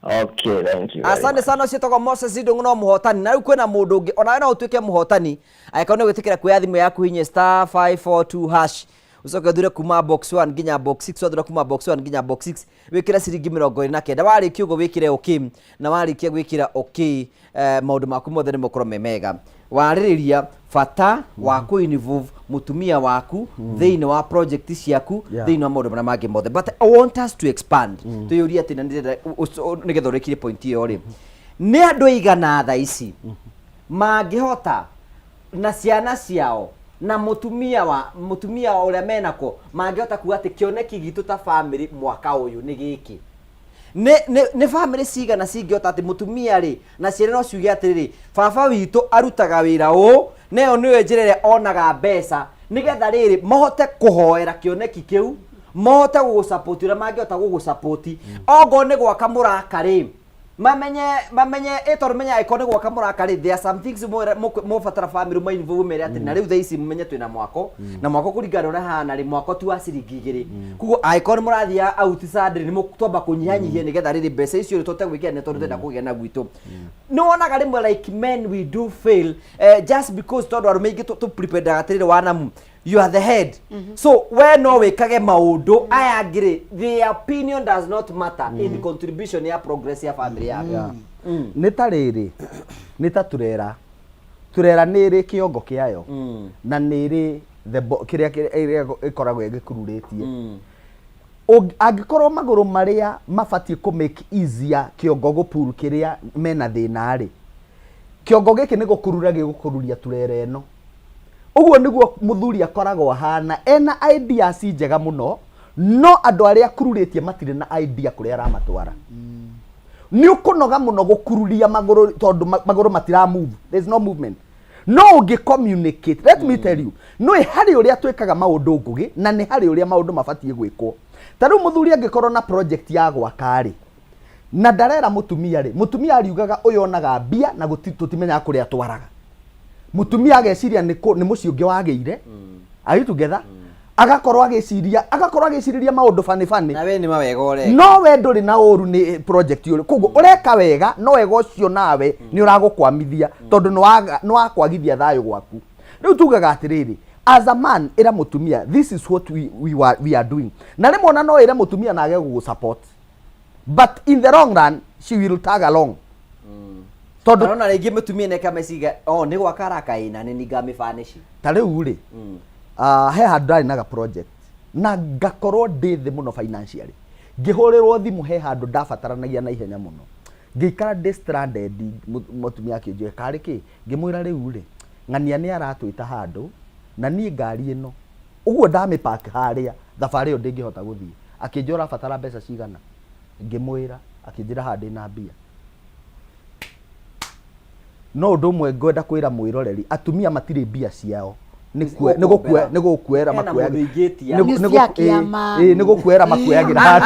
Okay, thank you. Asante sana ucio togo Moses Ndungu no muhotani na riu kwina mundu ungi ona we no utuike muhotani aikao nĩ gwĩtĩkĩra kuoya thimũ yaku hinye star 542 hash ucoke thure kuma box 1 nginya box 6 wathura kuma box 1 nginya box 6 wikira ciringi 29 warĩkia ũguo wikire okay na warĩkia gwĩkira okay maundu maku mothe nĩ mũkorwo me mega warĩrĩria bata wa ku-involve mutumia waku thĩinĩ wa project ciaku thĩinĩ wa maũndũ marĩa mangĩ mothe but I want us to expand tuyũria atĩ na nĩgetha ũrĩkire point ĩyo rĩ nĩ andũ aigana thaa ici mangĩhota na ciana ciao na mutumia ũrĩa menako mangĩhota kuga atĩ kĩoneki gitũ ta family mwaka ũyũ nĩ gĩkĩ nĩ family cigana cingĩhota atĩ mutumia rĩ na ciana no ciuge atĩrĩrĩ baba witũ arutaga wĩra ũũ nayo nĩwe njĩra ĩrĩa onaga mbeca nĩgetha rĩrĩ mahote kũhoera kĩoneki kĩu mahote gũgũsupport ũrĩa mangĩhota gũgũsupport ogo nĩ gwaka mũraka rĩ mamenye eto rumenya ikone gwaka mũraka rĩ there are some things mo fatara family mo involve mere ati na riu thaa ici mumenye twina mwako na mwako kuringana na hana ri mwako tu wa ciringi igiri kugo aikon mũrathia outside ni mutwamba kunyihanyihia nigetha rĩrĩ mbeca icio tũte gwĩkĩra nĩ tondũ tenda kũgĩa na gwitũ no onaga rĩmwe like men we do fail just because tondũ arũme ingĩ tu prepared agatĩrĩrĩ wanamu you are the head so we no wikage maundu aya ngiri the opinion does not matter in the contribution ya progress ya family yako nita rĩrĩ nita turera nĩrĩ kĩongo kĩayo na nĩrĩ kĩrĩa ĩkoragwo ĩgĩkururĩtie angĩkorwo magũrũ marĩa mabatiĩ kũ make easier kĩongo gũpuru kĩrĩa mena thĩna rĩ kĩongo gĩkĩ nĩ gũkurura gĩgũkururia turera ĩno uguo niguo muthuri akoragwo hana ena ideas njega muno no andũ arĩa kururĩtie matirĩ na idea kũrĩa aramatwara ni ukunoga muno gukururia magũrũ tondũ magũrũ matira move there is no movement no ũngĩ communicate let me tell you no harĩ ũrĩa twĩkaga maũndũ ngũgĩ na nĩ harĩ ũrĩa maũndũ mabatiĩ gwĩkwo ta rĩu muthuri angĩkorwo na project ya gwaka rĩ na ndarera mutumia rĩ mutumia ariugaga ũyũ onaga mbia na tũtimenyaga kũrĩa atwaraga mutumia ageciria nĩ mũciĩ ũngĩ wagĩire are you together agakorwo agĩciriria maũndũ fani na we nĩ mawega ũreka no we ndũrĩ na ũru nĩ project ũrĩ koguo ũreka wega no wega ũcio nawe nĩ ũragũkwamithia tondũ nĩ wakwagithia thayũ gwaku rĩu tugaga atĩrĩrĩ as a man ĩra mutumia this is what we are doing na rĩmwe ona no ĩra mutumia na age gũgũsupport but in the long run she will tag along tondũ na rĩngĩ mutumia nĩ kameciga nĩ gwaka raka ina nĩ ningamĩbanici ta rĩu rĩ he handũ ndarĩ na project na ngakorwo ndĩ thĩ mũno financially ngĩhũrĩrwo thimũ he handũ ndabataranagia na ihenya mũno ngĩikara ndĩ stranded mutumia akĩnjũria karĩ kĩ ngĩmwĩra rĩu rĩ ng'ania nĩ aratwĩta handũ na niĩ ngari ĩno ũguo ndamĩpark harĩa thabarĩ ĩyo ndĩngĩhota gũthiĩ akĩnjũra abatara mbeca cigana ngĩmwĩra akĩnjĩra handĩ na mbia no ũndũ ũmwe ngwenda kwĩra mwĩroreri atumia matirĩ mbia ciao nigukwera makuyagira nigukwera makuyagira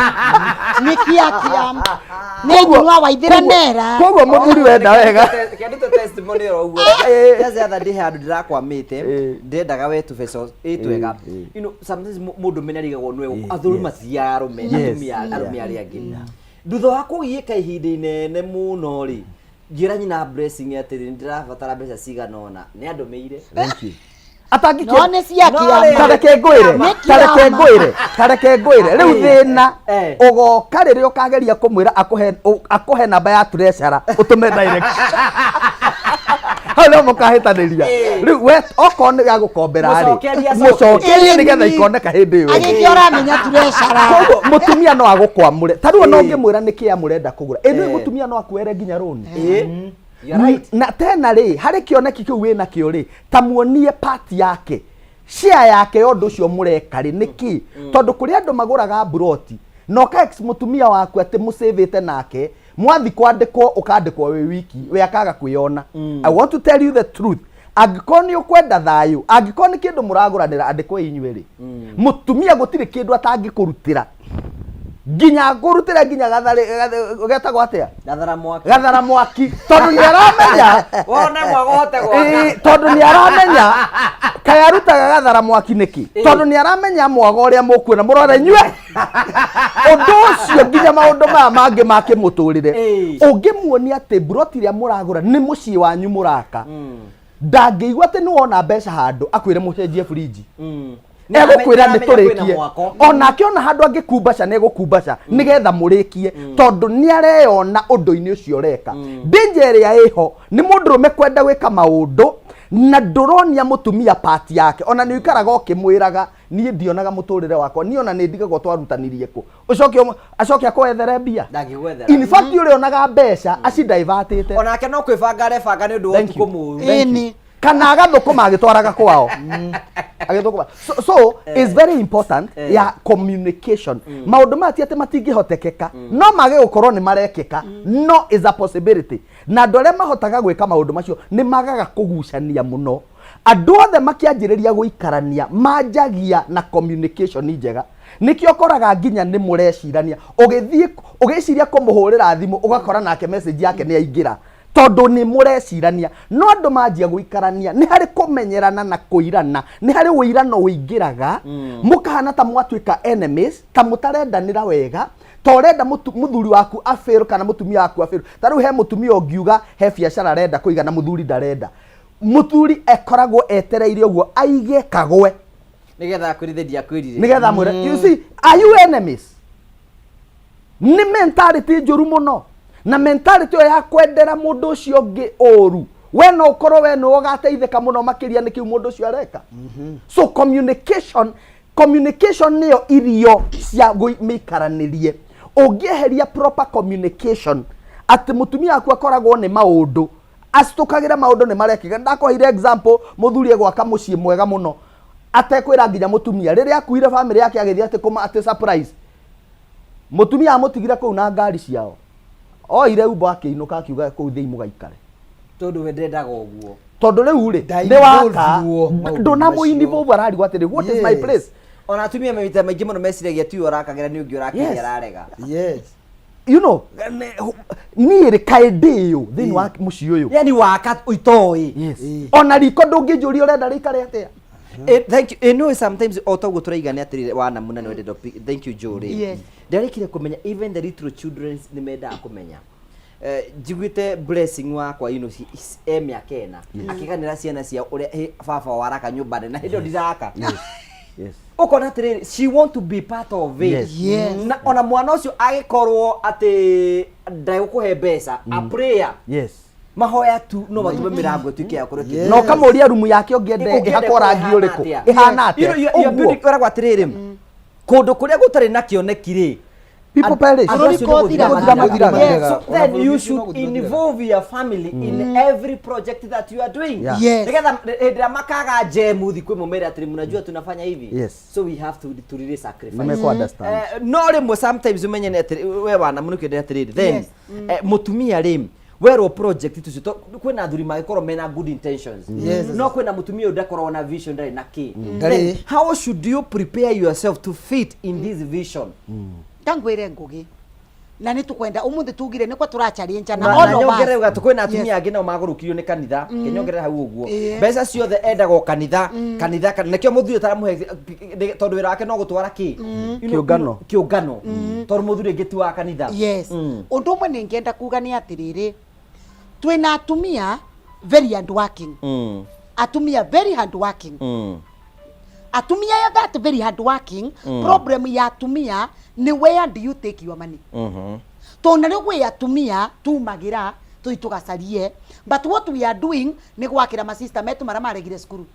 nikiakiama niguwa waithira nera koguo muthuri wenda wega kiandito testimony ro the other day handu ndirakwamite ndendaga wetu vessels itwega you know sometimes mundu menarigagwo nwe athuri mathiaga arume ari angi ndutho wa kugiika ihinda inene muno ri ngira nyina blessing atiri ndirabatara mbeca ciganona ni andumeire atangikia none ciakia tareke ngwire riu thina ugoka riri ukageria kumwira akuhe namba ya treasurer utume direct halo mukahitaniria riu we okone ya gukombera ri mucokerie nigetha ikoneka hindi iyo agikiora menya treasurer koguo mutumia no agukwamure taruo no ngimwira niki amurenda kugura eno mutumia no akuere nginya roni right. Na tena ri hari kioneki kiu wina kio ri tamuonie party yake share yake yondo ucio mureka ri niki tondu kuri andu maguraga broti no ka ex mutumia waku ati musavete nake mwathi kwandikwo ukandikwo we wiki we akaga kwiona I want to tell you the truth agikoni ukwenda thayu agikoni kindu muraguranira andikwo inywe ri mutumia gutire kindu atangikurutira ginya ngurutira ginya gathari getagwo atia gathara mwaki tondu ni aramenya wona mwagote gwaka tondu ni aramenya kaya rutaga gathara mwaki niki tondu ni aramenya mwago uria mukwina murore nywe undu ucio ginya maundu maya mangi make muturire ungimuonia ati broti ria muragura ni mucii wanyu muraka ndangiigua ati ni wona mbeca handu akwire mucenjie fridge egukwira niturikie onake ona handu angikumbaca negukumbaca nigetha murikie tondu niareyona undu-ini ucio reka danger ya iho ni mundurume kwenda gwika maundu na nduronia mutumia party yake ona ni ikaraga okimwiraga nie ndionaga muturire wakwa ni ona ni ndigagwo twarutanirie ku acoke akwethere mbia in fact uri onaga mbeca aci divertite onake no kwibanga rebanga ni undu wa tuko mu kana agathukuma agitwaraga kwao agithukuma so it's very important ya communication maundu mati ati matingihotekeka no mage gukorwo ni marekeka no is a possibility na ndore mahotaga gwika maundu macio ni magaga kugucania muno andu othe makianjiriria guikarania manjagia na communication njega nikio koraga nginya ni murecirania ugiciria kumuhurira thimu ugakora nake message yake ni aingira tondu ni murecirania no andu manjia guikarania ni hari kumenyerana na kuirana ni hari uirano uingiraga mukahana ta mwatwika enemies ta mutarendanira wega torenda muthuri waku afiru kana mutumia waku afiru taru he mutumia ongiuga he biacara renda kuiga na muthuri ndarenda muthuri ekoragwo etereire uguo aige kagwe nigetha akwirithia kwirire nigetha mwire you see are you enemies ni mentality njuru muno na mentality ya kwendera mundu ucio ngi oru we no ukorwo we no ugateithika muno makiria nikiu mundu ucio areka so communication niyo irio cia guikaranirie ungieheria proper communication ati mutumia aku akoragwo ni maundu astukagira maundu ni marekiga ndakohire example muthuri gwaka mucii mwega muno atekwira nginya mutumia riria akuire family yake agithia ati kuma ati surprise mutumia amutigira kuu na ngari ciao oire ubo akiinuka akiuga kuu thii mugaikare tondu we ndendaga uguo tondu riu ri ni waka ndona muinvolve ararigwo atiri what is my place ona atumia mewita maingi muno meciragia tu urakagira ni ungi urakiria ararega yes you know ni ri kaideo thini wa mucii uyu yani waka uitoi yes ona riko ndungijuria urenda rikare atia thank you no sometimes otogo turaigania atiri wana munene wende thank you Jory yes ndarikire kumenya even the little children ni menda kumenya jigwite blessing wakwa you know miaka ena akiganira ciana cia uria baba waraka nyumba na hindo ndiraka yes ukona atiri she want to be part of it yes na ona mwana ucio agikorwo ati ndai gukuhe mbeca a prayer yes mahoya tu no matume mirango tuike ya kuruti no kamuria rumu yake ongiende ihakora ngi uriku ihana atia you beauty koragwo atiriri kundu kuria gutari na kioneki ri people perish so then you should involve your family in every project that you are doing nigetha ndira makaga jemuthi kwi mumere atiri munajua tunafanya hivi so we have to really sacrifice make understand no rimwe sometimes umenye atiri we wana munuke atiri then mutumia rim wero project tucio kwina athuri magikoro mena good intentions no kwina mutumia udakoro na vision ndari na ki then how should you prepare yourself to fit in this vision tangwire ngugi na ni tukwenda umuthi tugire ni kwa turacharia na ono nyongere ugatu kwina atumia angi no magurukirio ni kanitha kinyongere hau uguo mbeca ciothe endago kanitha nekio muthuri taramuhe tondu wira wake no gutwara ki kiungano tondu muthuri ngitu wa kanitha undu umwe ningienda kuga ni atiriri twina atumia very hard working atumia very hard working atumia ya that very hard working problem ya atumia ni where do you take your money tondu rio gwe atumia tumagira tugacarie but what we are doing ni gwakira ma sister metu mara maregire skuru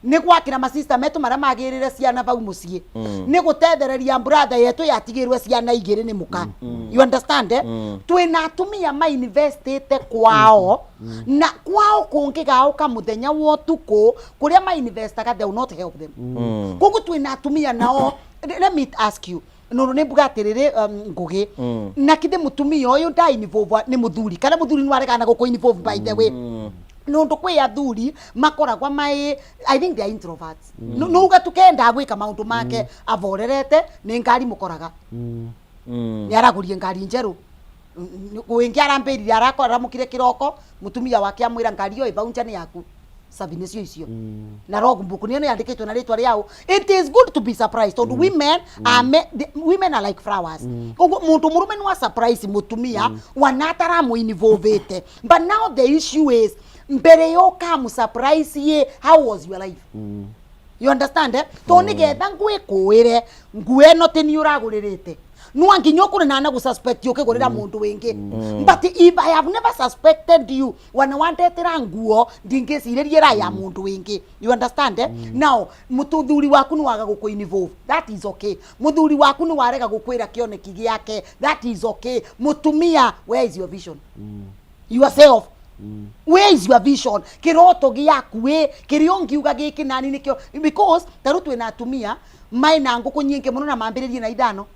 ni gwakira ma sister metu mara magirire ciana bau mucie ni gutethereria brother yetu yatigirwe ciana igiri ni muka you understand twina atumia ma investite kwao na kwao kungiga uka muthenya wotuko kuria ma investaga they will not help them kuko twina atumia nao let me ask you no ne bugatirire ngugi na kide mutumia uyu ndai ni vova ni muthuri kana muthuri ni waregana guko ni vova by the way no ndo kwe athuri makoragwa mai I think they are introverts no uga tukenda gwika maundu make avorerete ni ngari mukoraga yaragurie ngari njeru wingi arambirire arakora mukire kiroko mutumia wake amwira ngari yo ibaunja ni yaku sabinesio icio na logbook ni yandikitwe na ritwa riao it is good to be surprised and women are like flowers muntu murume ni wa surprise mutumia wanatara mu involvete but now the issue is mbere yo kamu surprise ye how was your life you understand to ni getha ngwe kuire ngwe no teni uraguririte no anginyo kuri nana gu suspect yo kigurira mundu wingi but if I have never suspected you wana wandetera nguo ndingiciririe ra ya mundu wingi you understand now mututhuri waku ni waga guku involve that is okay muthuri waku ni warega gukwira kioneki giake that is okay mutumia where is your vision yourself where is your vision kiroto giaku we kiriongiuga giki nani nikio because taru twina atumia maina nguku nyingi muno na mambiririe na ithano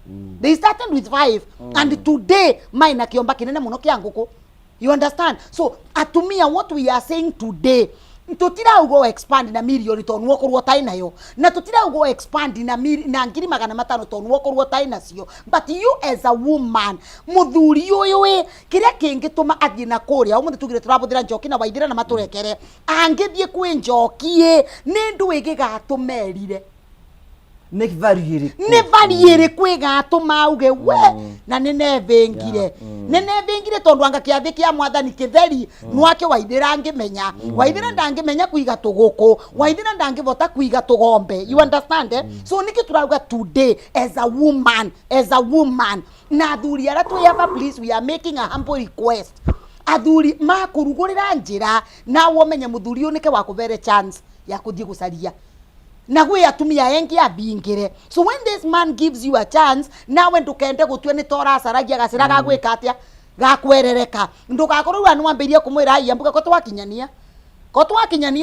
they started with 5 and today maina kiomba kinene muno kia nguku you understand so atumia what we are saying today tutira ugo expand na milioni tonu wokorwo tai nayo na tutira ugo expand na ngiri 500 tonu wokorwo tai nacio but you as a woman muthuri uyu we kiria kingituma athie na kuria umuthi tugire turabuthira njoki na waithira na maturekere angithie kwi njokie ni ndu igigatumerire ne variere kwiga atumauge we na nenevengire tondu anga kiathi kia mwathani kitheri nwake waithira ngimenya waithira ndangimenya kuiga tuguku waithira ndangivota kuiga tugombe you understand so niki turauga today as a woman na athuri ara tuyava please we are making a humble request athuri makurugurira njira na womenye muthuri unike wa kuvere chance ya kuthie gucaria na gwe atumia engi abingire so when this man gives you a chance nawe ndukende gutwe ni tora saragia gacira gagwika atia gakwerereka ndugakorwo anu ambirie kumwira ai ambuka ko twakinyania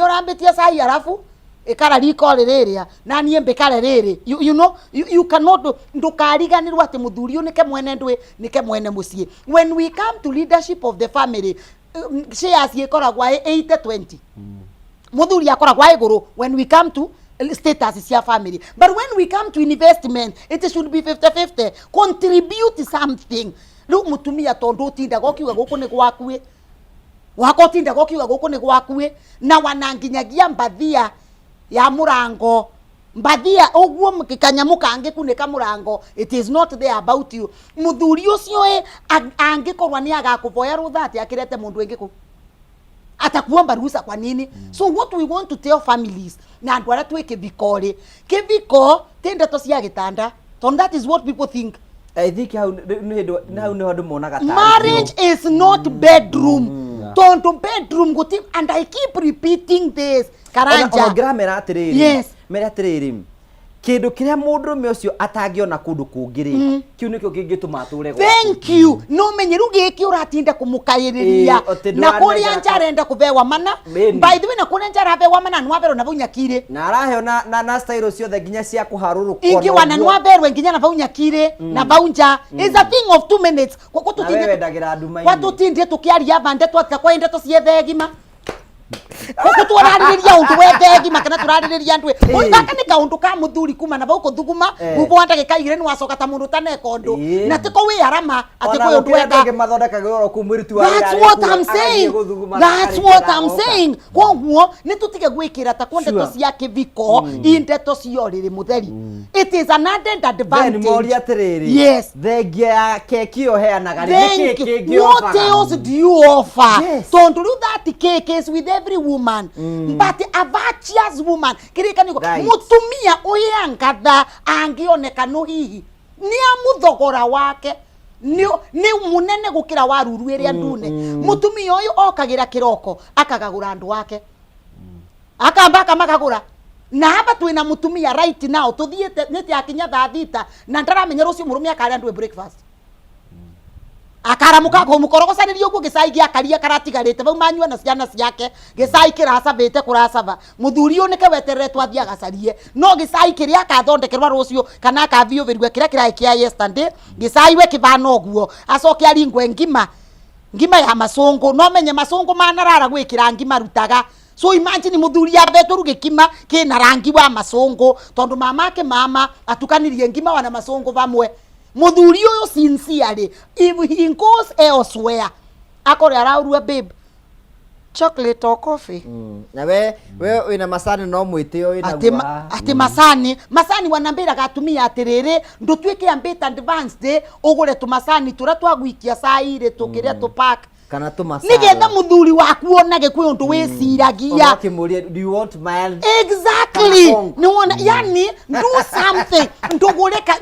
urambitie sai arafu ikara riko riria na nie mbikare riri you know you cannot ndukariganirwa ati muthuri unike mwene ndwe nike mwene mucie when we come to leadership of the family shares ikoragwa 80-20 muthuri akoragwa iguru when we come to status is your family but when we come to investment it should be 50-50 contribute something lu mutumia tondu tinda gokiuga guku ni gwakue wako tinda gokiuga guku ni gwakue na wananginyagia mbathia ya murango mbathia oguo mkikanyamuka angikunika murango it is not there about you muthuri ucio angikorwa ni agakuvoya ruthati akirete mundu engiku atakuomba ruhusa kwa nini so what we want to tell families na andu ara twike kiviko tende to cia gitanda so that is what people think I think how no hadu monaga marriage is not bedroom tonto bedroom guti and I keep repeating this karanja ona grammar atiriri yes mera atiriri kindu kiria mundurume ucio atangiona kundu kungiri kiu nikio kingituma ature gwaku. Thank you. No menyeru giki uratinda kumukayiriria na kuria njarenda kubewa mana. By the way na kuria njara bewa mana nwabero na bunyakire. Na arahe na style ciothe nginya cia kuharuru kono. Ingi wana nwabero nginya na bunyakire na baunja. It's a thing of 2 minutes. Kwa tutinde ndagira nduma. Kwa tutinde tukiaria bande twatka kwa inde tuciethe gima. Koko turaririria undu wethegi makana turaririria ndwe ugaka ni kaundu ka muthuri kuma na bauko thuguma gubo anda gikaigire ni wacoka ta mundu taneka undu na tiko wi arama ati ko undu wega mathondeka goro ku mwiritu wa that's what I'm saying koguo ni tutige gwikira ta konde to cia kiviko inde to ciorire mutheri it is an added advantage mori atiriri yes thengia keki yo heanaga ni keki what else do you offer don't do that cake is with every woman but a virtuous woman kirika niko mutumia uyangatha angioneka no hihi ni amuthogora wake ni munene gukira waruru iria ndune mutumia uyu okagira kiroko akagagura andu wake akamba makagura na hapa twina mutumia right now tuthiete niti akinya thita na ndaramenya rucio murumia akaria andu breakfast akaramuka ko mukorogocanirio guo gicai giakaria karatigarite bau manyua na ciana ciake gicai kiracabite kuracaba muthuri unike weterere twathia gacarie no gicai kiria akathondekerwa rucio kana akathio verua kiria kiraikia yesterday gicai we kibana oguo acoke aringwe ngima ya masungu no menye masungu manarara gwikira ngima rutaga so imagine muthuri abeto rugikima kina rangi wa masungu tondu mama atukanirie ngima wana masungu bamwe muthuri uyu sincerely if he goes elsewhere akore araurua babe chocolate or coffee na we wina masani no mwitio ina ati masani wanambira gatumia atiriri ndutwike ambita advanced ugure tu masani tura twagwikia saire tukiria tu pack kana tumasara nigetha muthuri waku onage kwi undu wiciragia do you want mild exactly no one yani do something ndugureka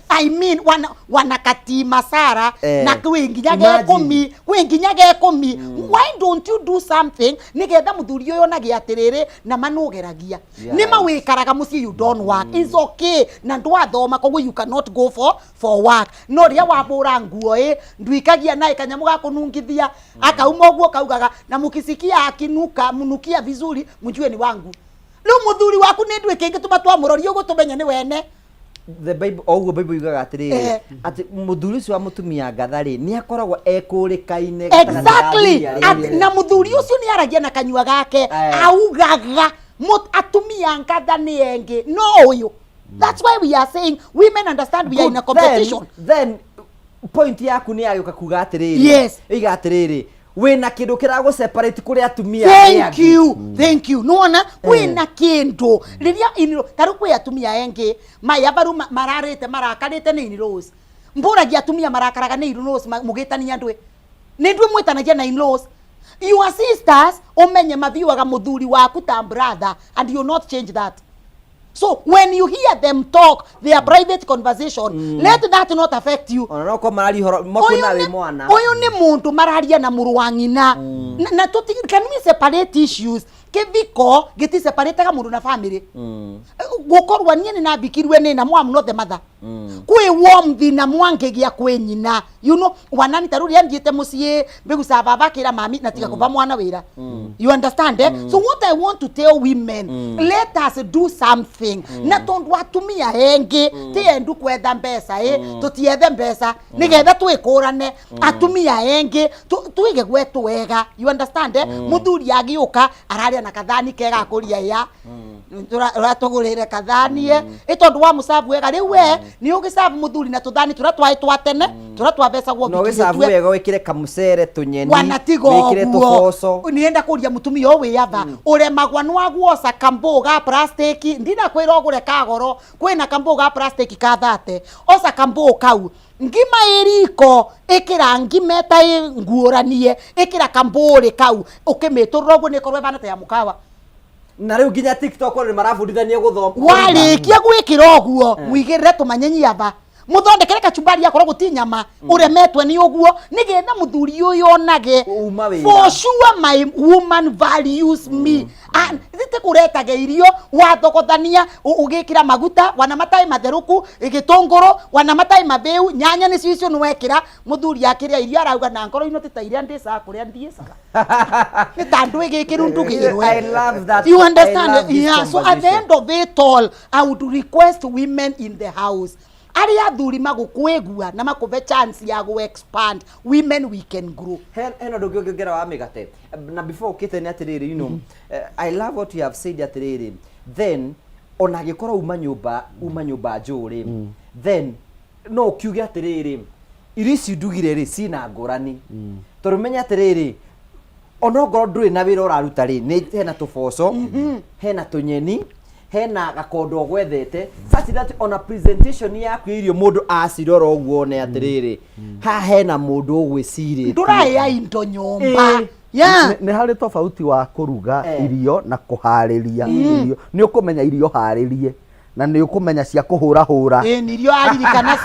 I mean wana katima sara na kwinginyage 10 why don't you do something nigetha muthuri uyo onage atiriri na manugeragia ni mawikaraga muci you don't work it's okay na ndwathoma koguo you cannot go for work no ria wabura nguo ndwikagia nae kanyamu gakunungithia akauma guo kaugaga na mukisikia akinuka munukia vizuri mjue ni wangu no muthuri waku ni ndwike ngituma twamuroria ugo tumenya ni wene the bible bible yugaga atiriri ati muthuri ucio wa mutumia ngathari ni akoragwo ekurikaine exactly na muthuri ucio ni aragia na kanyua gake augaga atumia ngatha ni engi no uyu that's why we are saying women understand we are in a competition then point yaku ni ayoka kuga atiriri yes iga atiriri wina kindu kirago separate kuri atumia thank you nona wina kindu riria iniro taru kwi atumia engi maya baru mararite marakarite ni in-laws mburagia atumia marakaraga ni in-laws mugitania ndwe ni ndwe mwitanagia na in-laws your sisters umenye mathiuaga muthuri waku ta brother and you not change that. So when you hear them talk their private conversation let that not affect you. Ona ko marari horo moko nawe mwana oyo ni muntu mararia na muru wangina na tuti can we separate issues kiviko giti separate ga mundu na family gukorwa niene na bikirwe ni na mwamu no the mother kwi warm na mwange gia kwenyina you know wanani taruri anjite mucie begusa baba kira mami na tika kuva mwana wira you understand so what I want to tell women let us do something na tondu atumia hengi tiendu kwetha mbesa tutiethe mbesa nigetha twikurane atumia hengi tuige gwetu wega you understand muthuri agiuka araria na kathani kega kuria ya turatugurire kathani itondu wa musabu wega riu we ni ugisabu muthuri na tuthani turatwai twatene turatwa besa gwo no gisabu wega wikire kamucere tunyeni wikire tuboco nienda kuria mutumia o wiyava uremagwa nwa guoca kamboga plastic ndina kwira ogure kagoro kwina kamboga plastic ka 30 oca kamboga kau ngima iriko ikira ngima ta nguoranie ikira kambore kau ukimiturura guo ni korwe bana ta ya mukawa na riu nginya TikTok ore marabudithania guthoma warikia gwikira oguo mwigirire tumanyenyi ava muthondekere kachumbari yakoro gutinyama uremetwe ni oguo nigetha muthuri uyu onage for sure my woman values me Thite kuretage irio wathogothania ugikira maguta wana matai matheruku igitunguru wana matai matheu nyanya ni cicio nwekira muthuri akiria irio arauga na ngoro ino titairia ndisa kuria ndiesaga ni tandu igikiru ndugirwe. I love that. You understand? Yeah, so at the end of it all, I would request women in the house, aria athuri magukwigua na makuve chance ya go expand, women we can grow. Hena ndugu ngera wa migate na before ukite ni atiriri, you know, I love what you have said atiriri. Then ona gikora uma nyumba njuri, then no kiuge atiriri irisi ndugire ri sina ngorani turumenya atiriri ono ngoro nduri na wira uraruta ri ni hena tuboco hena tunyeni hena gakondo gwethete such that on a presentation yaku irio mundu acirora uguo ne atiriri ha hena mundu ugwiciri nduraya into nyumba. Yeah, ni hari tofauti wa kuruga irio na kuhariria irio. Ni ukumenya irio haririe na ni ukumenya cia kuhura nirio aririkana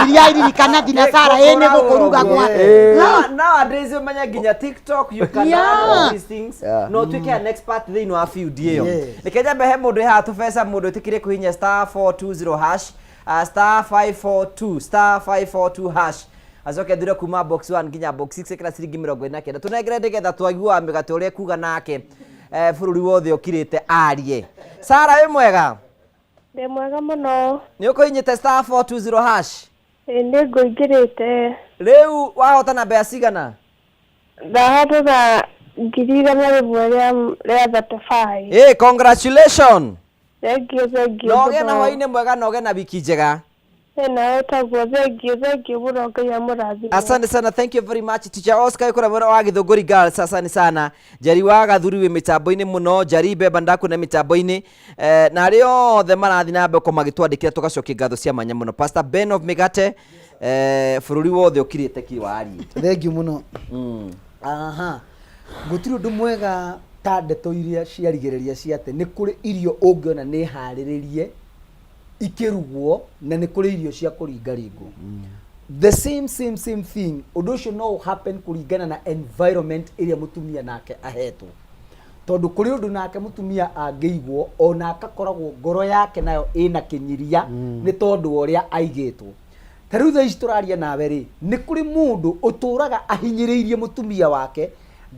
irio aririkana dinasara ne gukuruga kwa nowadays umenya ginya TikTok you can add all these things. No twike an expert thing no field iyo nikeja behe mundu ha tufesa mundu tikire kuhinya *420# *542 hash azoke ndire kuma box 1 ginya box 6 kila ciringi 49 tunegere ndigetha twagua migate uria kuga nake bururi wothe ukirite arie. Sara we mwega? Ndi mwega muno. Ni ukoinyite *420#? Ndi ngoingirite. Riu wahota na bea cigana? Ndahota ngiri igana rimwe ria 35. Congratulations. Thank you. Noge na hwaine mwega, noge na wiki njega. Asante sana, thank you very much teacher Oscar kura mwana wa Githunguri Girls. Asante sana jari wa gathuri we mitambo-ini muno jari beba ndaku na mitambo-ini na rio the marathi na mbe ko magitwandikira tugacokia ngatho cia manya muno. Pastor Ben of Migate bururi wothe ukirite kiwari. Thank you muno. Aha gutiri undu mwega ta ndeto iria ciarigiriria ciate ni kuri irio ungiona ni hariririe ikirugwo na ni kuri irio cia kuringaringo. The same thing undu ucio no happen kuringana na environment iria mutumia nake ahetwo, tondu kuri undu nake mutumia angeigwo ona akakoragwo ngoro yake nayo ina kinyiria ni tondu uria aigitwo. Tariu tha ici turaria nawe ri ni kuri mundu uturaga ahinyiriirie mutumia wake,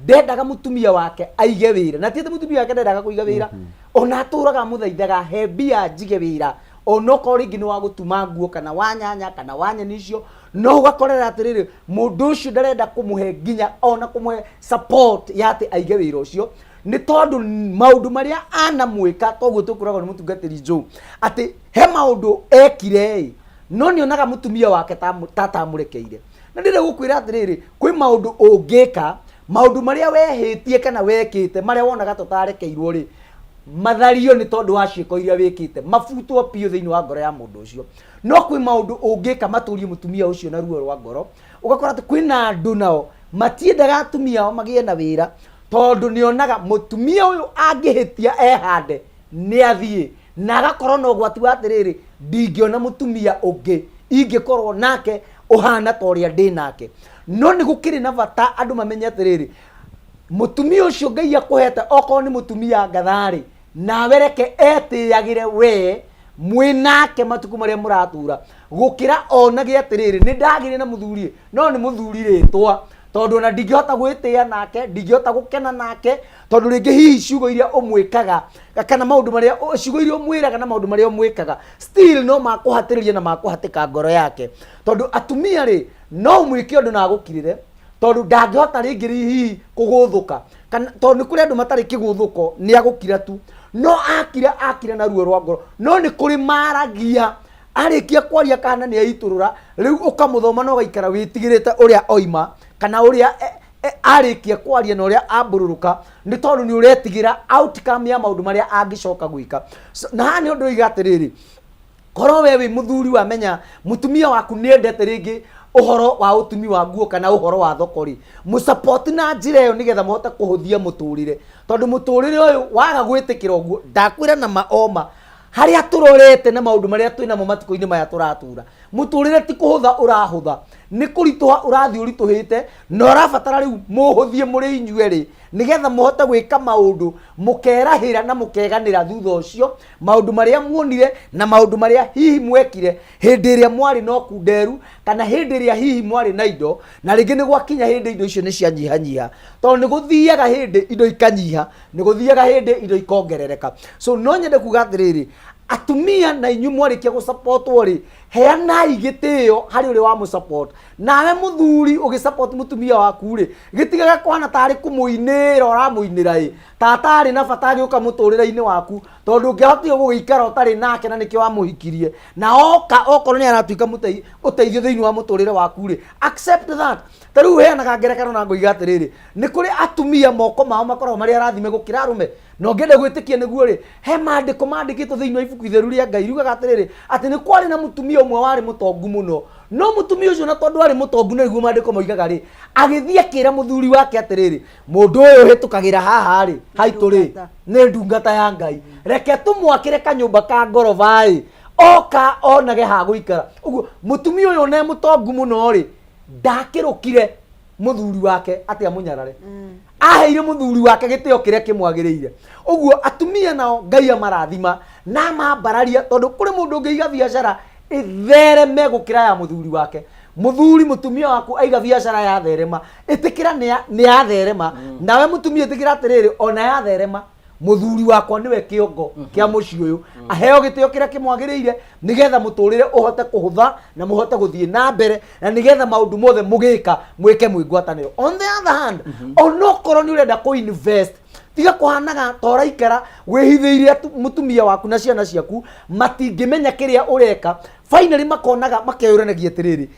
ndendaga mutumia wake aige wira na tiete mutumia wake ndendaga kuiga wira ona aturaga muthaithaga he mbia njige wira onoko ringi ni wa gutuma nguo kana wanyanya kana wanyeni icio no ugakorera atiriri mundu ucio ndarenda kumuhe nginya ona kumuhe support yate aige wira ucio ni tondu maundu maria anamwika toguo tukuragwo ni mutungatiri njuu ati he maundu ekire no ni onaga mutumia wake tatamurekeire. Na ndire gukwira atiriri kwi maundu ungika maundu maria wehitie kana wekite maria wonaga tutarekeirwo ri mathario ni tondu wa ciiko iria wikite mafutwo pio thiini wa ngoro ya mundu ucio. No kwi maundu ungika maturie mutumia ucio na ruo rwa ngoro ugakora ati kwina andu nao matiendaga atumia ao magie na wira tondu ni onaga mutumia uyu angihitia ehande ni athie na agakorwo no gwati wa atiriri ndingiona mutumia ungi ingikorwo nake uhana toria ndi nake. No ni gukiri na bata andu mamenye atiriri mutumia ucio Ngai akuhete oko ni mutumia ngathari nawe reke etiyagire we mwinake matuku maria muratura gukira onagia atiriri ni ndagire na muthuri no ni muthuri ritwa tondu na ndingihota gwitia nake ndingihota gukena nake tondu ringi hihi ciugo iria umwikaga kana maundu maria ciugo iria umwiraga na maundu maria umwikaga still no makuhatiriria na makuhatika ngoro yake tondu atumia ri no mwike undu na gukirire tondu ndangihota ringi hihi kuguthuka kana tondu kuri andu matari kiguthuko ni agukira tu no akira na ruo rwa ngoro no ni kuri maragia arikia kwaria kana ni aiturura riu ukamuthoma no gaikara witigirite uria oima kana uria arikia kwaria na uria ambururuka ni tondu ni uretigira outcome ya maundu maria angicoka gwika. Na hani undu igatiriri koro wewe muthuri wamenya mutumia waku ni endete ringi uhoro wa utumi wa nguo kana uhoro wa thokori mu support na njira yo nigetha mohota kuhuthia muturire tondu muturire uyu waga gwitikira uguo ndakwira na maoma haria turorete na maundu maria twina mo matiko-ini maya turatura muturire ti kuhutha urahutha ni kurituha urathi urituhite na urabatara riu muhuthie muri inyueri nigetha muhote gwika maundu mukerahira na mukeganira thutha ucio maundu maria muonire na maundu maria hihi mwekire hindi iria mwari no kunderu kana hindi iria hihi mwari na indo na ringi ni gwakinya hindi indo icio ni cianyihanyiha tondu ni guthiaga hindi indo ikanyiha ni guthiaga hindi indo ikongerereka so no nyende kuga atiriri atumia na inyu mwarikia gu support ori heanai gitio hari uri wa mu support nawe muthuri ugi support mutumia waku ri gitigaga kwana tari kumuinira uramuinira tatari na batari uka muturira-ini waku tondu ngihotio gugikara utari nake na nikio wamuhikirie na oka okorwo ni aratuika uteithio thiini wa muturire waku ri accept that tariu heanaga ngerekano na ngoiga atiriri ni kuri atumia moko mao makorwo mari arathime gukira arume no ngende gwitikia niguo ri he mandiko mandikitwo thiini wa ibuku itheru ria Ngai riugaga atiriri ati ni kwari na mutumia umwe wari mutongu muno no mutumia ucio na tondu ari mutongu niguo mandiko moigaga ri agithie kira muthuri wake atiriri mundu uyu hitukagira haha ri haitu ri ni ndungata ya Ngai reke tumwakire kanyumba ka ngoroba oka onage ha guikara uguo mutumia uyu ne mutongu muno ri ndakirukire muthuri wake ati amunyarare aheire muthuri wake gitio kiria kimwagiriire uguo atumia nao Ngai amarathima na mambararia tondu kuri mundu ngeiga biashara ithereme gukira ya muthuri wake muthuri mutumia waku aiga biashara ya therema itikira ni ya therema nawe mutumia itikira atiriri ona ya therema muthuri wakwa niwe kiongo kia muci uyu aheo gitio kiria kimwagiriire nigetha muturire uhote kuhutha na muhote guthie na mbere na nigetha maundu mothe mugika mwike mwigwataniro on the other hand onokoro ni urenda ku invest tiga kuhanaga toraikara wihithiire mutumia waku na ciana ciaku matingimenya kiria ureka finally makonaga makeyuranagia atiriri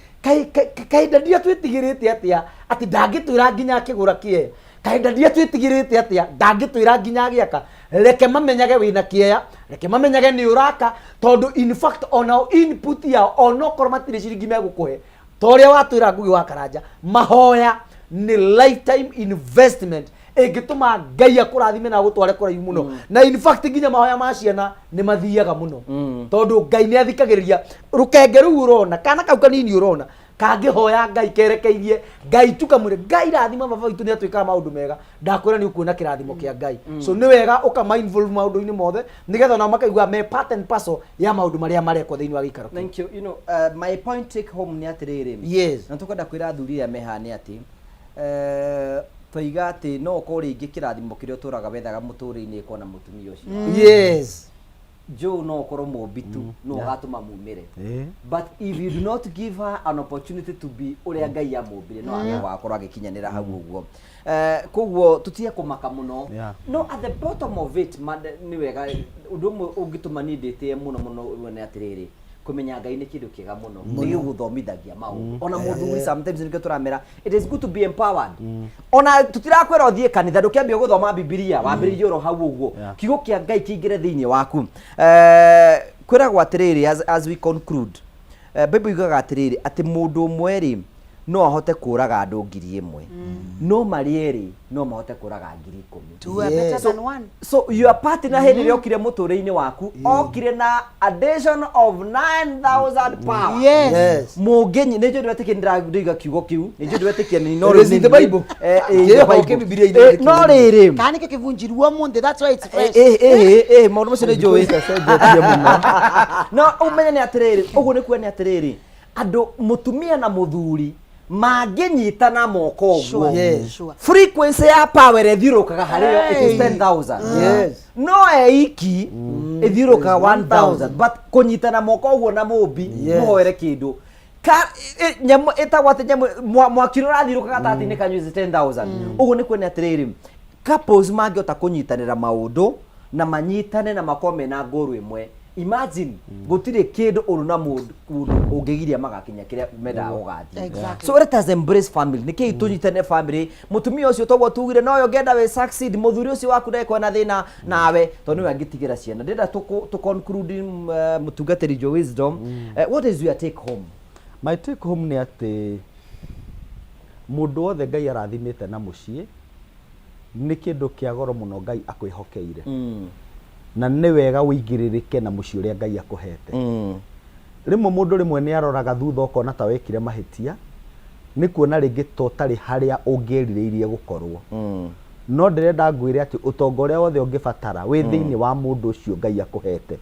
kai ndia twitigirite atia ati ndangitwira nginya kigura kie kahinda ndia twitigirite atia ndangitwira nginya giaka reke mamenyage wina kieya reke mamenyage ni uraka tondu in fact ona input ya onokoro matiri ciringi megukuhe toria watwira ngugi wa karanja mahoya ni lifetime investment egituma Ngai akurathime na gutware kuraihu muno na in fact nginya mahoya ma ciana ni mathiaga muno tondu Ngai ni athikagiriria rukenge ru urona kana kau kanini urona kangihoya Ngai kerekeirie Ngai tukamure Ngai rathima baba witu ni atwika maundu mega ndakwira ni ukuona kirathimo kia Ngai so ni wega uka mindful maundu-ini mothe nigetha na makaigua me part and parcel ya maundu maria mareko thiini wa gikaro. Thank you. You know, my point take home ni atiriri yes na tukwenda kwira athuri ya mehane ati toiga ati no ukori ingi kirathimo kiria uturaga wethaga muturi-ini kona mutumia ucio yes Joe no koro mobitu no gatuma mumire but if you do not give her an opportunity to be uria Ngai ya mubire no age wakoro agikinyanira hau uguo koguo tutie kumaka muno no at the bottom of it ni wega undu ungituma ni ndete muno wone atiriri kumenya Ngai ni kindu kiega muno ni guthomithagia maundu ona mundu sometimes ni turamera it is good to be empowered ona tutirakwera uthie kanitha ndukiambia guthoma Biblia wambiririe ro hau uguo kigo kia Ngai kiingire thiini waku kwira gwa atiriri as we conclude Bible igaga atiriri ati mundu umwe ri no ahote kuraga andu 1,000 no marieri no mahote kuraga 10,000 two are better than one so your partner hindi ri okire muture-ini waku okire na addition of 9,000 pounds yes mugenyi ni ndio ndwetikia ndiraga kiugo kiu ni ndio ndwetikia ni no read the Bible ke Biblia no riri kani ke kivunjirwa munde that's why it's fresh maundu macio ni njui no umenye ni atiriri uguo ni kuona atiriri andu mutumia na muthuri manginyitana moko uguo frequency ya power ethirukaga hario it is 10,000 yes no eiki ethirukaga 1,000 but kunyitana moko uguo na mumbi muhoere kindu nyamu etagwate nyamu mwakiro rathirukaga tatini kanyuzi 10,000 uguo ni kuona atiriri couples mangiota kunyitanira maundu na manyitane na makome na ngoru imwe imagine gutire kindu uru na mundu ungigiria magakinya kiria menda ugathi so let us embrace family niki tunyitane family mutumia ucio togwo tugire no yo ngenda we succeed muthuri ucio waku ndeko na thina nawe tondu we angitigira ciana ndenda to conclude mutungatiri jo wisdom what is your take home? My take home ni ati mundu othe Ngai arathimite na mucii ni kindu kia goro muno Ngai akwihokeire na ni wega wigiririke na mucii uria Ngai akuhete rimwe mundu rimwe ni aroraga thutha ukona ta wekire mahitia ni kuona ringi totari haria ungirirĩirie gukorwo no ndirenda ngwire ati utongoria wothe ungibatara wi thiini wa mundu ucio Ngai akuhete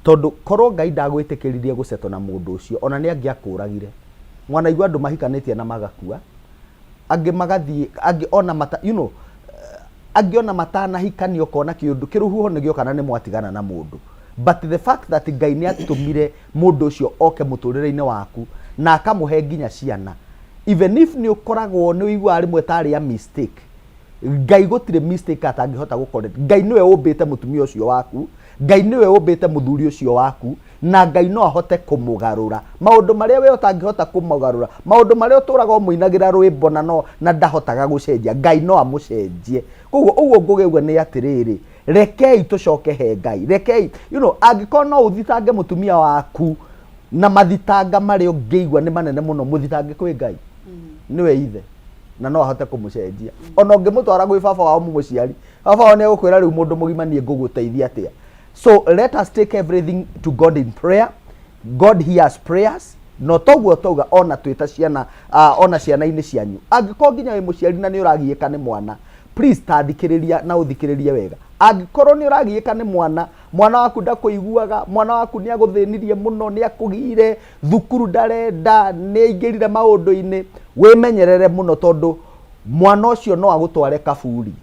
tondu korwo Ngai ndagwĩtĩkĩririe guceto na mundu ucio ona ni angiakũragire mwana igua andu mahikanitie na magakua angi magathie angi ona mata angi ona matana hikani ukona kiundu kiruhuho nigio kana ni mwatigana na mundu but the fact that Ngai ni atumire mundu ucio oke muturire-ini waku na akamuhe nginya ciana even if ni ukoragwo ni uigua rimwe tari ya mistake Ngai gutire mistake atangihota gukorera Ngai niwe umbite mutumia ucio waku Ngai niwe umbite muthuri ucio waku na Ngai no ahote kumugarura maundu maria we utangihota kumugarura maundu maria uturaga muinagira rwimbo na ndahotaga gucenjia Ngai no amucenjie koguo uguo ngugegwa ni atiriri rekei tucoke he Ngai rekei angĩkorwo no uthitange mutumia waku na mathitanga maria ungiigua ni manene muno muthitange kwi Ngai niwe ithe na no ahote kumucenjia ona ungimutwara gwi baba wao mumuciari baba wao ni agukwira riu mundu mugima nie nguguteithia atia so let us take everything to God in prayer. God hears prayers no toguo toga ona twita ciana ona ciana-ini cianyu angĩkorwo nginya wi muciari na ni uragiĩka ni mwana please tathikĩrĩria na uthikĩrĩrie wega angĩkorwo ni uragiĩka ni mwana waku ndakuiguaga mwana waku ni aguthĩnirie muno ni akugire thukuru ndarenda ni aingĩrire maũndũ-inĩ wimenyerere muno tondu mwana ucio no agutware kaburi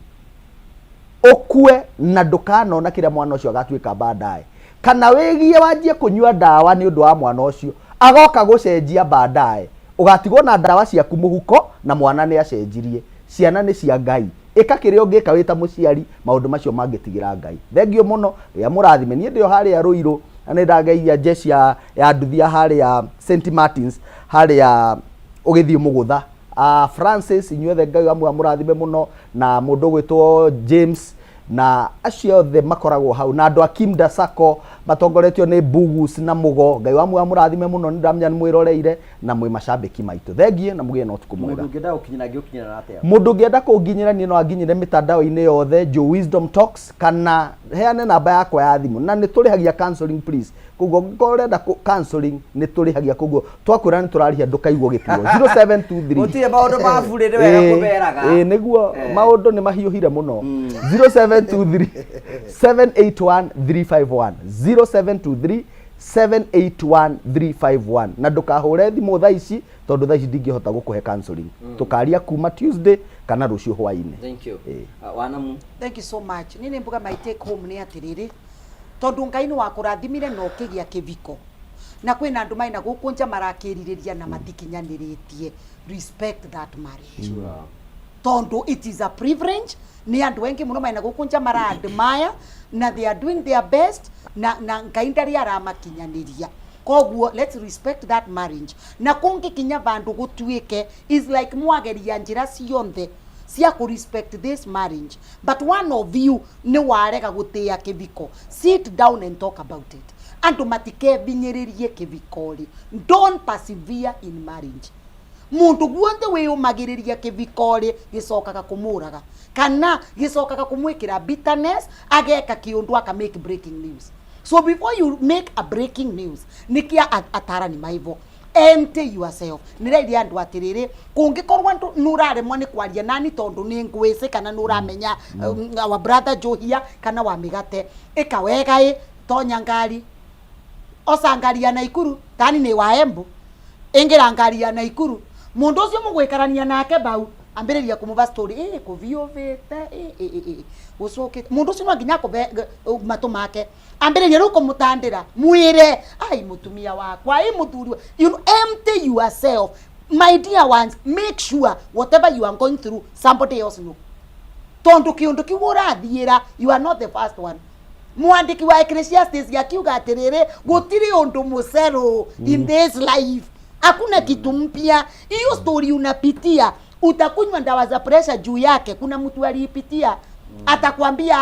ukue na ndukanona kiria mwana ucio agatuĩka baadaye kana wigie wanjie kunyua ndawa ni undu wa mwana ucio agoka gucenjia baadaye ugatigwo na ndawa ciaku muhuko na mwana ni acenjirie ciana ni cia Ngai ika kiria ungika wita muciari maundu macio mangitigira Ngai thengio muno ya murathime nie ndio haria Ruiru na ni ndageithia jeshi ya nduthia haria St Martins haria ugithio mugutha Francis inyuothe Ngai amwe murathime muno na mundu gwitwo James na acio othe makoragwo hau na andu a Kimda Sacco matongoretio ni Bugus na Mugo Ngai amwe murathime muno ni ndamenya ni mwiroreire na mwi macambiki maitu thengie na mugie no tukumwega mundu ngienda kunginyira ni no anginyire mitandao-ini yothe Joe Wisdom Talks kana heane namba yakwa ya thimu na ni turihagia counseling please kugo ngorenda counseling ni turihagia kugo twakwira ni turarihia ndukaigwo gitio 0723 utie maundu mabulire wega kuberaga niguo maundu ni mahiuhire muno 0723 781 351 0723 781 351 na ndukahure thimu thaa ici tondu thaa ici ndingihota gukuhe counseling tukaria kuma Tuesday kana rucio hwaini. Thank you. Wanamu. Thank you so much. Nini mbuga my take home ni atiriri tondu Ngai ni wakurathimire no kigia kiviko na kwina andu maina gukunja marakiririria na matikinyaniretie respect that marriage tondu it is a privilege ni andu wengi muno maina gukunja mara admire na they are doing their best na Ngai ndari aramakinyaniria koguo let's respect that marriage na kungi kinya bandu gutuike is like mwageria njira cionthe cia ku respect this marriage but one of you ni warega gutia kiviko sit down and talk about it andu matikebinyiririe kivikori don't persevere in marriage mundu guothe wiyumagiriria kivikori gicokaga kumuraga kana gicokaga kumwikira bitterness ageka kiundu aka make breaking news so before you make a breaking news nikia atarani maivo empty yourself nireidi andu atiriri kungikorwa nuraremwa ni kwaria nani tondu ni ngwise kana nuramenya our brother Johia kana wa migate ikawega tonya ngari osangaria na ikuru tani ni wa Embu ingira ngari ya na ikuru mundu ucio mugwikarania nake bau ambiriria kumuva story kuviovete ucoke mundu ucio nginya kube matu make ambiriria ruko mutandira mwire ai mutumia wakwa ai muthuri you know, empty yourself my dear ones make sure whatever you are going through somebody else know tondu kiundu kiurathiira you are not the first one mwandiki wa Ecclesiastes yakiuga atiriri gutiri undu musero in this life hakuna kitu mpya hiyo story unapitia utakunywa ndawa za pressure juu yake kuna mtu aliipitia atakwambia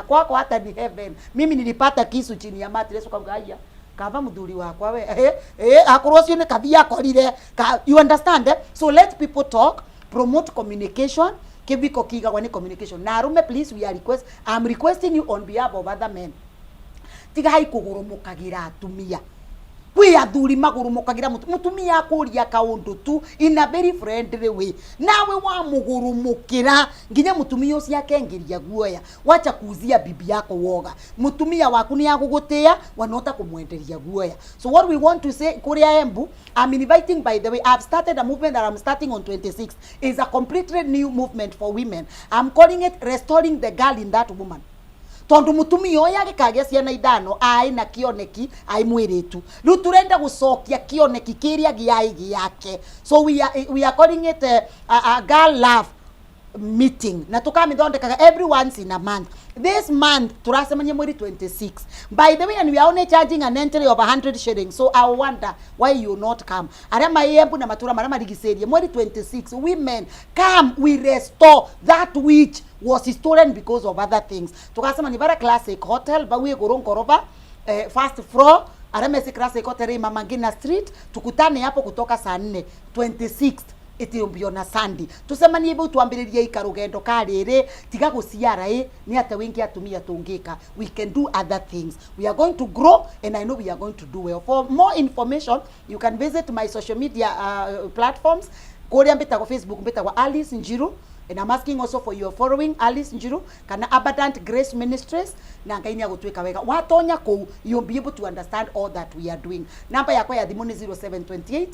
kwako hata ni heaven mimi nilipata kisu chini ya mattress ukamgaya kava mudhuri wako we akorosio ne kathia korire you understand so let people talk promote communication kiviko kiga wani communication na rume please we are I'm requesting you on behalf of other men tiga hai kugurumukagira atumia kwi athuri maguru mukagira mutumia akuria kaundu tu in a very friendly way nawe wa muguru mukira nginya mutumia ucio akengiria guoya wacha kuzia bibi yako woga mutumia waku ni agugutia wanota kumwenderia guoya. So what we want to say Korea Embu, I'm inviting, by the way, I've started a movement that I'm starting on 26. It's a completely new movement for women. I'm calling it restoring the girl in that woman. Tondu mutumia oya gikagia ciana ithano ai na kioneki ai mwiritu riu turenda gucokia kioneki kiria giai yake. So we are calling it a girl love meeting na tukamithondekaga every once in a month. This month turasemanya mweri 26. By the way, and we are only charging an entry of 100 shillings. So I wonder why you not come. Arama yembu na matura marama rigiseria mweri 26. Women come, we restore that which was stolen because of other things. Tukasema ni bara classic hotel ba we goronkorova first floor arama si classic hotel Mama Ngina Street. Tukutane hapo kutoka saa 4 26th itiumbio na Sunday. Tusemanie bu tuambiririe ikarugendo karire tiga guciara ni ate wingi atumia tungika. We can do other things. We are going to grow and I know we are going to do well. For more information, you can visit my social media platforms. Korea mbita kwa Facebook mbita kwa Alice Njiru. And I'm asking also for your following Alice Njiru kana Abundant Grace Ministries na ngaini ya gutwika wega watonya ko you'll be able to understand all that we are doing. Namba yako ya thimuni 0728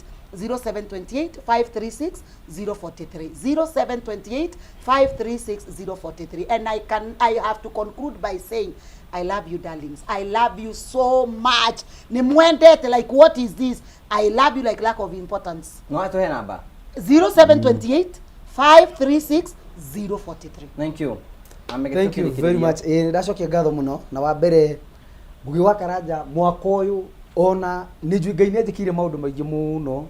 536 043 0728 536 043. And I have to conclude by saying I love you darlings. I love you so much. Nimwendete like what is this? I love you like lack of importance. No atoe namba 0728 536 043. Thank you very much. Ndacokia ngatho muno na wa mbere ngugi wa Karanja mwaka uyu ona nijui Ngai nĩnjĩkĩire maũndũ maingĩ mũno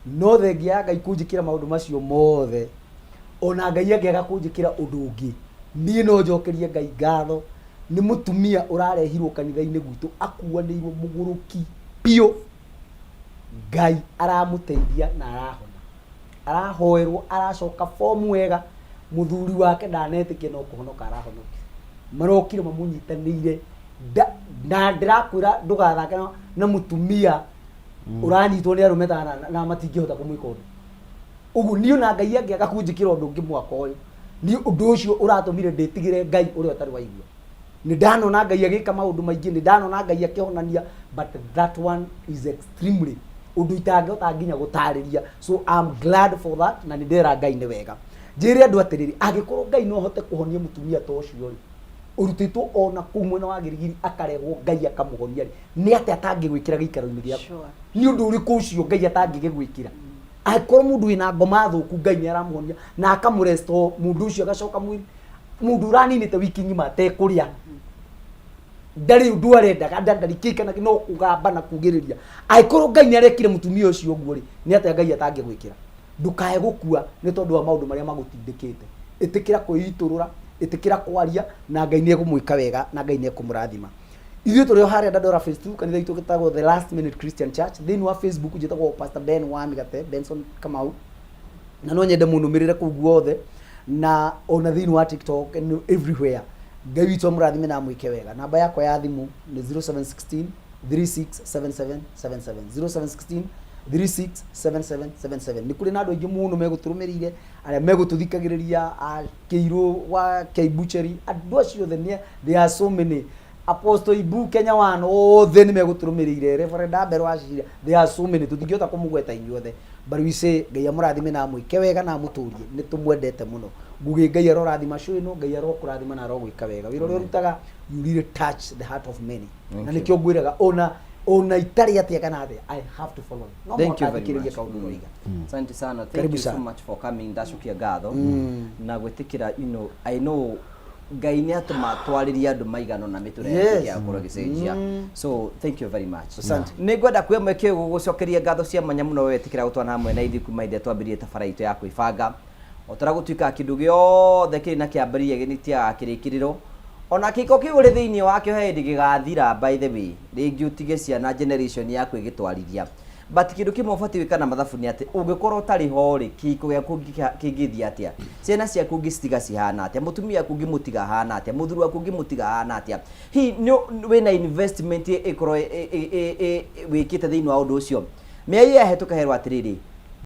no thengia Ngai kũnjĩkĩra maũndũ macio mothe ona Ngai angĩaga kũnjĩkĩra ũndũ ũngĩ niĩ no njokerie Ngai ngatho nĩ mũtumia ũrarehirwo kanitha-inĩ gwitũ akuanĩirwo mũgũrũki piũ Ngai aramũteithia na arahona arahoerwo aracoka form wega muthuri wake ndanetĩkia no kũhonoka arahonoka marokire mamunyitanĩire na ndirakwĩra ndũgathake na mutumia uranyitwo nĩ arũme na matingĩhota kũmwĩka ũndũ ũguo niĩ na Ngai angĩaga kũnjĩkĩra ũndũ ũngĩ mwaka ũyũ niĩ ũndũ ũcio ũratũmire ndĩtigĩre Ngai ũrĩa ũtarĩ waigua nĩ ndanona Ngai agĩka maũndũ maingĩ nĩ ndanona Ngai akĩhonania but that one is extremely undu itangĩhota nginya gũtarĩria. So I'm glad for that na nĩ ndĩra Ngai nĩ wega njĩre andũ atĩrĩrĩ angĩkorwo Ngai no hote kũhonia mutumia ta ũcio rĩ urutĩtwo ona kũu mwena wa Gĩrigiri akarehwo Ngai akamũhonia rĩ nĩ atĩ atangĩgwĩkĩra gĩikaro-inĩ gĩaku nĩ ũndũ ũrĩkũ ũcio Ngai atangĩgwĩkĩra angĩkorwo mũndũ wĩna ngoma thũku Ngai nĩ aramũhonia na akamũrestore mũndũ ũcio agacoka mwĩrĩ mũndũ ũraninĩte wiki ng'ima atekũrĩa ndari undu arendaga ndarikika na no kugamba na kugiriria aikorwo Ngai nĩ arekire mutumia ũcio ũguo rĩ nĩ atĩ Ngai atangĩgwĩkĩra ndukae gũkua nĩ tondũ wa maũndũ marĩa magũtindĩkĩte ĩtĩkĩra kwĩitũrũra ĩtĩkĩra kwaria na Ngai nĩ egũmwĩka wega na Ngai nĩ ekũmũrathima. Ithuĩ tũrĩ o harĩa Dandora Phase 2 kanitha itũ gĩtagwo The Last Minute Christian Church thĩinĩ wa Facebook njĩtagwo Pastor Ben wa Migate Benson Kamau na no nyende mũnũmĩrĩre kũu guothe na ona thĩinĩ wa TikTok and everywhere. Ngai witũ mũrathime na mwĩke wega. Namba yakwa ya thimũ nĩ 0716 367777 0716 367777. Nĩ kũrĩ na andũ aingĩ mũno megũtũrũmĩrĩire arĩa megũtũthikagĩrĩria Kĩirũ wa Kĩibucheri andũ acio othe there are so many Apostle Ibu Kenya wan othe nĩ megũtũrũmĩrĩire Reverend Abel Ashira there are so many tũtingĩhota kũmũgweta inyuothe but we say Ngai amũrathime na mwĩke wega na amũtũrie nĩ tũmwendete mũno nguge Ngai arorathima cũĩ no Ngai arokũrathima na arogwĩka wega wĩra ũrĩa ũrutaga you really touch the heart of many na nĩkĩo ngwĩraga ona itarĩ atĩa kana atĩa I have to follow no. Thank you very much. Asante sana. Thank you so much for coming ndacukia ngatho na gwĩtĩkĩra I know Ngai nĩ atũma twarĩria andũ maigano na mĩtũre ya kũrora gĩcenjia. So thank you very much. Nĩ ngwenda kuoya mweke gũcokeria ngatho cia mwanya mũno wetĩkĩra gũtwana hamwe na ithuĩ kuma ithĩ twambirie tabara itũ ya kwĩbanga otara gũtuĩka kĩndũ gĩothe kĩrĩ na kĩambĩrĩria gĩtiaga kĩrĩkĩrĩro ona kĩko kĩu ũrĩ thĩinĩ wakĩo he hĩndĩ gĩgathira by the way rĩngĩ ũtige ciana generation yaku ĩgĩtwarithia but kindu kimwe ubati wika na mathabu ni ati ungikorwo tari ho ri kiko gyaku kingithia atia ciana ciaku ngicitiga cihana atia mutumia ku ngimutiga hana atia muthuru waku ngimutiga hana atia hi wina investment ikorwo wikite thiini wa undu ucio mĩeri yahetũka herwo atiriri